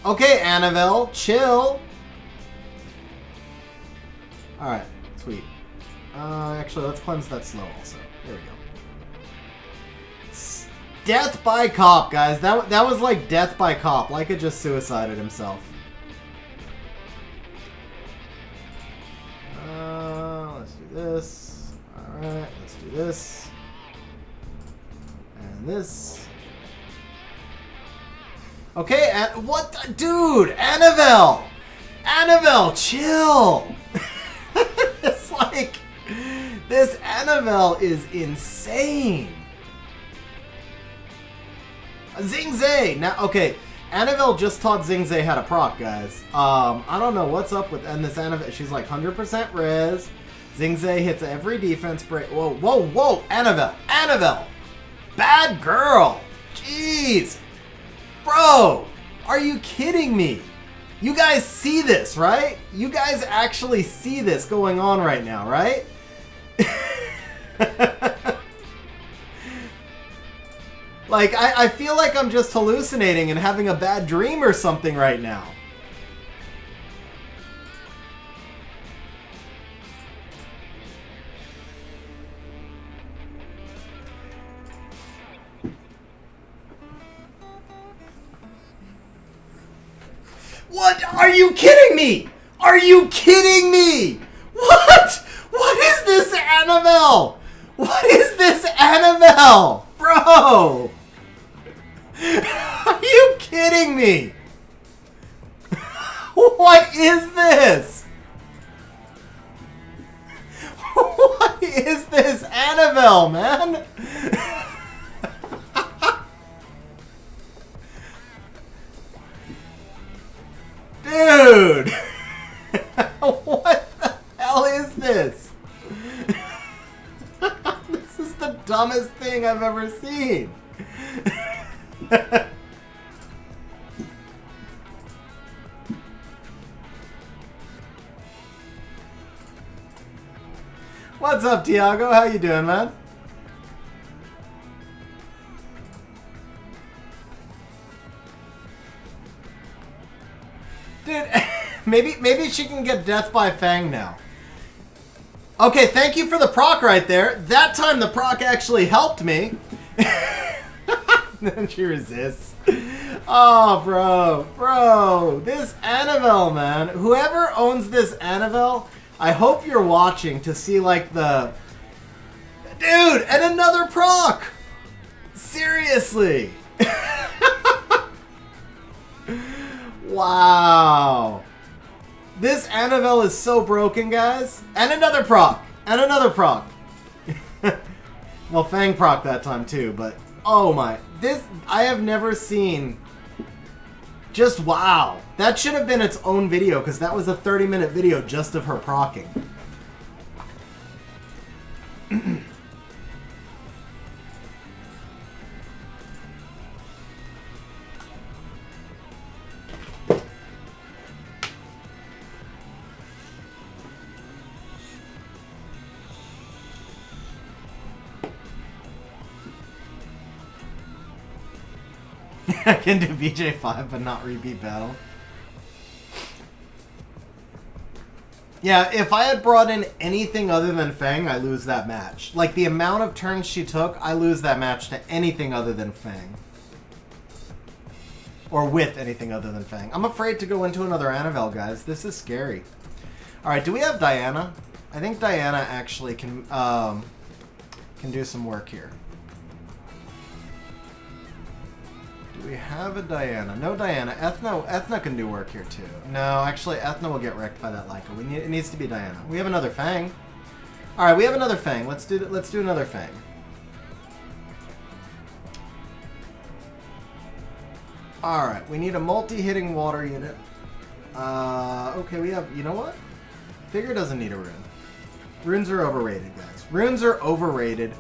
Okay, Annabelle, chill. Alright, sweet. Actually, let's cleanse that slow also. There we go. Death by cop, guys. That was like death by cop. Leica just suicided himself. Let's do this. Alright, let's do this. And this. Okay, and what? Dude, Annabelle! Annabelle, chill! It's like, this Annabelle is insane. Zingzay! Now, okay, Annabelle just taught Zingzay how to proc, guys. I don't know what's up with and this Annabelle. She's like 100% res. Zingzay hits every defense break. Whoa, whoa, whoa! Annabelle! Annabelle! Bad girl! Jeez! Bro! Are you kidding me? You guys see this, right? You guys actually see this going on right now, right? Like, I feel like I'm just hallucinating and having a bad dream or something right now. What? Are you kidding me? Are you kidding me? What? What is this, Annabelle? What is this, Annabelle? Bro! Are you kidding me? What is this? What is this, Annabelle, man? Dude! What the hell is this? This is the dumbest thing I've ever seen. What's up, Tiago? How you doing, man? Dude, maybe she can get death by Fang now. Okay, thank you for the proc right there. That time the proc actually helped me. Then she resists. Oh, bro. This Annabelle, man. Whoever owns this Annabelle, I hope you're watching to see like the... Dude, and another proc! Seriously. Wow. This Annabelle is so broken, guys. And another proc. And another proc. Well, Fang proc that time too, but oh my. This, I have never seen. Just wow. That should have been its own video because that was a 30-minute video just of her procking. I can do BJ5 but not repeat battle. Yeah, if I had brought in anything other than Fang, I lose that match. Like, the amount of turns she took, I lose that match to anything other than Fang. Or with anything other than Fang. I'm afraid to go into another Annabelle, guys. This is scary. Alright, do we have Diana? I think Diana actually can do some work here. Do we have a Diana? No Diana. Ethna can do work here too. No, actually Ethna will get wrecked by that Leica. It needs to be Diana. We have another Fang. Alright, we have another Fang. Let's do another Fang. Alright, we need a multi-hitting water unit. Okay, we have, you know what? Figure doesn't need a rune. Runes are overrated, guys. Runes are overrated.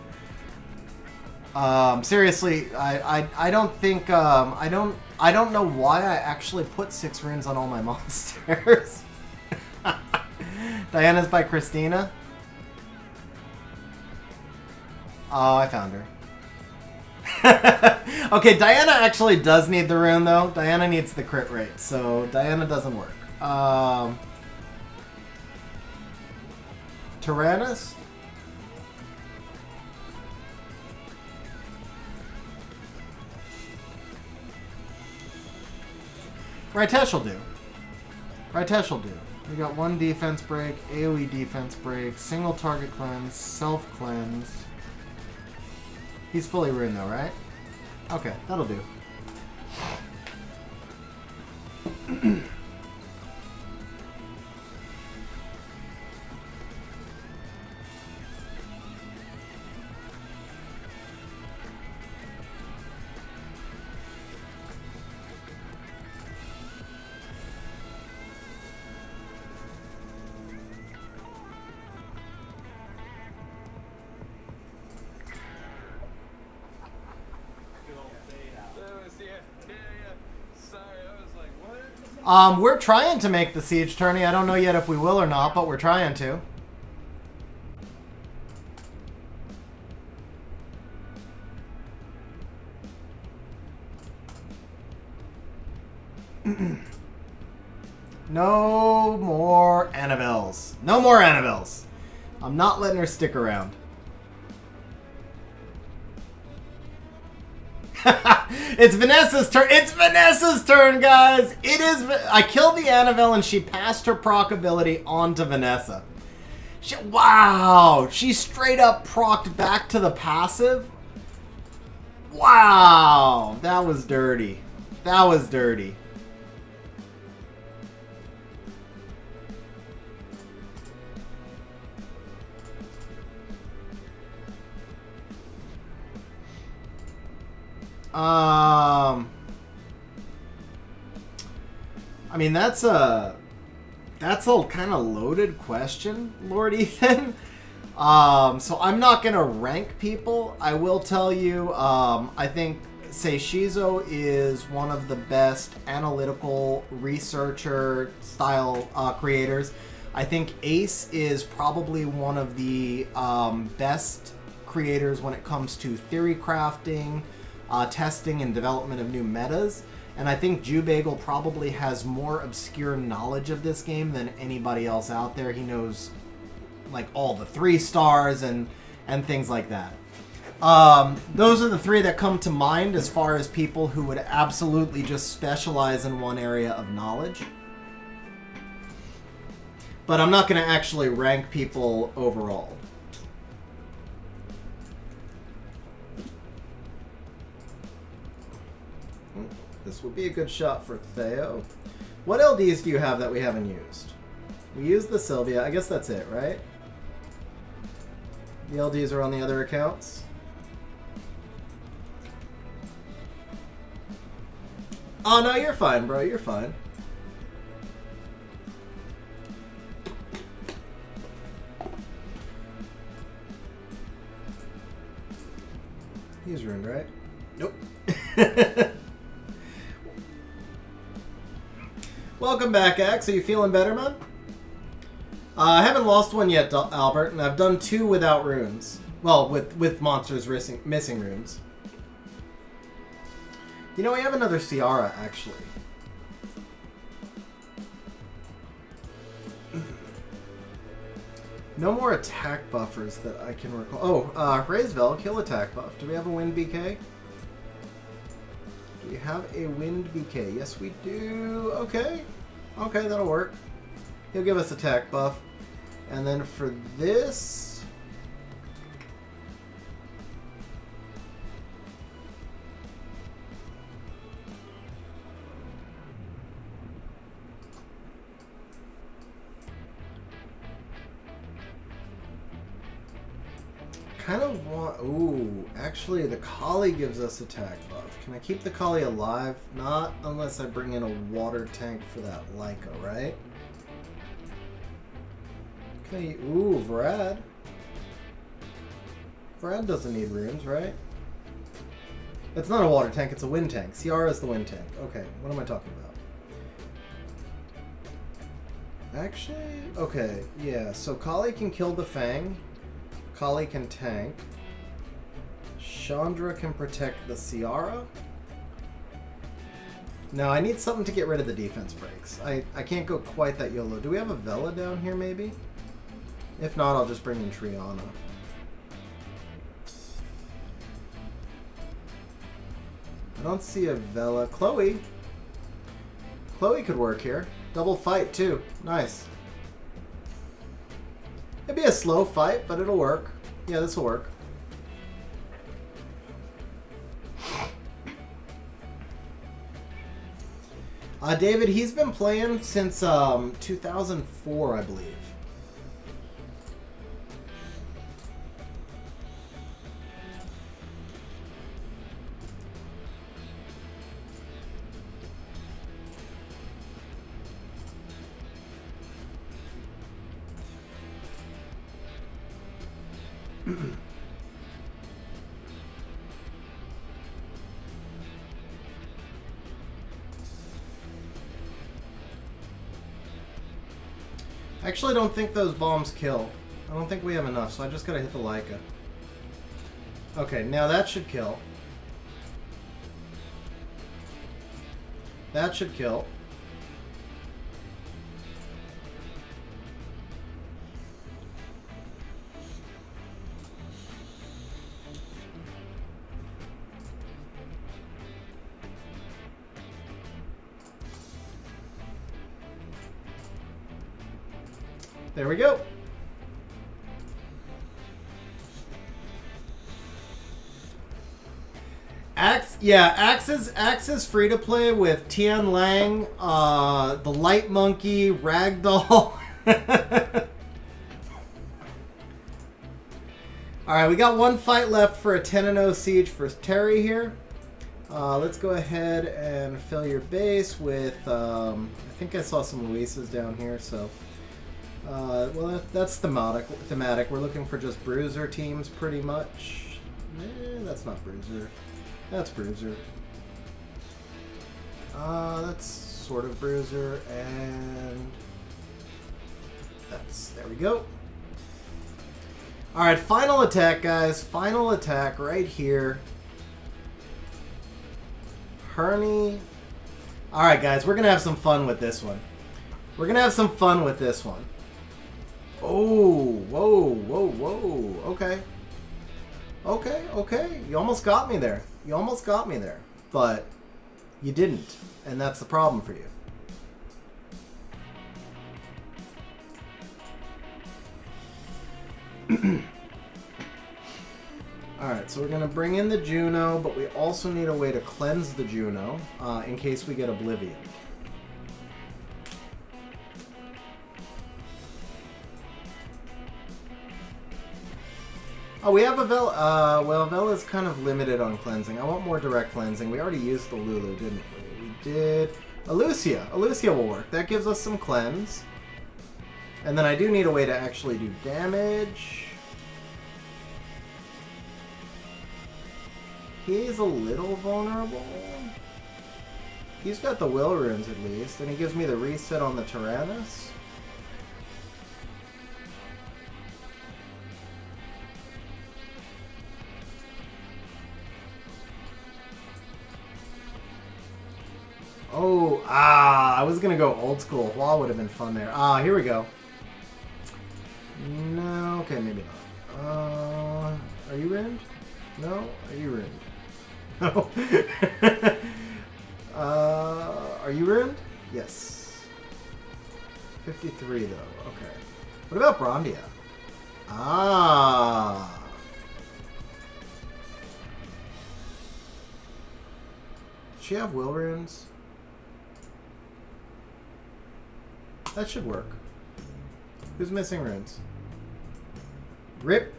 Seriously, I don't think, I don't know why I actually put 6 runes on all my monsters. Diana's by Christina. Oh, I found her. Okay, Diana actually does need the rune, though. Diana needs the crit rate, so Diana doesn't work. Tyrannus? Ritesh will do. Ritesh will do. We got 1 defense break, AoE defense break, single target cleanse, self cleanse. He's fully ruined though, right? Okay, that'll do. We're trying to make the siege tourney. I don't know yet if we will or not, but we're trying to. No more Annabelles. No more Annabelles. I'm not letting her stick around. It's Vanessa's turn. It's Vanessa's turn, guys. It is. I killed the Annabelle and she passed her proc ability on to Vanessa. Wow. She straight up procced back to the passive. Wow. That was dirty. That was dirty. I mean, that's a kind of loaded question, Lord Ethan. So I'm not gonna rank people. I will tell you, I think Seishizo is one of the best analytical researcher style creators. I think Ace is probably one of the best creators when it comes to theory crafting, testing and development of new metas. And I think Jubagel probably has more obscure knowledge of this game than anybody else out there. He knows like all the 3 stars and things like that. Those are the 3 that come to mind as far as people who would absolutely just specialize in one area of knowledge. But I'm not going to actually rank people overall. This would be a good shot for Theo. What LDs do you have that we haven't used? We used the Sylvia. I guess that's it, right? The LDs are on the other accounts. Oh, no, you're fine, bro. You're fine. He's ruined, right? Nope. Welcome back, Axe. Are you feeling better, man? I haven't lost one yet, Albert, and I've done 2 without runes. Well, with monsters missing runes. You know, we have another Ciara, actually. No more attack buffers that I can recall. Oh, Razevel, kill attack buff. Do we have a win BK? Do we have a wind BK? Yes, we do. Okay. Okay, that'll work. He'll give us attack buff. And then for this... kind of want... Ooh, actually the collie gives us attack buff. Can I keep the collie alive? Not unless I bring in a water tank for that Leica, right? Okay, ooh, Vrad. Vrad doesn't need runes, right? It's not a water tank, it's a wind tank. Ciara is the wind tank. Okay, what am I talking about? Actually, okay, yeah, so Kali can kill the Fang. Kali can tank. Chandra can protect the Ciara. No, I need something to get rid of the defense breaks. I can't go quite that YOLO. Do we have a Vela down here, maybe? If not, I'll just bring in Triana. I don't see a Vela. Chloe. Chloe could work here. Double fight, too. Nice. It'd be a slow fight, but it'll work. Yeah, this will work. David, he's been playing since 2004, I believe. I actually don't think those bombs kill. I don't think we have enough, so I just gotta hit the Leica. Okay, now that should kill. That should kill. There we go. Axe is free to play with Tian Lang, the Light Monkey, Ragdoll. Alright, we got one fight left for a 10-0 siege for Terry here. Let's go ahead and fill your base with, I think I saw some Luisas down here, so... well, that's thematic. We're looking for just bruiser teams, pretty much. That's not bruiser. That's bruiser. That's sort of bruiser, and that's... there we go. Alright, final attack, guys. Final attack right here. Herny. Alright, guys, we're gonna have some fun with this one. We're gonna have some fun with this one. Oh, whoa, whoa, whoa. Okay. Okay, okay. You almost got me there. You almost got me there. But you didn't. And that's the problem for you. Alright, so we're going to bring in the Juno, but we also need a way to cleanse the Juno in case we get Oblivion. Oh, we have a Vela. Well, Vela's kind of limited on cleansing. I want more direct cleansing. We already used the Lulu, didn't we? We did. Alucia. Alucia will work. That gives us some cleanse. And then I do need a way to actually do damage. He's a little vulnerable. He's got the will runes at least, and he gives me the reset on the Tyrannus. Oh, I was gonna go old school. Hua would have been fun there. Here we go. No, okay, maybe not. Are you ruined? No? Are you ruined? No. Are you ruined? Yes. 53 though. Okay. What about Brondia? Ah. Does she have will runes? That should work. Who's missing runes? Rip.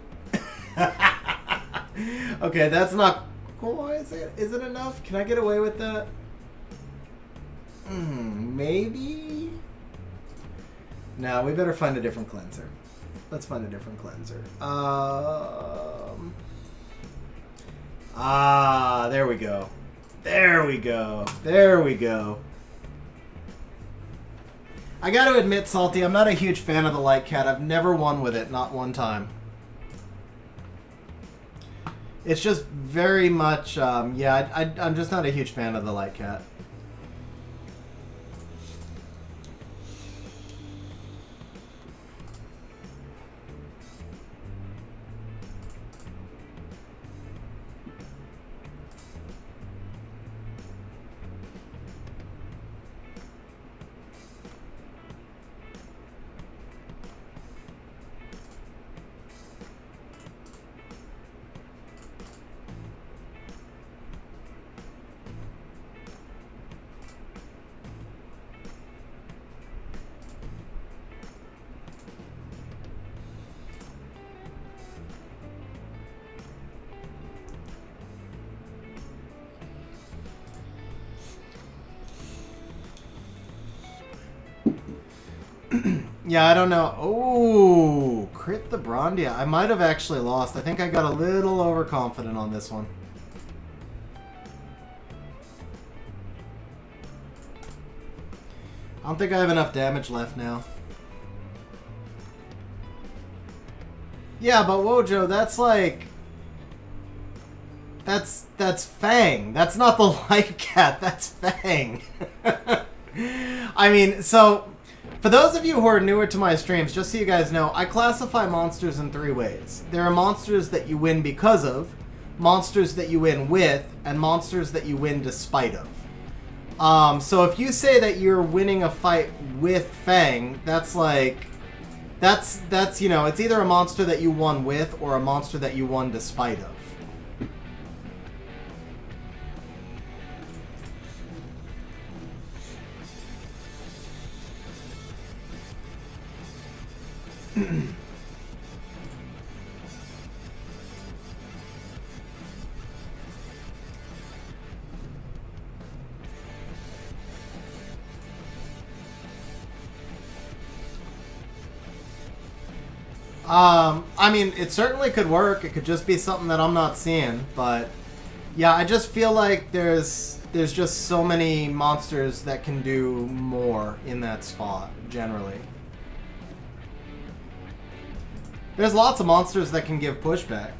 Okay, that's not. Why is it enough? Can I get away with that? Maybe. No, we better find a different cleanser. Let's find a different cleanser. There we go. There we go. There we go. I gotta admit, Salty, I'm not a huge fan of the Light Cat. I've never won with it, not one time. It's just very much, yeah, I'm just not a huge fan of the Light Cat. Yeah, I don't know. Oh, crit the Brondia. I might have actually lost. I think I got a little overconfident on this one. I don't think I have enough damage left now. Yeah, but Wojo, that's like... That's Fang. That's not the Light Cat. That's Fang. I mean, so... For those of you who are newer to my streams, just so you guys know, I classify monsters in 3 ways. There are monsters that you win because of, monsters that you win with, and monsters that you win despite of. So if you say that you're winning a fight with Fang, that's like... That's you know, it's either a monster that you won with or a monster that you won despite of. I mean, it certainly could work. It could just be something that I'm not seeing, but yeah, I just feel like there's just so many monsters that can do more in that spot, generally. There's lots of monsters that can give pushback.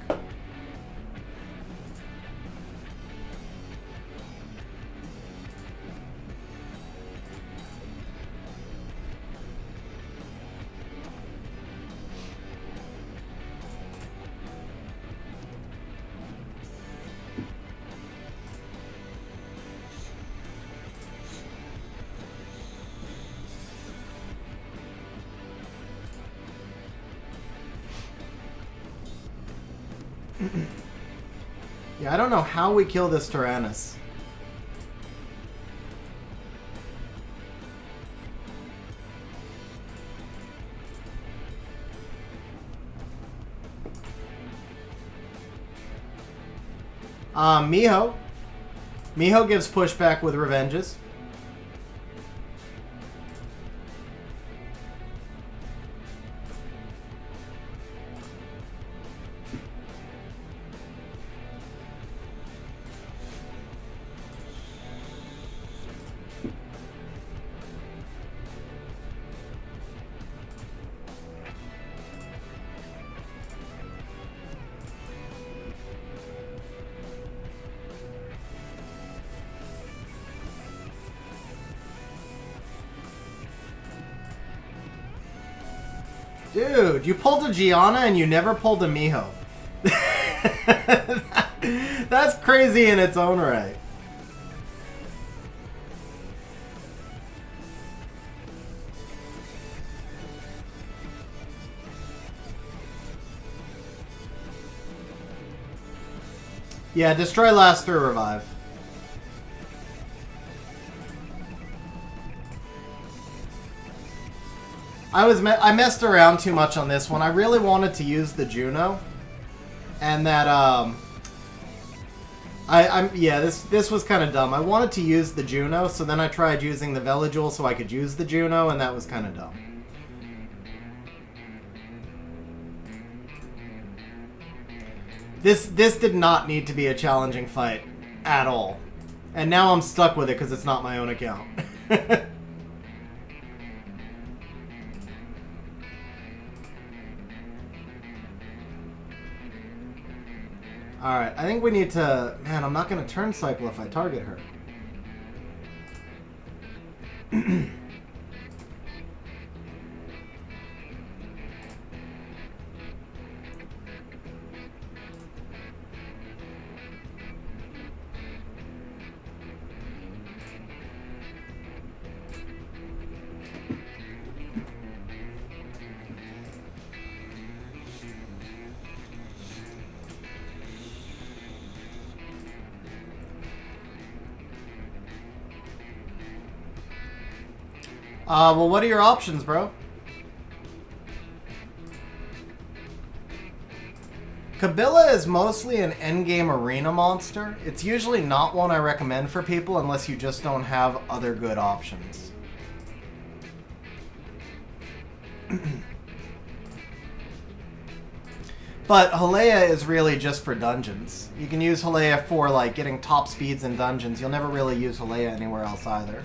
Yeah, I don't know how we kill this Tyrannus. Miho. Miho gives pushback with revenges. Dude, you pulled a Gianna and you never pulled a Miho. That's crazy in its own right. Yeah, destroy last through revive. I messed around too much on this one. I really wanted to use the Juno, and that this was kind of dumb. I wanted to use the Juno, so then I tried using the Veligil so I could use the Juno, and that was kind of dumb. This did not need to be a challenging fight at all, and now I'm stuck with it because it's not my own account. Alright, I think we need to... Man, I'm not going to turn cycle if I target her. Well, what are your options, bro? Kabila is mostly an endgame arena monster. It's usually not one I recommend for people unless you just don't have other good options. But Halea is really just for dungeons. You can use Halea for like getting top speeds in dungeons. You'll never really use Halea anywhere else either.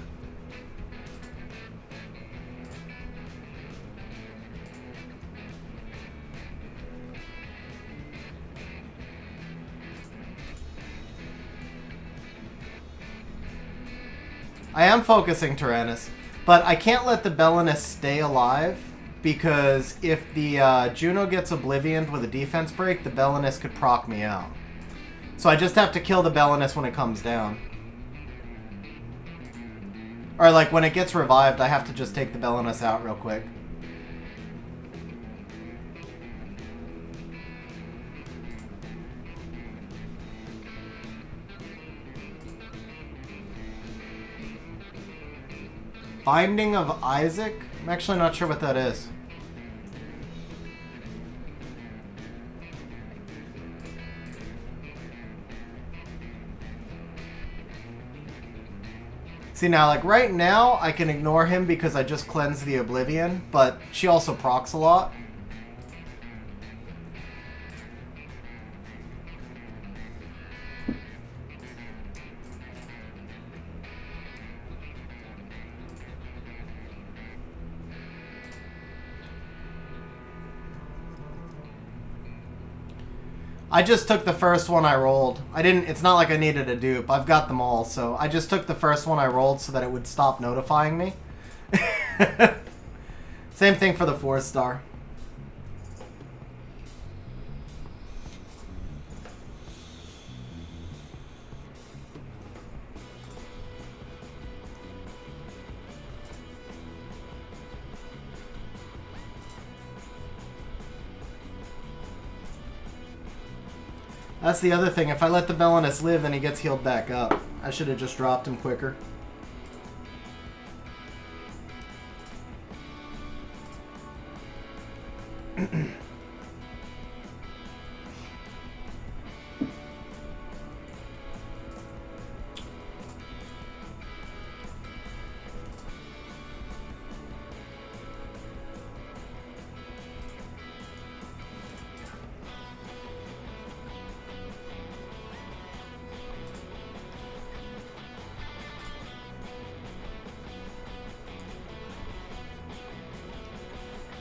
I am focusing Tyrannus, but I can't let the Belinus stay alive because if the Juno gets Oblivioned with a defense break, the Belinus could proc me out. So I just have to kill the Belinus when it comes down. Or like when it gets revived, I have to just take the Belinus out real quick. Binding of Isaac? I'm actually not sure what that is. See now, like right now, I can ignore him because I just cleansed the Oblivion, but she also procs a lot. I just took the first one I rolled. It's not like I needed a dupe. I've got them all, so I just took the first one I rolled so that it would stop notifying me. Same thing for the 4-star. That's the other thing. If I let the Belinus live, then he gets healed back up. I should have just dropped him quicker.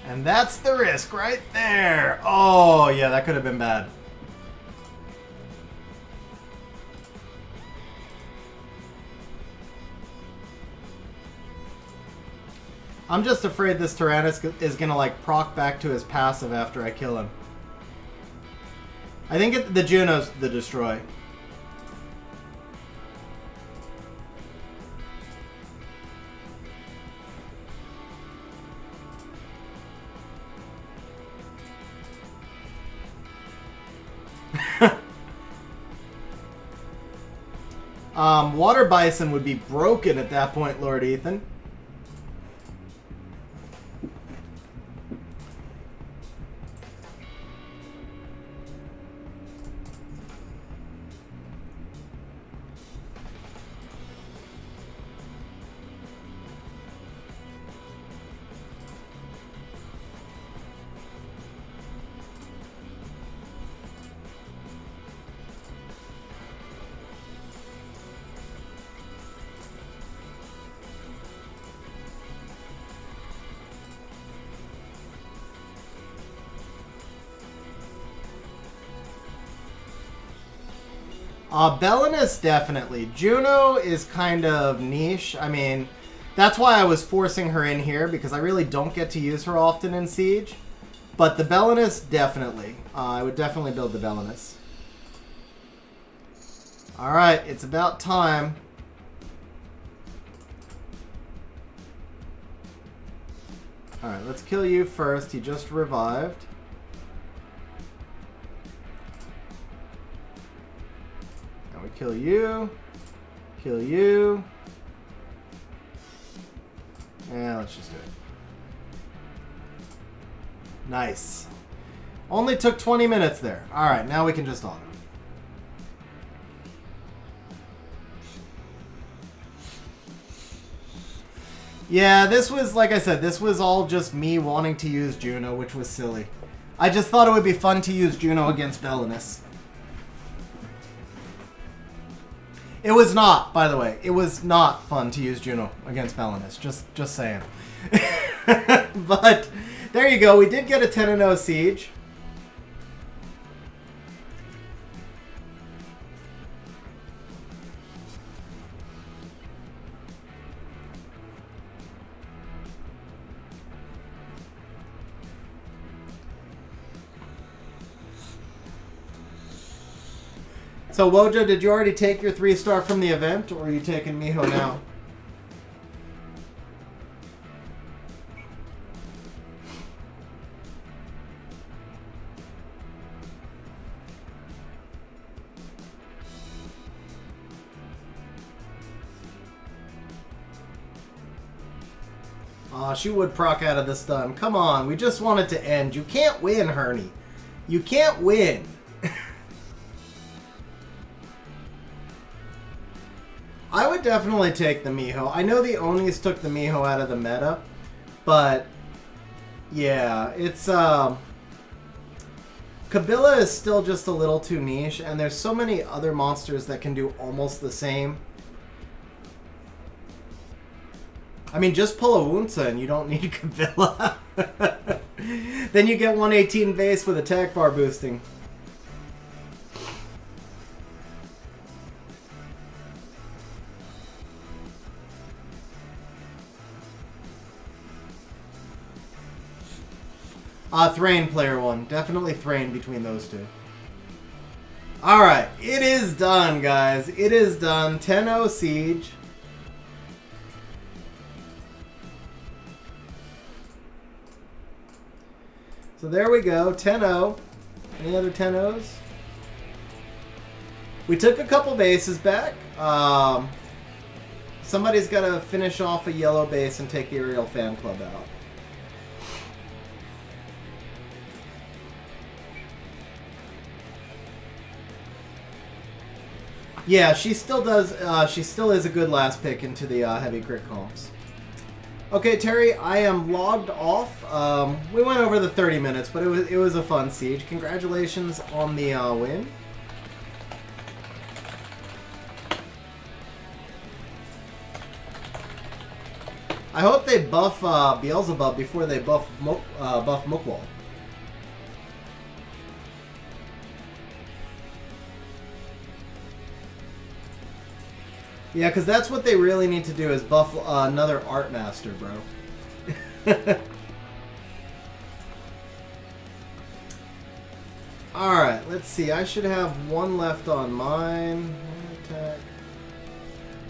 And that's the risk right there. Oh, yeah, that could have been bad. I'm just afraid this Tyrannus is going to, like, proc back to his passive after I kill him. I think the Juno's the destroy. Water Bison would be broken at that point, Lord Ethan. Belinus, definitely. Juno is kind of niche. I mean, that's why I was forcing her in here, because I really don't get to use her often in Siege. But the Belinus, definitely. I would definitely build the Belinus. Alright, it's about time. Alright, let's kill you first. He just revived. Now we kill you. Kill you. Yeah, let's just do it. Nice. Only took 20 minutes there. Alright, now we can just auto. Yeah, this was, like I said, this was all just me wanting to use Juno, which was silly. I just thought it would be fun to use Juno against Belinus. It was not, by the way. It was not fun to use Juno against Belinus. Just saying. But there you go. We did get a 10-0 siege. So, Wojo, did you already take your 3-star from the event, or are you taking Miho now? Aw, she would proc out of the stun. Come on, we just want it to end. You can't win, Herney. You can't win. I would definitely take the Miho. I know the Onis took the Miho out of the meta, but yeah, it's Kabila is still just a little too niche, and there's so many other monsters that can do almost the same. I mean, just pull a Wunsa and you don't need Kabila. Then you get 118 base with attack bar boosting. Thrain player 1. Definitely Thrain between those two. Alright, it is done, guys. It is done. 10-0 siege. So there we go. 10-0. Any other 10-0s? We took a couple bases back. Somebody's got to finish off a yellow base and take the Aerial Fan Club out. Yeah, she still does. She still is a good last pick into the heavy crit comps. Okay, Terry, I am logged off. We went over the 30 minutes, but it was a fun siege. Congratulations on the win. I hope they buff Beelzebub before they buff Mookwall. Yeah, because that's what they really need to do is buff another Art Master, bro. Alright, let's see. I should have one left on mine. Attack.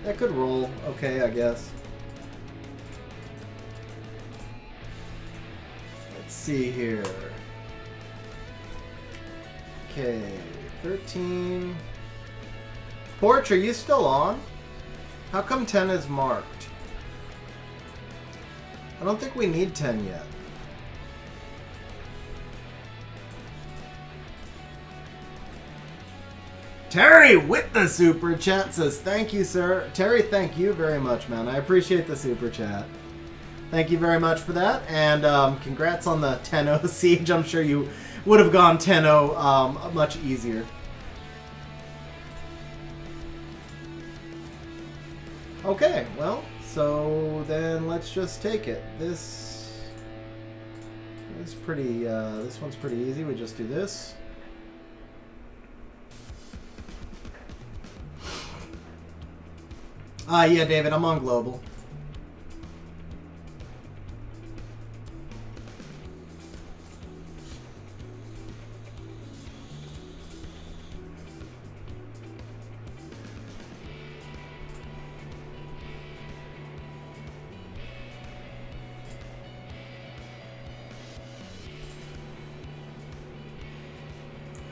That could roll. Okay, I guess. Let's see here. Okay, 13... Porch, are you still on? How come 10 is marked? I don't think we need 10 yet. Terry with the super chat says, thank you, sir. Terry, thank you very much, man. I appreciate the super chat. Thank you very much for that. And congrats on the 10-0 siege. I'm sure you would have gone 10-0 much easier. Okay, well, so then let's just take it. This is pretty, this one's pretty easy. We just do this. Yeah, David, I'm on global.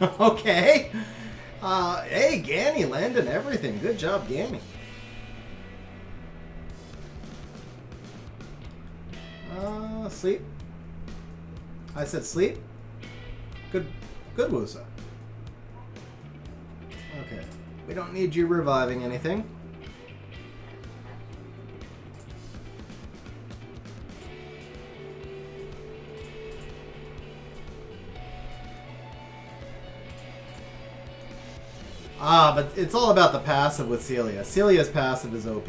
Okay. Hey, Ganny landed everything. Good job, Ganny. Sleep. I said sleep. Good Wusa. Okay. We don't need you reviving anything. But it's all about the passive with Celia. Celia's passive is OP.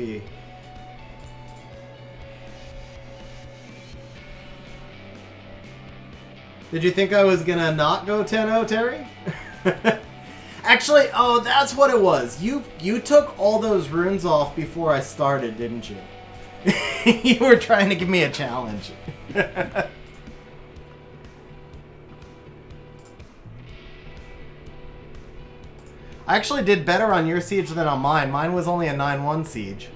Did you think I was gonna not go 10-0, Terry? Actually, oh, that's what it was. You took all those runes off before I started, didn't you? You were trying to give me a challenge. I actually did better on your siege than on mine. Mine was only a 9-1 siege.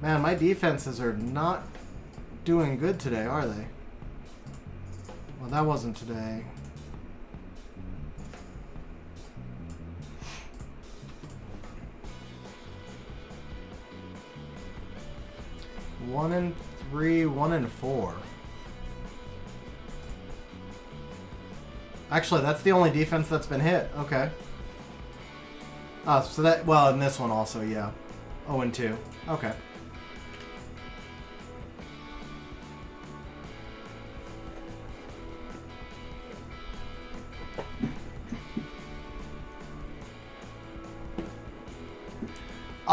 Man, my defenses are not doing good today, are they? Well, that wasn't today. One and 3, 1 and 4. Actually, that's the only defense that's been hit. Okay. Oh, so that, well, in this one also, yeah. 0 and 2. Okay.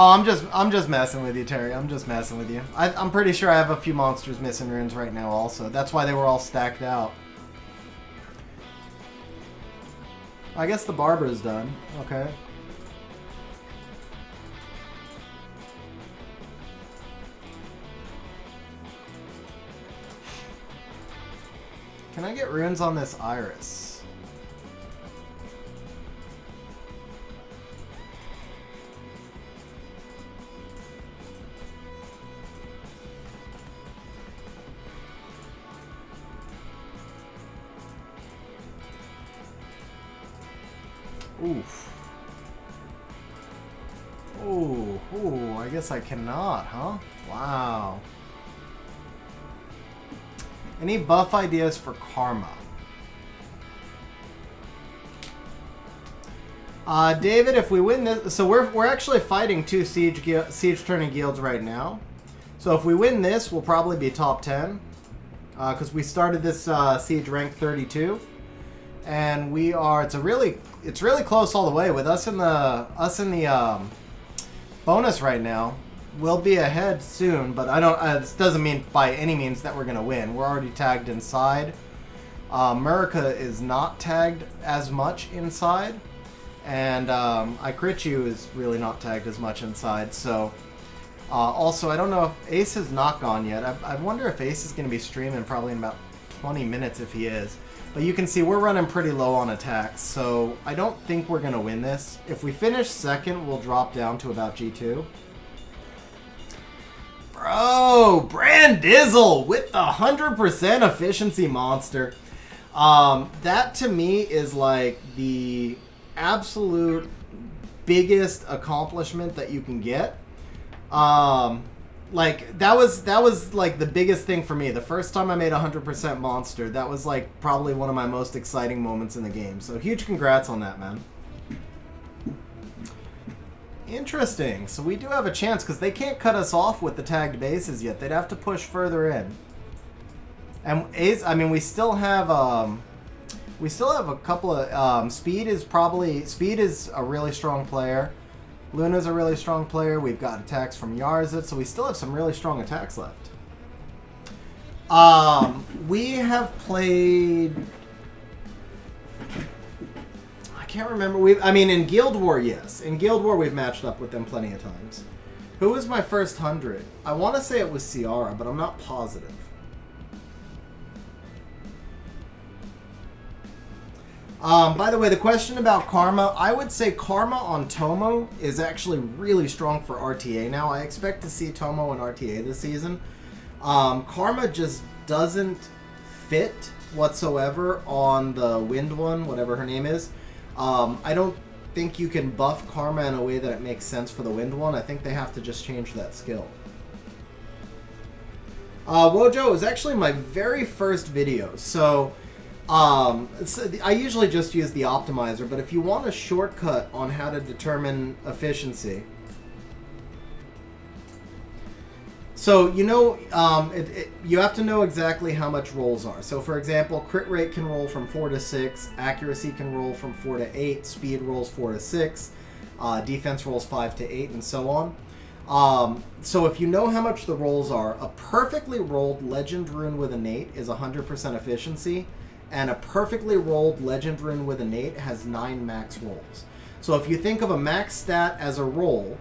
Oh, I'm just messing with you, Terry. I'm just messing with you. I'm pretty sure I have a few monsters missing runes right now also. That's why they were all stacked out. I guess the barber's done. Okay. Can I get runes on this iris? Oof. Ooh, I guess I cannot, huh? Wow. Any buff ideas for Karma? David, if we win this, so we're actually fighting 2 siege turning guilds right now. So if we win this, we'll probably be top 10, because we started this siege rank 32. And we are. It's really close all the way with us in the bonus right now. We'll be ahead soon, but I don't. This doesn't mean by any means that we're gonna win. We're already tagged inside. America is not tagged as much inside, and I Crit You is really not tagged as much inside. So also, I don't know if Ace is not gone yet. I wonder if Ace is gonna be streaming probably in about 20 minutes if he is. But you can see we're running pretty low on attacks, so I don't think we're going to win this. If we finish second, we'll drop down to about G2. Bro, Brandizzle with the 100% efficiency monster. That to me is like the absolute biggest accomplishment that you can get. Like that was like the biggest thing for me. The first time I made 100% monster, that was like probably one of my most exciting moments in the game. So huge congrats on that, man. Interesting. So we do have a chance because they can't cut us off with the tagged bases yet. They'd have to push further in. And I mean, we still have a couple of Speed is a really strong player. Luna's a really strong player. We've got attacks from Yarzit, so we still have some really strong attacks left. We have played. I can't remember. I mean, in Guild War, yes. In Guild War, we've matched up with them plenty of times. Who was my first 100? I want to say it was Ciara, but I'm not positive. By the way, the question about Karma, I would say Karma on Tomo is actually really strong for RTA now. I expect to see Tomo and RTA this season. Karma just doesn't fit whatsoever on the Wind one, whatever her name is. I don't think you can buff Karma in a way that it makes sense for the Wind one. I think they have to just change that skill. Wojo is actually my very first video, so I usually just use the optimizer, but if you want a shortcut on how to determine efficiency, so you know, you have to know exactly how much rolls are. So for example, crit rate can roll from 4 to 6, accuracy can roll from 4 to 8, speed rolls 4 to 6, defense rolls 5 to 8, and so on. So if you know how much the rolls are, a perfectly rolled Legend Rune with innate is 100% efficiency. And a perfectly rolled Legend Rune with innate has 9 max rolls. So if you think of a max stat as a roll,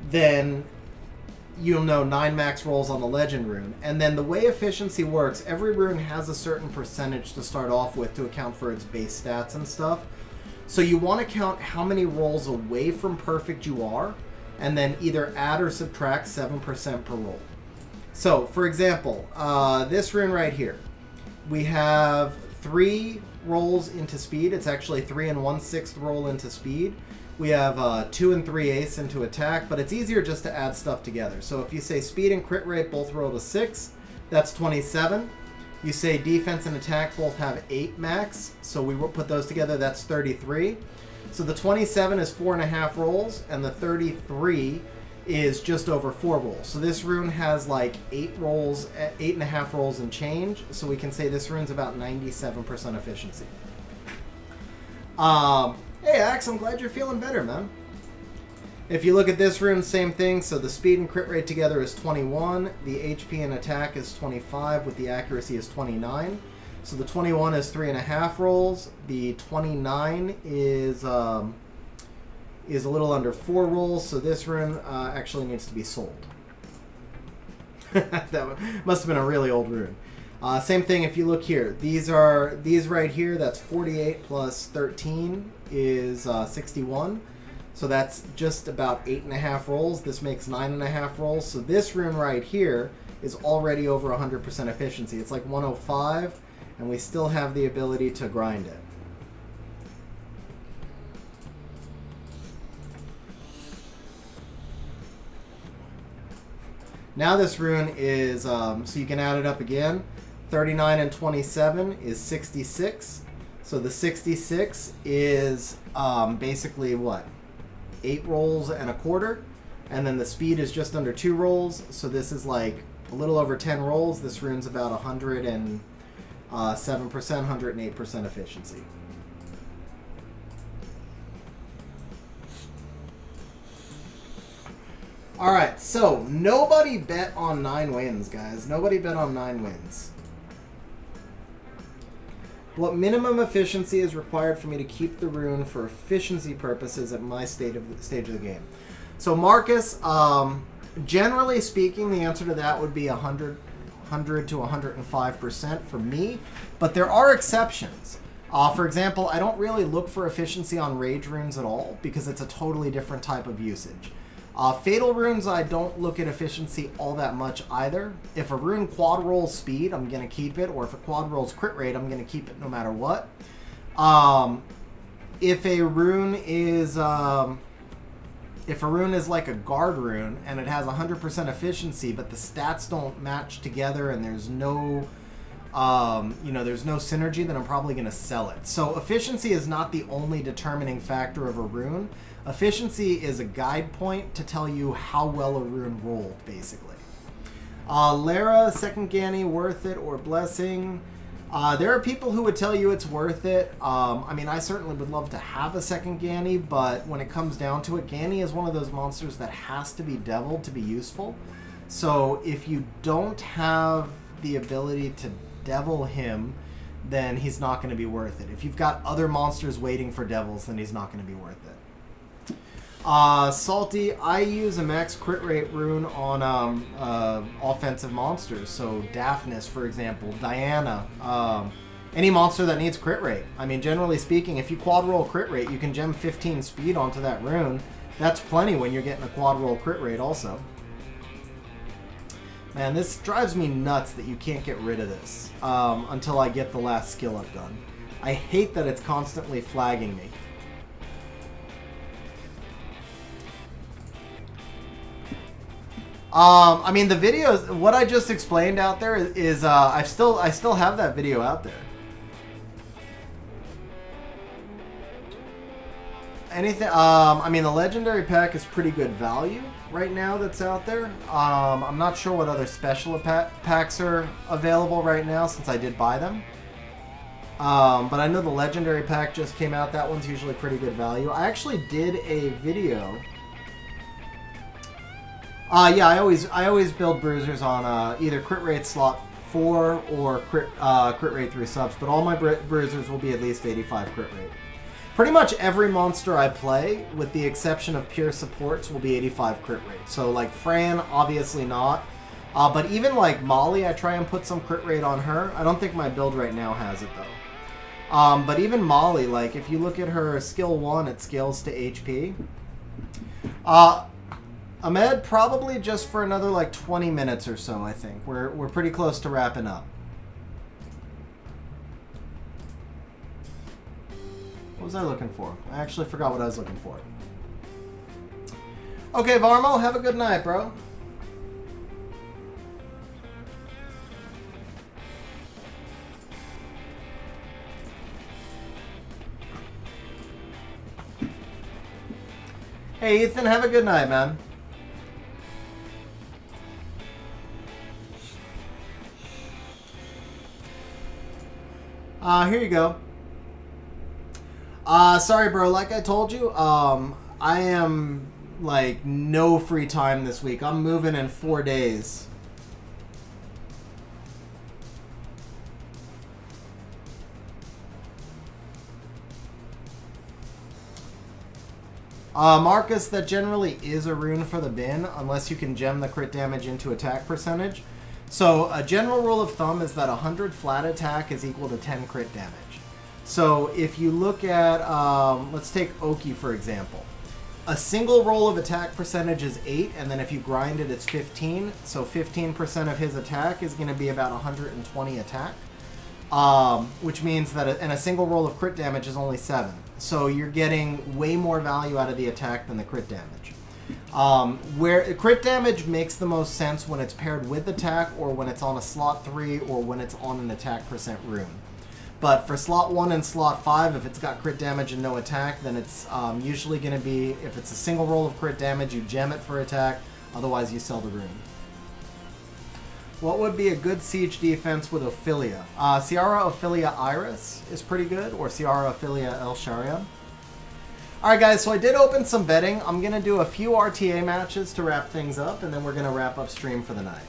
then you'll know 9 max rolls on the Legend Rune. And then the way efficiency works, every rune has a certain percentage to start off with to account for its base stats and stuff. So you want to count how many rolls away from perfect you are, and then either add or subtract 7% per roll. So, for example, this rune right here, we have 3 rolls into speed. It's actually 3 1/6 roll into speed. We have 2 3/8 into attack, but it's easier just to add stuff together. So if you say speed and crit rate both roll to 6, that's 27. You say defense and attack both have 8 max, so we will put those together, that's 33. So the 27 is 4.5 rolls, and the 33 is just over 4 rolls. So this rune has like 8 rolls, 8.5 rolls and change. So we can say this rune's about 97% efficiency. Hey Axe, I'm glad you're feeling better, man. If you look at this rune, same thing. So the speed and crit rate together is 21. The HP and attack is 25, with the accuracy is 29. So the 21 is 3.5 rolls. The 29 is a little under 4 rolls, so this rune actually needs to be sold. That must have been a really old rune. Same thing if you look here. These right here, that's 48 plus 13 is 61. So that's just about 8.5 rolls. This makes 9.5 rolls. So this rune right here is already over 100% efficiency. It's like 105, and we still have the ability to grind it. Now this rune is, so you can add it up again, 39 and 27 is 66. So the 66 is basically what? 8 rolls and a quarter. And then the speed is just under 2 rolls. So this is like a little over 10 rolls. This rune's about 107%, 108% efficiency. Alright, so nobody bet on 9 wins, guys. Nobody bet on 9 wins. What minimum efficiency is required for me to keep the rune for efficiency purposes at my stage of the game? So Marcus, generally speaking, the answer to that would be 100 to 105% for me, but there are exceptions. For example, I don't really look for efficiency on rage runes at all because it's a totally different type of usage. Fatal runes, I don't look at efficiency all that much either. If a rune quad rolls speed, I'm going to keep it. Or if a quad rolls crit rate, I'm going to keep it no matter what. If a rune is like a guard rune and it has 100% efficiency, but the stats don't match together and there's no there's no synergy, then I'm probably going to sell it. So efficiency is not the only determining factor of a rune. Efficiency is a guide point to tell you how well a rune rolled, basically. Lara, second Ganny, worth it or blessing? There are people who would tell you it's worth it. I mean, I certainly would love to have a second Ganny, but when it comes down to it, Ganny is one of those monsters that has to be deviled to be useful. So if you don't have the ability to devil him, then he's not going to be worth it. If you've got other monsters waiting for devils, then he's not going to be worth it. Salty, I use a max crit rate rune on offensive monsters. So Daphnis, for example, Diana, any monster that needs crit rate. I mean, generally speaking, if you quad roll crit rate, you can gem 15 speed onto that rune. That's plenty when you're getting a quad roll crit rate also. Man, this drives me nuts that you can't get rid of this until I get the last skill up done. I hate that it's constantly flagging me. I mean, the videos, what I just explained out there is I still have that video out there. Anything, I mean, the legendary pack is pretty good value right now that's out there. I'm not sure what other special packs are available right now since I did buy them. But I know the legendary pack just came out. That one's usually pretty good value. I actually did a video. Yeah, I always build bruisers on either crit rate slot 4 or crit rate 3 subs, but all my bruisers will be at least 85 crit rate. Pretty much every monster I play, with the exception of pure supports, will be 85 crit rate. So like Fran, obviously not. But even like Molly, I try and put some crit rate on her. I don't think my build right now has it though. But even Molly, like if you look at her skill 1, it scales to HP. Ahmed, probably just for another like 20 minutes or so, I think. We're pretty close to wrapping up. What was I looking for? I actually forgot what I was looking for. Okay, Varmo, have a good night, bro. Hey, Ethan, have a good night, man. Here you go. Sorry, bro. Like I told you, I am, like, no free time this week. I'm moving in 4 days. Marcus, that generally is a rune for the bin, unless you can gem the crit damage into attack percentage. So, a general rule of thumb is that 100 flat attack is equal to 10 crit damage. So if you look at, let's take Oki for example. A single roll of attack percentage is 8, and then if you grind it, it's 15. So 15% of his attack is going to be about 120 attack. Which means that and a single roll of crit damage is only 7. So you're getting way more value out of the attack than the crit damage. Where crit damage makes the most sense when it's paired with attack, or when it's on a slot 3, or when it's on an attack percent rune. But for slot 1 and slot 5, if it's got crit damage and no attack, then it's usually going to be, if it's a single roll of crit damage, you gem it for attack, otherwise you sell the rune. What would be a good siege defense with Ophilia? Ciara Ophilia Iris is pretty good, or Ciara Ophilia El Sharian. Alright guys, so I did open some betting. I'm going to do a few RTA matches to wrap things up, and then we're going to wrap up stream for the night.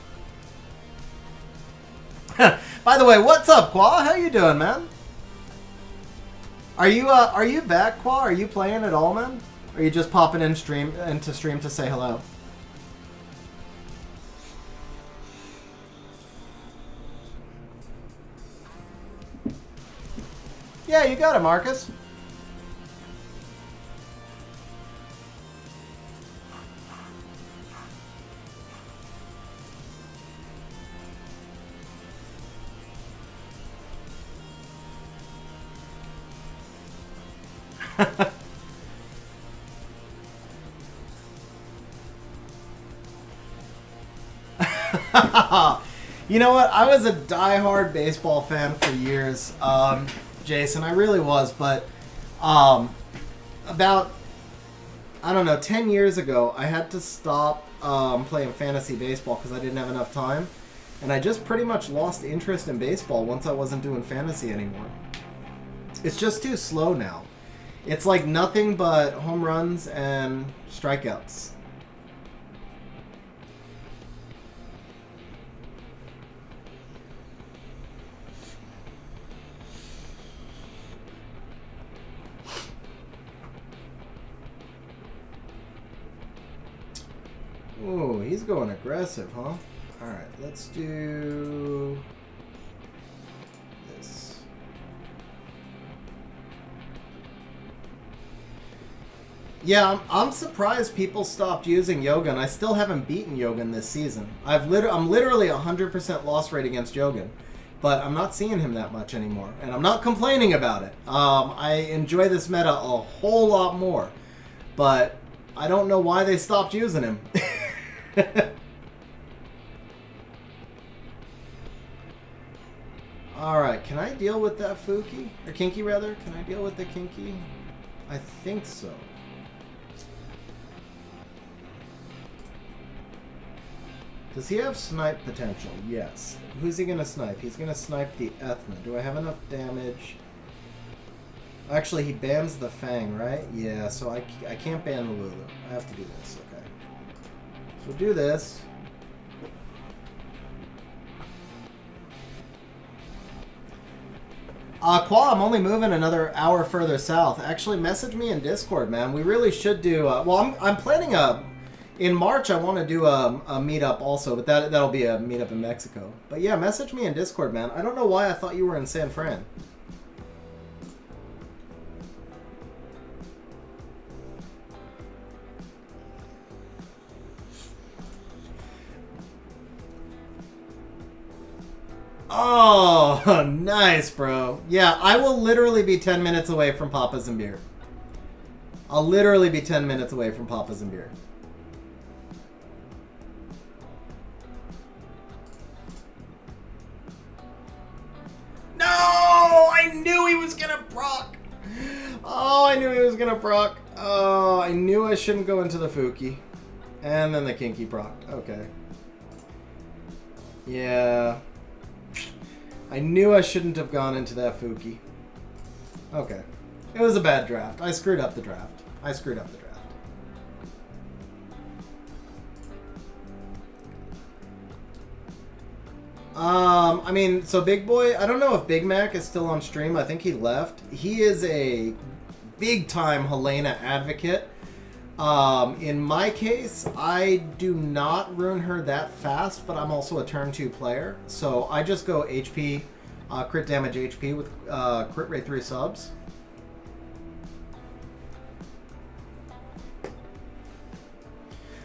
By the way, what's up, Qua? How you doing, man? Are you back, Qua? Are you playing at all, man? Or are you just popping into stream to say hello? Yeah, you got it, Marcus. You know what? I was a diehard baseball fan for years, Jason. I really was, but about, I don't know, 10 years ago, I had to stop playing fantasy baseball because I didn't have enough time. And I just pretty much lost interest in baseball once I wasn't doing fantasy anymore. It's just too slow now. It's like nothing but home runs and strikeouts. Ooh, he's going aggressive, huh? Alright, let's do this. Yeah, I'm surprised people stopped using Yogan. I still haven't beaten Yogan this season. I'm literally 100% loss rate against Yogan, but I'm not seeing him that much anymore, and I'm not complaining about it. I enjoy this meta a whole lot more, but I don't know why they stopped using him. Alright, can I deal with that Fuki? Or Kinky, rather? Can I deal with the Kinky? I think so. Does he have snipe potential? Yes. Who's he gonna snipe? He's gonna snipe the Ethna. Do I have enough damage? Actually, he bans the Fang, right? Yeah, so I can't ban the Lulu. I have to do this, okay. So we'll do this. Qua, I'm only moving another hour further south. Actually, message me in Discord, man. We really should do... well, I'm planning a... In March, I want to do a meetup also, but that'll be a meetup in Mexico. But yeah, message me in Discord, man. I don't know why I thought you were in San Fran. Oh, nice, bro. Yeah, I will literally be 10 minutes away from Papa's and Beer. I'll literally be 10 minutes away from Papa's and Beer. No! I knew he was gonna proc! Oh, I knew he was gonna proc. Oh, I knew I shouldn't go into the Fuki. And then the Kinky procced. Okay. Yeah. I knew I shouldn't have gone into that Fuki. Okay. It was a bad draft. I screwed up the draft. I screwed up the draft. I mean, so Big Boy, I don't know if Big Mac is still on stream. I think he left. He is a big-time Helena advocate. In my case, I do not rune her that fast, but I'm also a turn 2 player. So I just go HP, crit damage HP with crit rate 3 subs.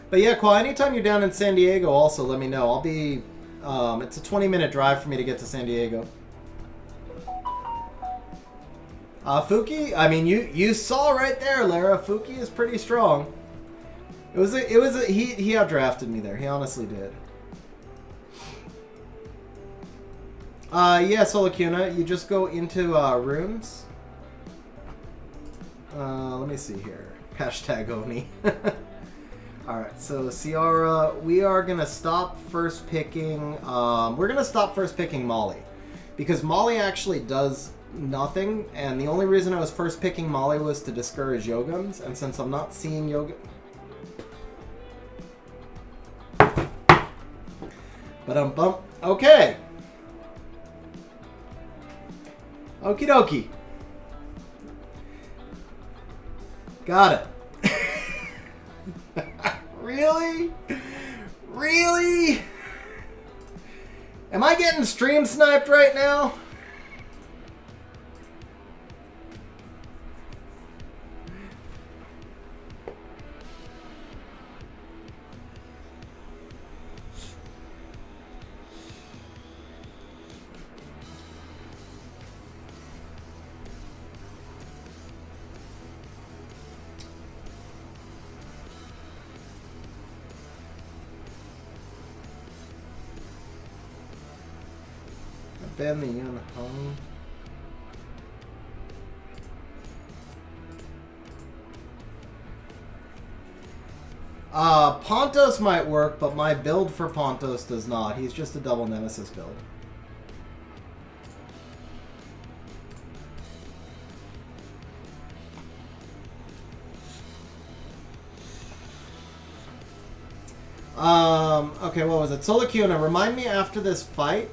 But yeah, Qua, anytime you're down in San Diego, also let me know. I'll be... it's a 20-minute drive for me to get to San Diego. Fuki, I mean, you saw right there, Lara. Fuki is pretty strong. He outdrafted me there. He honestly did. Yeah, Solacuna, you just go into runes. Let me see here. Hashtag Oni. Alright, so Ciara, we are going to stop first picking... we're going to stop first picking Molly. Because Molly actually does nothing, and the only reason I was first picking Molly was to discourage Yogans, and since I'm not seeing Yoga... Ba-dum-bum. Okay! Okie dokie. Got it. Really? Really? Am I getting stream sniped right now? ban the Yun Hung. Pontos might work, but my build for Pontos does not. He's just a double Nemesis build. Okay, what was it? Solacuna, remind me after this fight,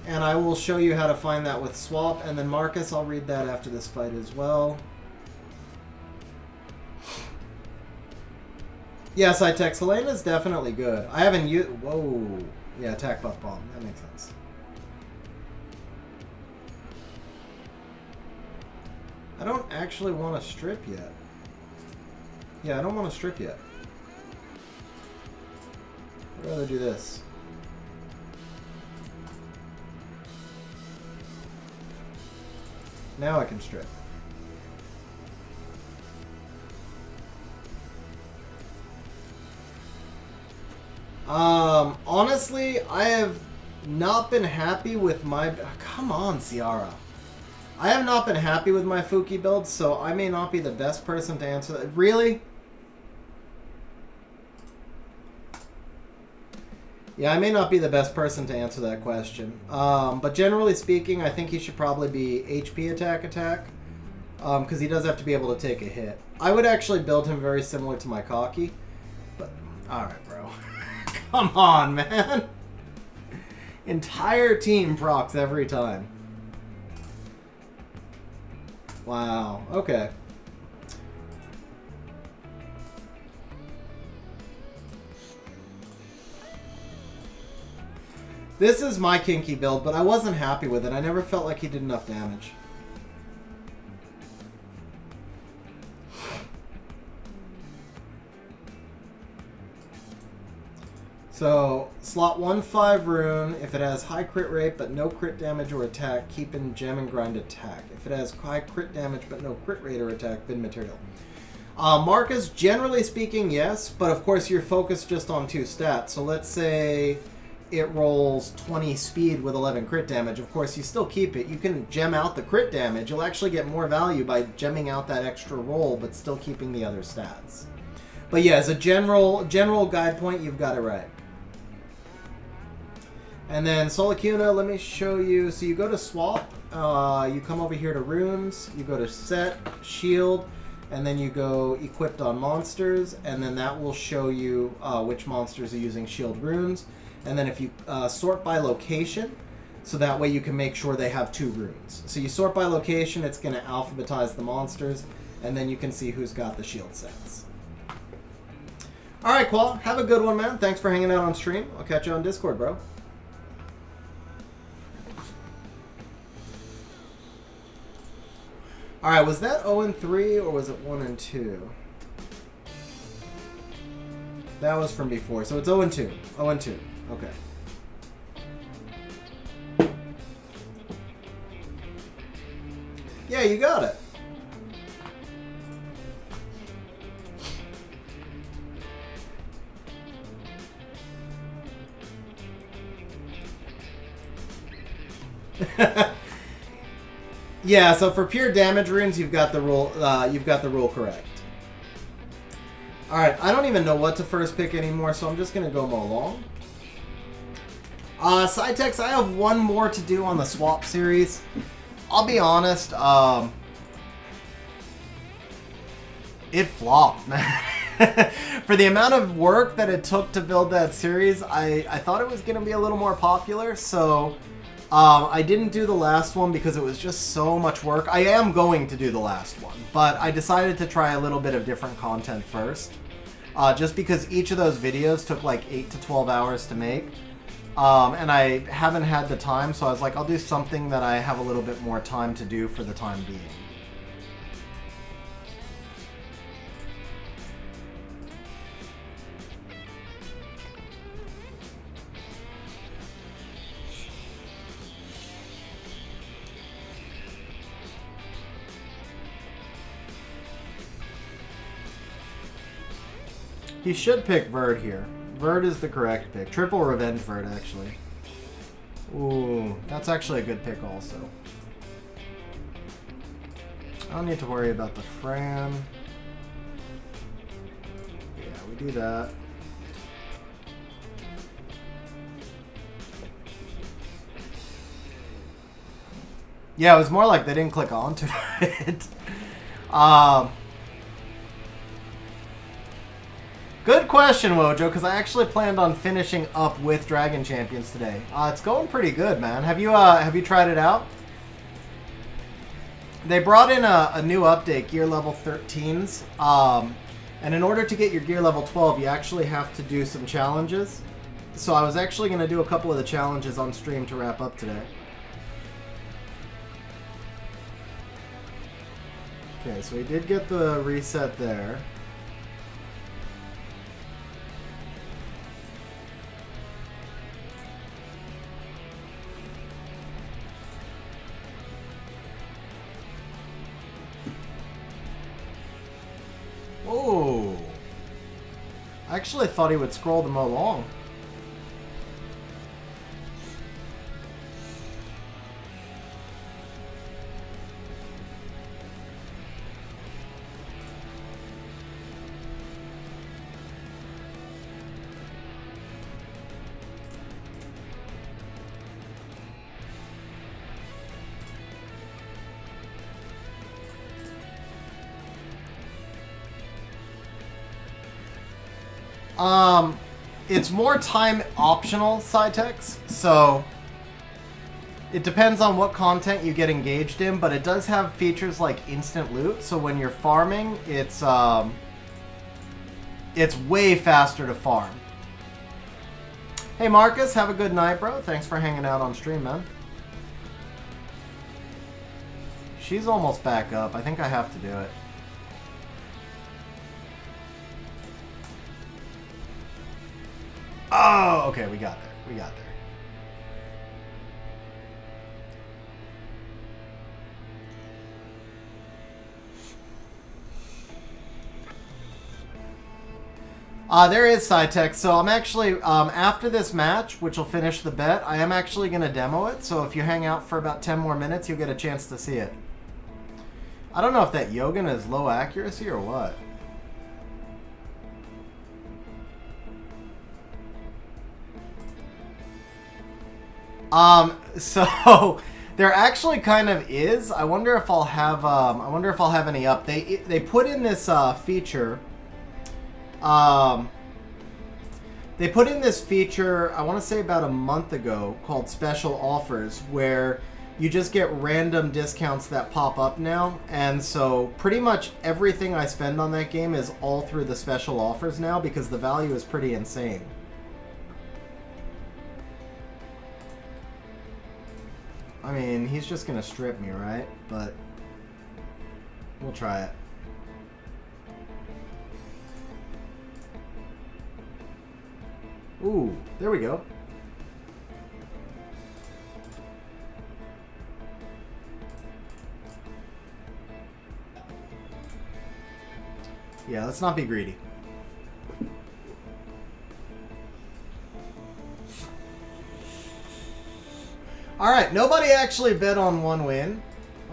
and I will show you how to find that with swap. And then Marcus, I'll read that after this fight as well. Yes, I text Helena's definitely good. I haven't used... Whoa. Yeah, attack buff bomb. That makes sense. I don't actually want to strip yet. Yeah, I don't want to strip yet. I'd rather do this. Now I can strip. Honestly, I have not been happy with my... Come on, Ciara. I have not been happy with my Fuki build, so I may not be the best person to answer that. Really? Yeah, I may not be the best person to answer that question. But generally speaking, I think he should probably be HP attack. Because he does have to be able to take a hit. I would actually build him very similar to my Kaki. But, alright, bro. Come on, man. Entire team procs every time. Wow, okay. This is my kinky build, but I wasn't happy with it. I never felt like he did enough damage. So, slot 1/5 Rune. If it has high crit rate but no crit damage or attack, keep in gem and grind attack. If it has high crit damage but no crit rate or attack, bin material. Marcus, generally speaking, yes, but of course you're focused just on 2 stats. So let's say it rolls 20 speed with 11 crit damage. Of course, you still keep it. You can gem out the crit damage. You'll actually get more value by gemming out that extra roll, but still keeping the other stats. But yeah, as a general guide point, you've got it right. And then Solacuna, let me show you. So you go to swap, you come over here to runes, you go to set, shield, and then you go equipped on monsters, and then that will show you which monsters are using shield runes. And then if you sort by location, so that way you can make sure they have 2 runes. So you sort by location, it's going to alphabetize the monsters, and then you can see who's got the shield sets. Alright, Qual, have a good one, man. Thanks for hanging out on stream. I'll catch you on Discord, bro. Alright, was that 0-3 or was it 1-2? That was from before, so it's 0-2. 0-2. Okay. Yeah, you got it. Yeah, so for pure damage runes, you've got the rule. Correct. All right, I don't even know what to first pick anymore, so I'm just gonna go mow along. Cytex, I have one more to do on the swap series. I'll be honest, it flopped, man. For the amount of work that it took to build that series, I thought it was gonna be a little more popular, so. I didn't do the last one because it was just so much work. I am going to do the last one, but I decided to try a little bit of different content first. Just because each of those videos took like 8 to 12 hours to make. And I haven't had the time, so I was like, I'll do something that I have a little bit more time to do for the time being. He should pick Verd here. Verd is the correct pick. Triple Revenge Verd, actually. Ooh. Ooh, that's actually a good pick also. I don't need to worry about the Fran. Yeah, we do that. Yeah, it was more like they didn't click onto it. Good question, Wojo, because I actually planned on finishing up with Dragon Champions today. It's going pretty good, man. Have you tried it out? They brought in a new update, gear level 13s. And in order to get your gear level 12, you actually have to do some challenges. So I was actually going to do a couple of the challenges on stream to wrap up today. Okay, so we did get the reset there. Oh, I actually thought he would scroll them along. It's more time optional, Cytex, so it depends on what content you get engaged in, but it does have features like instant loot, so when you're farming, it's way faster to farm. Hey Marcus, have a good night, bro. Thanks for hanging out on stream, man. She's almost back up. I think I have to do it. Oh, okay, we got there. We got there. There is Cytex. So I'm actually, after this match, which will finish the bet, I am actually going to demo it. So if you hang out for about 10 more minutes, you'll get a chance to see it. I don't know if that Yogan is low accuracy or what. So there actually kind of is. I wonder if I'll have any up. They put in this feature. They put in this feature, I want to say about a month ago, called Special Offers, where you just get random discounts that pop up now. And so pretty much everything I spend on that game is all through the Special Offers now because the value is pretty insane. I mean, he's just gonna strip me, right? But we'll try it. Ooh, there we go. Yeah, let's not be greedy. Alright, nobody actually bet on one win.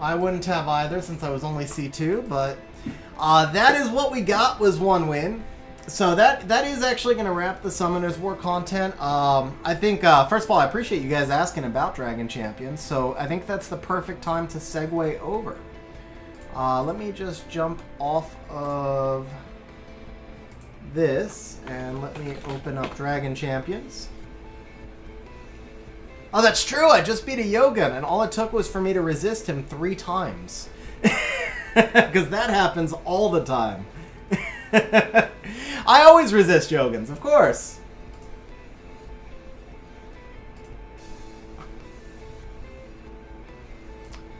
I wouldn't have either since I was only C2, but that is what we got, was one win. So that is actually going to wrap the Summoner's War content. I think, first of all, I appreciate you guys asking about Dragon Champions, so I think that's the perfect time to segue over. Let me just jump off of this, and let me open up Dragon Champions. Oh, that's true! I just beat a Yogun, and all it took was for me to resist him 3 times. Because that happens all the time. I always resist Yoguns, of course.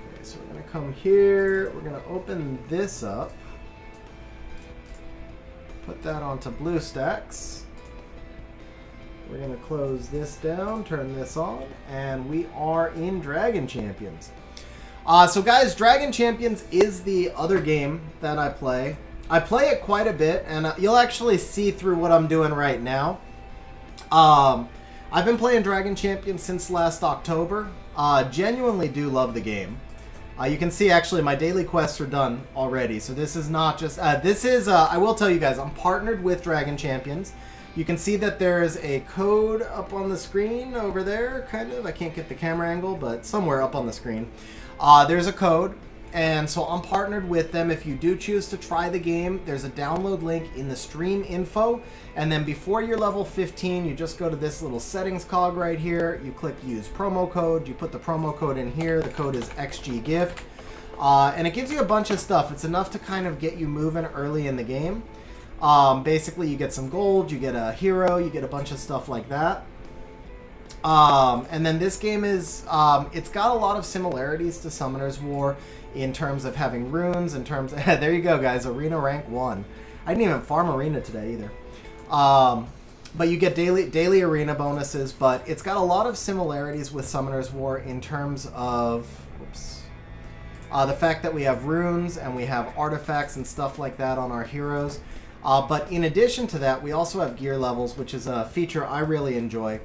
Okay, so we're going to come here. We're going to open this up. Put that onto BlueStacks. We're going to close this down, turn this on, and we are in Dragon Champions. So guys, Dragon Champions is the other game that I play. I play it quite a bit, and you'll actually see through what I'm doing right now. I've been playing Dragon Champion since last October. Genuinely do love the game. You can see actually my daily quests are done already. So this is not just... I will tell you guys, I'm partnered with Dragon Champions. You can see that there's a code up on the screen over there, kind of. I can't get the camera angle, but somewhere up on the screen. There's a code. And so I'm partnered with them. If you do choose to try the game, there's a download link in the stream info. And then before you're level 15, you just go to this little settings cog right here. You click use promo code. You put the promo code in here. The code is XGGIFT. And it gives you a bunch of stuff. It's enough to kind of get you moving early in the game. Basically, you get some gold, you get a hero, you get a bunch of stuff like that. And then this game is, it's got a lot of similarities to Summoner's War in terms of having runes, in terms of, there you go guys, Arena rank 1. I didn't even farm Arena today either. But you get daily Arena bonuses, but it's got a lot of similarities with Summoner's War in terms of, the fact that we have runes and we have artifacts and stuff like that on our heroes. But in addition to that, we also have gear levels, which is a feature I really enjoy,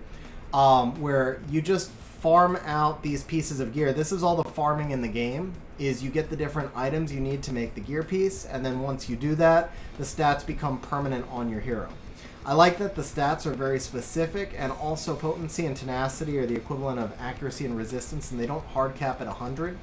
where you just farm out these pieces of gear. This is all the farming in the game, is you get the different items you need to make the gear piece, and then once you do that, the stats become permanent on your hero. I like that the stats are very specific, and also potency and tenacity are the equivalent of accuracy and resistance, and they don't hard cap at 100.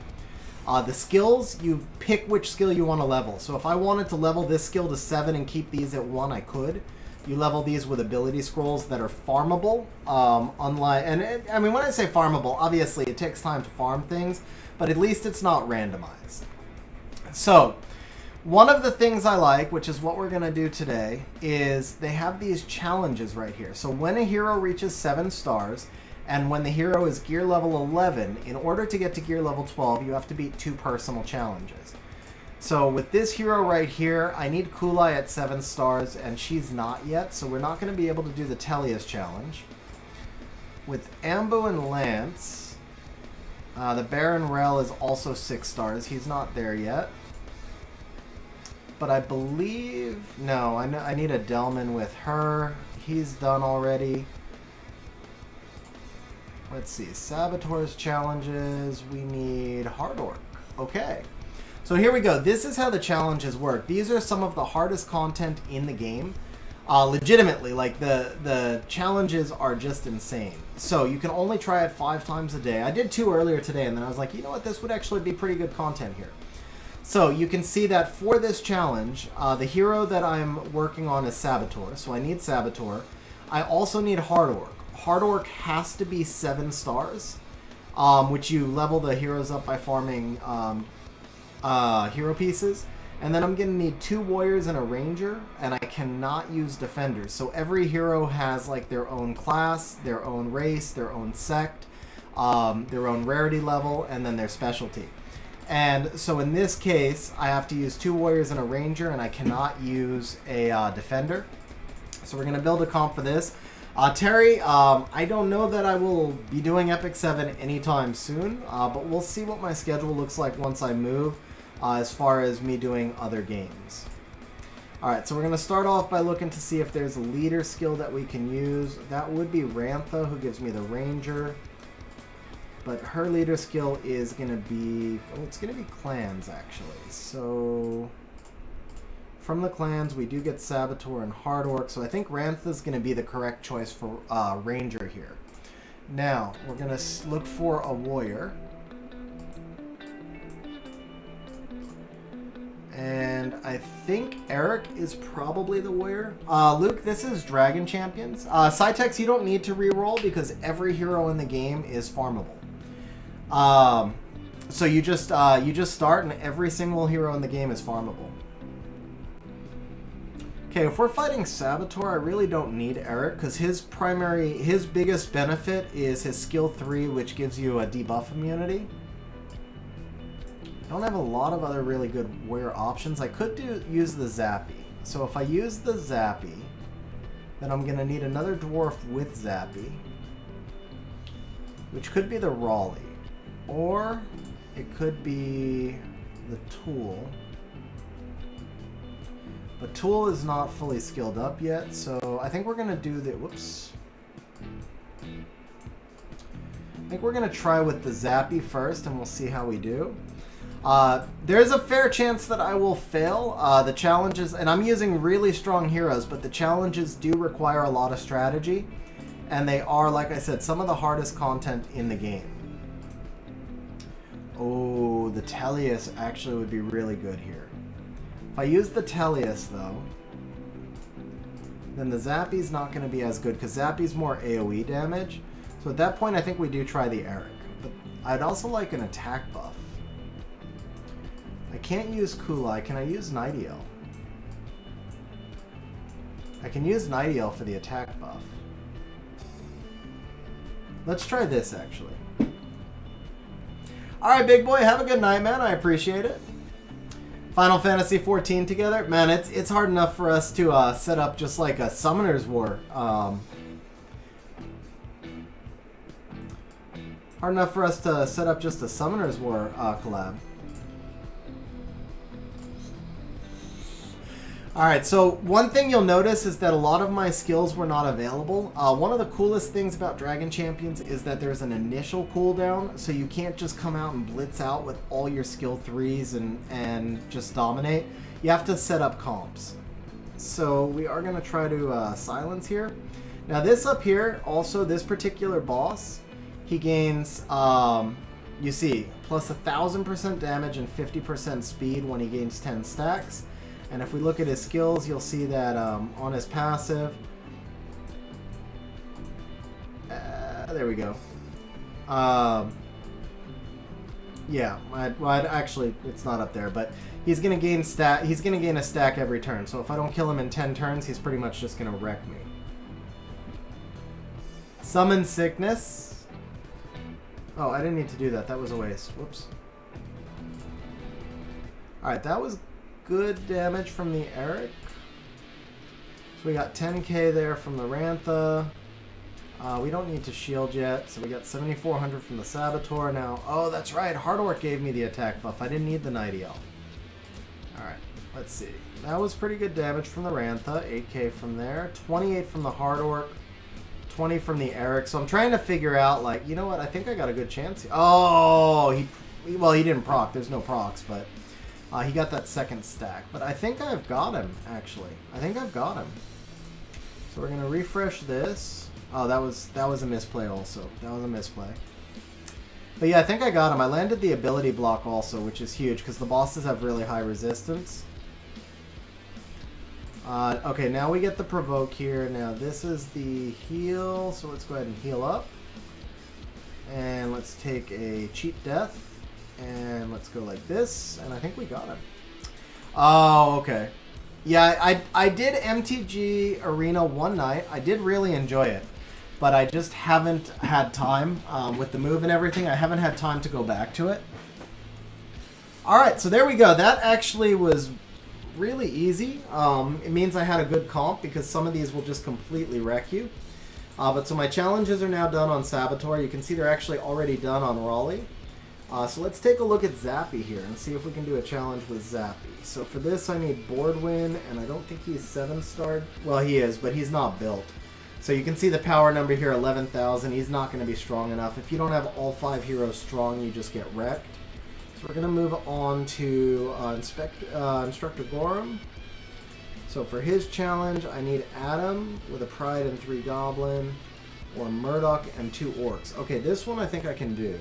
The skills, you pick which skill you want to level. So if I wanted to level this skill to 7 and keep these at 1, I could. You level these with ability scrolls that are farmable. I mean, when I say farmable, obviously it takes time to farm things, but at least it's not randomized. So, one of the things I like, which is what we're going to do today, is they have these challenges right here. So when a hero reaches 7 stars, and when the hero is gear level 11, in order to get to gear level 12, you have to beat 2 personal challenges. So with this hero right here, I need Kulai at 7 stars, and she's not yet, so we're not going to be able to do the Telia's challenge. With Ambo and Lance, the Baron Rel is also 6 stars. He's not there yet. But I believe... No, I need a Delman with her. He's done already. Let's see. Saboteur's challenges. We need Hard Orc. Okay. So here we go. This is how the challenges work. These are some of the hardest content in the game. Legitimately, like the challenges are just insane. So you can only try it 5 times a day. I did 2 earlier today, and then I was like, you know what? This would actually be pretty good content here. So you can see that for this challenge, the hero that I'm working on is Saboteur. So I need Saboteur. I also need Hard Orc. Hard Orc has to be 7 stars, which you level the heroes up by farming hero pieces. And then I'm going to need 2 warriors and a ranger, and I cannot use defenders. So every hero has like their own class, their own race, their own sect, their own rarity level, and then their specialty. And so in this case, I have to use 2 warriors and a ranger, and I cannot use a defender. So we're going to build a comp for this. Terry, I don't know that I will be doing Epic 7 anytime soon, but we'll see what my schedule looks like once I move. As far as me doing other games. Alright, so we're going to start off by looking to see if there's a leader skill that we can use. That would be Rantha, who gives me the Ranger. But her leader skill is going to be... Oh, it's going to be clans, actually. So, from the clans, we do get Saboteur and Hard Orc. So I think Rantha is going to be the correct choice for Ranger here. Now, we're going to look for a warrior. And I think Eric is probably the warrior. Luke, this is Dragon Champions. Cytex, you don't need to reroll because every hero in the game is farmable. So you just start and every single hero in the game is farmable. Okay, if we're fighting Saboteur, I really don't need Eric because his biggest benefit is his skill 3, which gives you a debuff immunity. I don't have a lot of other really good warrior options. I could use the Zappy. So if I use the Zappy, then I'm going to need another dwarf with Zappy, which could be the Raleigh. Or it could be the Tool. But Tool is not fully skilled up yet, so I think we're going to do the... Whoops. think we're going to try with the Zappy first, and we'll see how we do. There's a fair chance that I will fail. The challenges, and I'm using really strong heroes, but the challenges do require a lot of strategy. And they are, like I said, some of the hardest content in the game. Oh, the Teleus actually would be really good here. If I use the Teleus, though, then the Zappy's not going to be as good, because Zappy's more AoE damage. So at that point, I think we do try the Eric. But I'd also like an attack buff. I can't use Kulai. Can I use Nightiel? I can use Nightiel for the attack buff. Let's try this, actually. Alright, big boy. Have a good night, man. I appreciate it. Final Fantasy XIV together. Man, it's hard enough for us to set up just like a Summoner's War. Hard enough for us to set up just a Summoner's War collab. Alright, so one thing you'll notice is that a lot of my skills were not available. One of the coolest things about Dragon Champions is that there's an initial cooldown, so you can't just come out and blitz out with all your skill 3s and just dominate. You have to set up comps. So we are going to try to silence here. Now this up here, also this particular boss, he gains, you see, plus 1,000% damage and 50% speed when he gains 10 stacks. And if we look at his skills, you'll see that on his passive, there we go. Yeah, actually, it's not up there, but he's gonna gain He's gonna gain a stack every turn. So if I don't kill him in 10 turns, he's pretty much just gonna wreck me. Summon Sickness. Oh, I didn't need to do that. That was a waste. Whoops. All right, that was good damage from the Eric. So we got 10k there from the Rantha. We don't need to shield yet, so we got 7,400 from the Saboteur now. Oh, that's right. Hard Orc gave me the attack buff. I didn't need the Nightiel. Alright, let's see. That was pretty good damage from the Rantha. 8k from there. 28 from the Hard Orc. 20 from the Eric. So I'm trying to figure out, like, you know what? I think I got a good chance. Oh, he didn't proc. There's no procs, but he got that second stack. But I think I've got him, actually. I think I've got him. So we're going to refresh this. Oh, that was a misplay also. That was a misplay. But yeah, I think I got him. I landed the ability block also, which is huge because the bosses have really high resistance. Okay, now we get the provoke here. Now this is the heal, so let's go ahead and heal up. And let's take a cheat death. And let's go like this, and I think we got him. Oh, okay. Yeah, I did MTG Arena one night. I did really enjoy it, but I just haven't had time with the move and everything. I haven't had time to go back to it. All right, so there we go. That actually was really easy. It means I had a good comp because some of these will just completely wreck you. But so my challenges are now done on Saboteur. You can see they're actually already done on Raleigh. So let's take a look at Zappy here and see if we can do a challenge with Zappy. So for this I need board win, and I don't think he's 7-starred. Well, he is, but he's not built. So you can see the power number here, 11,000. He's not going to be strong enough. If you don't have all 5 heroes strong, you just get wrecked. So we're going to move on to Instructor Gorham. So for his challenge, I need Adam with a Pride and 3 Goblin, or Murdoch and 2 Orcs. Okay, this one I think I can do.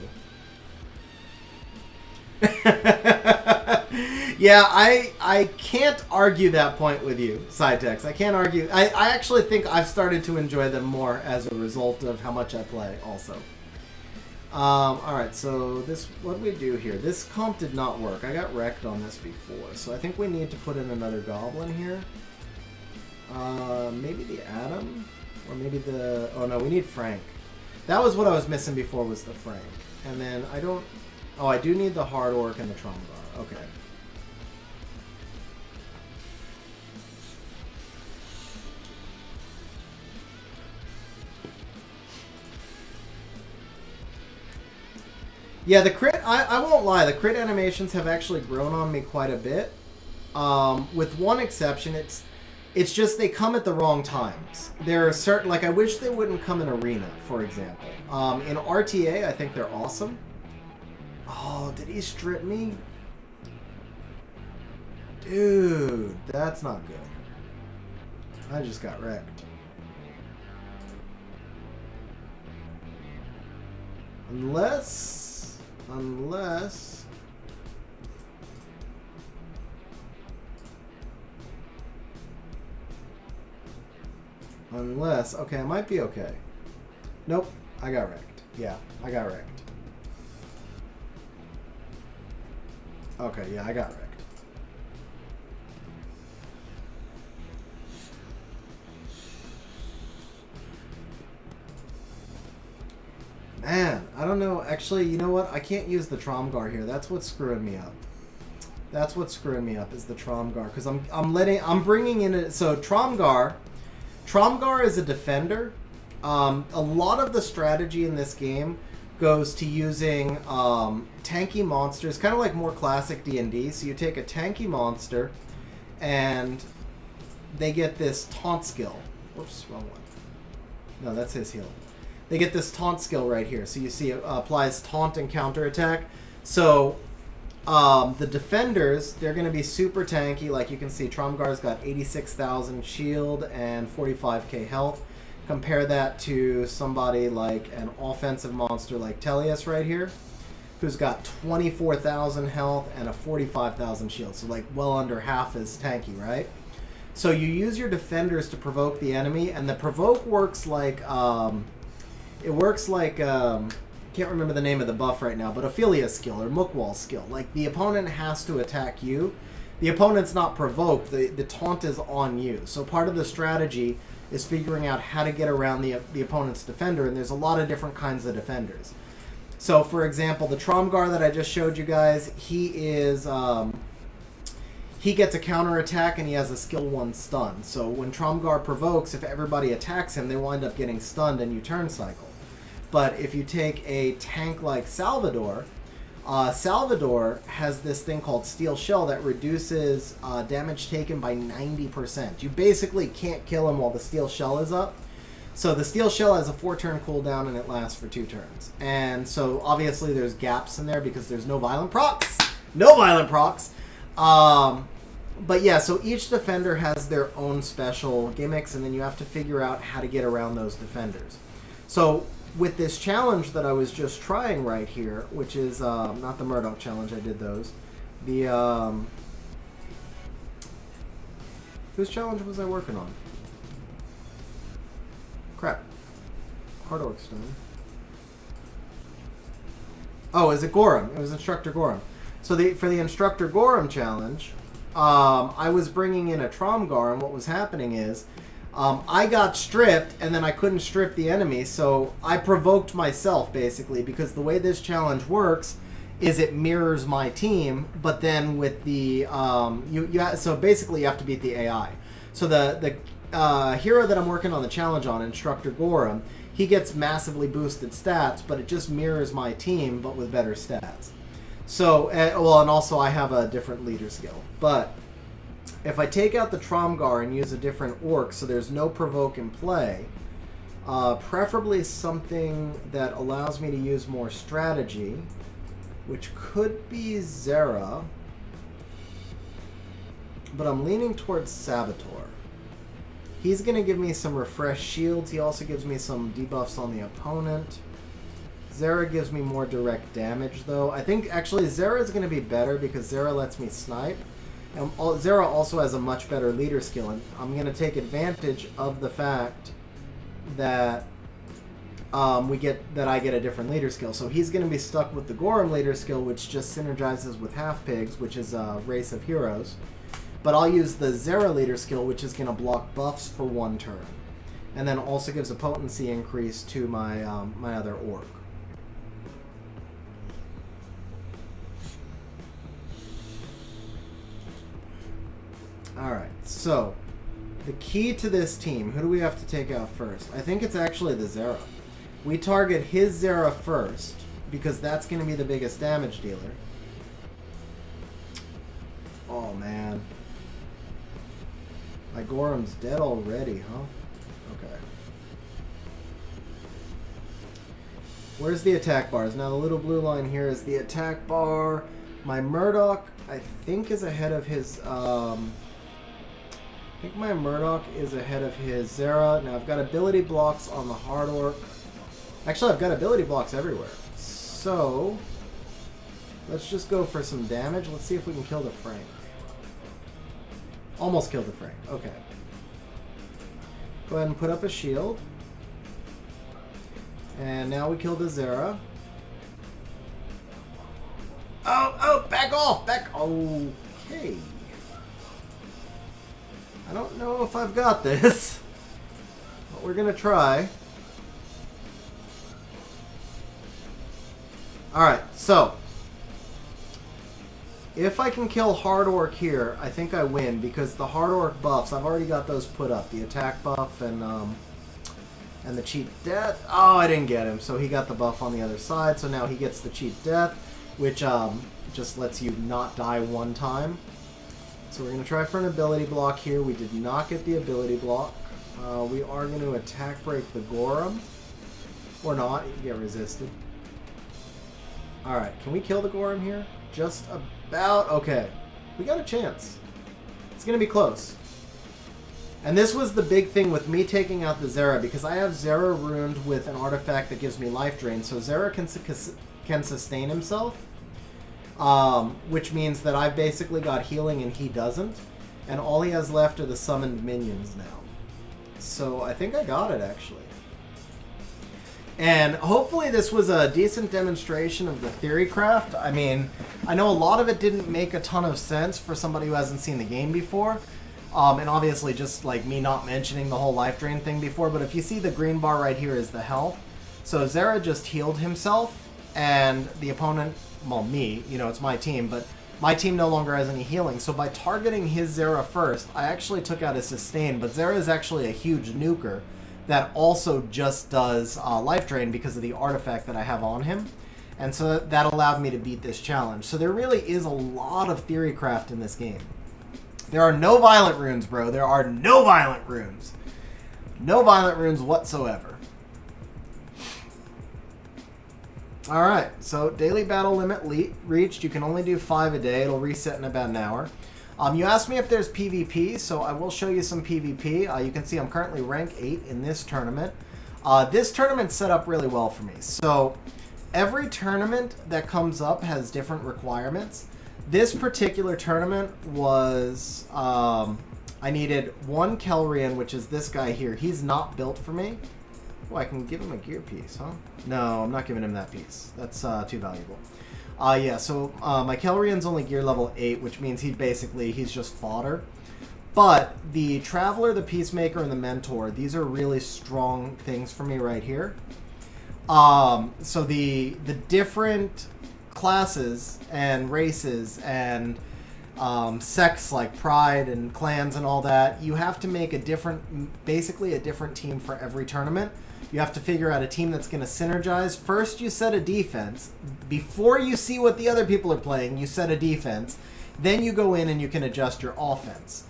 Yeah, I can't argue that point with you, Sidetex. I can't argue. I actually think I've started to enjoy them more as a result of how much I play also. Alright, so this, what do we do here? This comp did not work. I got wrecked on this before, so I think we need to put in another Goblin here. Maybe the Adam? Or maybe the... Oh no, we need Frank. That was what I was missing before, was the Frank. And then I don't... Oh, I do need the Hard Orc and the Trombar. Okay. Yeah, the crit, I won't lie, the crit animations have actually grown on me quite a bit. With one exception, It's just they come at the wrong times. There are certain, like, I wish they wouldn't come in Arena, for example. In RTA, I think they're awesome. Oh, did he strip me? Dude, that's not good. I just got wrecked. Unless... okay, I might be okay. Nope, I got wrecked. Yeah, I got wrecked. Okay, yeah, I got wrecked. Man, I don't know. Actually, you know what? I can't use the Tromgar here. That's what's screwing me up. That's what's screwing me up is the Tromgar, because I'm bringing in a, so Tromgar is a defender. A lot of the strategy in this game goes to using tanky monsters, kind of like more classic D&D. So you take a tanky monster, and they get this taunt skill. Whoops, wrong one. No, that's his heal. They get this taunt skill right here. So you see it applies taunt and counterattack. So the defenders, they're going to be super tanky. Like you can see, Tromgar's got 86,000 shield and 45k health. Compare that to somebody like an offensive monster like Tellius right here, who's got 24,000 health and a 45,000 shield. So like well under half as tanky, right? So you use your defenders to provoke the enemy, and the provoke works like... can't remember the name of the buff right now, but Ophelia's skill or Mookwall's skill. Like, the opponent has to attack you. The opponent's not provoked. The taunt is on you. So part of the strategy is figuring out how to get around the opponent's defender, and there's a lot of different kinds of defenders. So, for example, the Tromgar that I just showed you guys, he is... he gets a counterattack and he has a skill 1 stun. So when Tromgar provokes, if everybody attacks him, they wind up getting stunned and you turn cycle. But if you take a tank like Salvador, Salvador has this thing called Steel Shell that reduces damage taken by 90%. You basically can't kill him while the Steel Shell is up. So the Steel Shell has a 4-turn cooldown and it lasts for 2 turns. And so obviously there's gaps in there because there's no violent procs. No violent procs. But yeah, so each defender has their own special gimmicks, and then you have to figure out how to get around those defenders. So with this challenge that I was just trying right here, which is not the Murdoch challenge, I did those. The whose challenge was I working on? Crap. Hard Orc Stone. Oh, is it Gorham? It was Instructor Gorham. So for the Instructor Gorham challenge, I was bringing in a Tromgar, and what was happening is I got stripped, and then I couldn't strip the enemy, so I provoked myself, basically, because the way this challenge works is it mirrors my team, but then with the... so basically you have to beat the AI. So the hero that I'm working on the challenge on, Instructor Gorham, he gets massively boosted stats, but it just mirrors my team, but with better stats. So, well, and also I have a different leader skill. But if I take out the Tromgar and use a different orc so there's no provoke in play, preferably something that allows me to use more strategy, which could be Zera, but I'm leaning towards Saboteur. He's going to give me some refresh shields. He also gives me some debuffs on the opponent. Zera gives me more direct damage, though. I think, actually, Zera is going to be better because Zera lets me snipe. And Zera also has a much better leader skill, and I'm going to take advantage of the fact that I get a different leader skill. So he's going to be stuck with the Gorham leader skill, which just synergizes with Half-Pigs, which is a race of heroes. But I'll use the Zera leader skill, which is going to block buffs for 1 turn. And then also gives a potency increase to my, my other orc. Alright, so the key to this team, who do we have to take out first? I think it's actually the Zera. We target his Zera first, because that's going to be the biggest damage dealer. Oh, man. My Gorum's dead already, huh? Okay. Where's the attack bars? Now the little blue line here is the attack bar. My Murdoch, I think, is ahead of his... I think my Murdoch is ahead of his Zera. Now I've got ability blocks on the Hard Orc. Actually, I've got ability blocks everywhere. So, let's just go for some damage. Let's see if we can kill the Frank. Almost killed the Frank. Okay. Go ahead and put up a shield. And now we kill the Zera. Oh, back off! Okay. I don't know if I've got this, but we're gonna try. Alright, so if I can kill Hard Orc here, I think I win, because the Hard Orc buffs, I've already got those put up. The attack buff and the cheat death. Oh, I didn't get him, so he got the buff on the other side, so now he gets the cheat death, which just lets you not die one time. So we're going to try for an ability block here. We did not get the ability block. We are going to attack break the Gorham. Or not, you can get resisted. Alright, can we kill the Gorham here? Just about. Okay, we got a chance. It's going to be close. And this was the big thing with me taking out the Zera, because I have Zera ruined with an artifact that gives me life drain, so Zera can sustain himself, which means that I've basically got healing and he doesn't, and all he has left are the summoned minions now. So I think I got it, actually. And hopefully this was a decent demonstration of the theory craft. I mean, I know a lot of it didn't make a ton of sense for somebody who hasn't seen the game before. And obviously just like me not mentioning the whole life drain thing before, but if you see the green bar right here is the health. So Zera just healed himself, and the opponent, well, me, you know, it's my team, but my team no longer has any healing. So by targeting his Zera first, I actually took out his sustain, but Zera is actually a huge nuker that also just does life drain because of the artifact that I have on him. And so that allowed me to beat this challenge. So there really is a lot of theory craft in this game. There are no violent runes, bro. There are no violent runes. No violent runes whatsoever. Alright, so daily battle limit reached. You can only do 5 a day. It'll reset in about an hour. You asked me if there's PvP, so I will show you some PvP. You can see I'm currently rank 8 in this tournament. This tournament's set up really well for me. So every tournament that comes up has different requirements. This particular tournament was, I needed 1 Kelrian, which is this guy here. He's not built for me. Oh, I can give him a gear piece, huh? No, I'm not giving him that piece. That's too valuable. Yeah, so my Kelrian's only gear level 8, which means he's just fodder. But the Traveler, the Peacemaker, and the Mentor, these are really strong things for me right here. So the different classes and races and sects like Pride and clans and all that, you have to make basically a different team for every tournament. You have to figure out a team that's going to synergize. First, you set a defense. Before you see what the other people are playing, you set a defense. Then you go in and you can adjust your offense.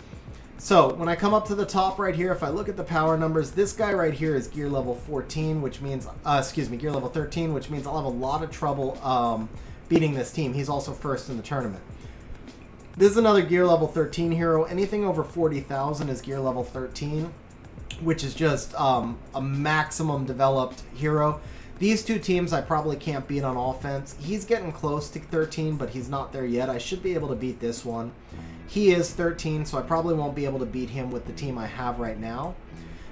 So, when I come up to the top right here, if I look at the power numbers, this guy right here is gear level 14, which means, gear level 13, which means I'll have a lot of trouble beating this team. He's also first in the tournament. This is another gear level 13 hero. Anything over 40,000 is gear level 13. Which is just a maximum developed hero. These two teams I probably can't beat on offense. He's getting close to 13, but he's not there yet. I should be able to beat this one. He is 13, so I probably won't be able to beat him with the team I have right now.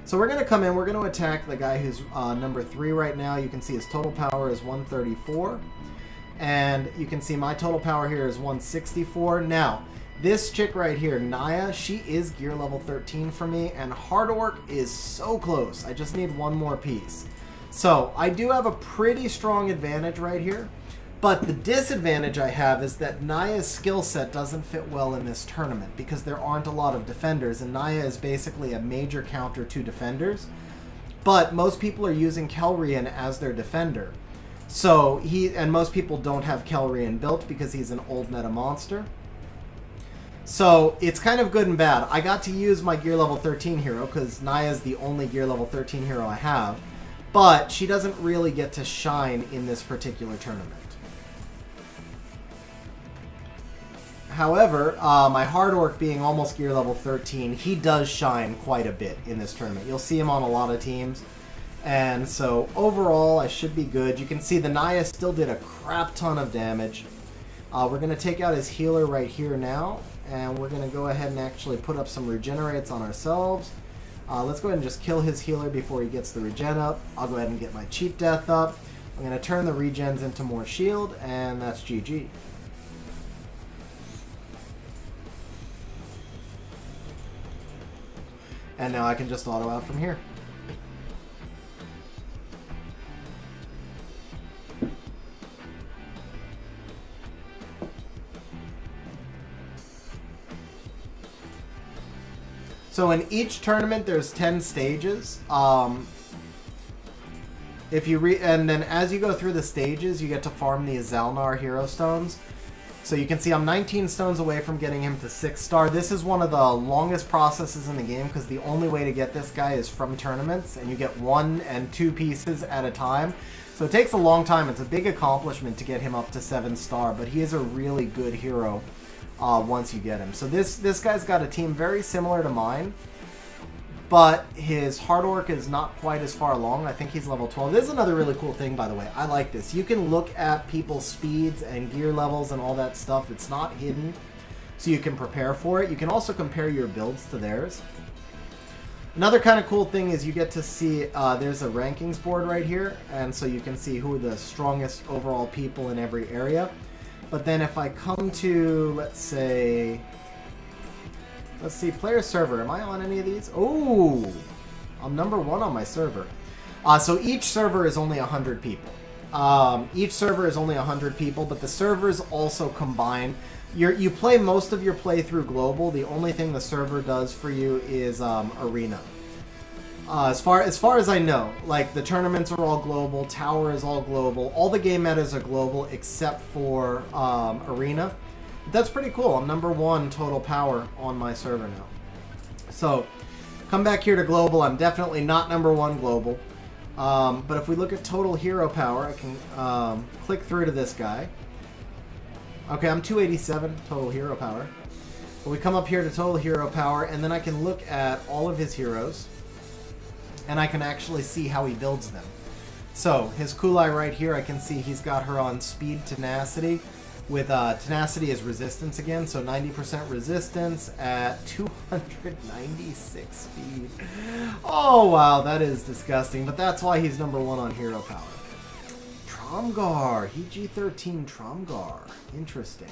So we're going to come in. We're going to attack the guy who's number 3 right now. You can see his total power is 134. And you can see my total power here is 164. Now, this chick right here, Naya, she is gear level 13 for me, and Hard Orc is so close. I just need one more piece. So, I do have a pretty strong advantage right here, but the disadvantage I have is that Naya's skill set doesn't fit well in this tournament because there aren't a lot of defenders, and Naya is basically a major counter to defenders, but most people are using Kelrian as their defender. So, and most people don't have Kelrian built because he's an old meta monster. So it's kind of good and bad. I got to use my gear level 13 hero because Naya's the only gear level 13 hero I have, but she doesn't really get to shine in this particular tournament. However, my Hard Orc being almost gear level 13, he does shine quite a bit in this tournament. You'll see him on a lot of teams. And so overall, I should be good. You can see the Naya still did a crap ton of damage. We're going to take out his healer right here now. And we're going to go ahead and actually put up some regenerates on ourselves. Let's go ahead and just kill his healer before he gets the regen up. I'll go ahead and get my cheap death up. I'm going to turn the regens into more shield, and that's GG. And now I can just auto out from here. So in each tournament, there's 10 stages. If you and then as you go through the stages, you get to farm the Zalnar hero stones. So you can see I'm 19 stones away from getting him to 6 star. This is one of the longest processes in the game because the only way to get this guy is from tournaments, and you get 1 and 2 pieces at a time. So it takes a long time. It's a big accomplishment to get him up to 7 star, but he is a really good hero once you get him. So this guy's got a team very similar to mine, but his Hard Orc is not quite as far along. I think he's level 12. This is another really cool thing, by the way. I like this. You can look at people's speeds and gear levels and all that stuff. It's not hidden, so you can prepare for it. You can also compare your builds to theirs. Another kind of cool thing is you get to see there's a rankings board right here, and so you can see who are the strongest overall people in every area. But then if I come to, let's see, player server. Am I on any of these? Oh, I'm number 1 on my server. So each server is only 100 people. Each server is only 100 people, but the servers also combine. You play most of your playthrough global. The only thing the server does for you is arena. As far as I know, like the tournaments are all global, tower is all global, all the game metas are global except for arena. That's pretty cool. I'm number 1 total power on my server now. So come back here to global. I'm definitely not number 1 global. But if we look at total hero power, I can click through to this guy. Okay, I'm 287 total hero power. But we come up here to total hero power, and then I can look at all of his heroes, and I can actually see how he builds them. So his Kulai right here, I can see he's got her on speed tenacity, with tenacity as resistance again, so 90% resistance at 296 speed. Oh wow, that is disgusting, but that's why he's number 1 on hero power. Tromgar, he G13 Tromgar, interesting.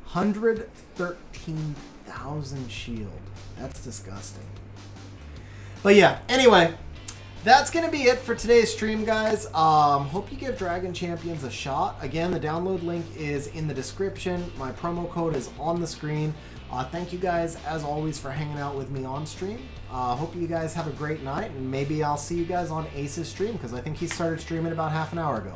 113,000 shield, that's disgusting. But yeah, anyway, that's going to be it for today's stream, guys. Hope you give Dragon Champions a shot. Again, the download link is in the description. My promo code is on the screen. Thank you guys, as always, for hanging out with me on stream. Hope you guys have a great night, and maybe I'll see you guys on Ace's stream, because I think he started streaming about half an hour ago.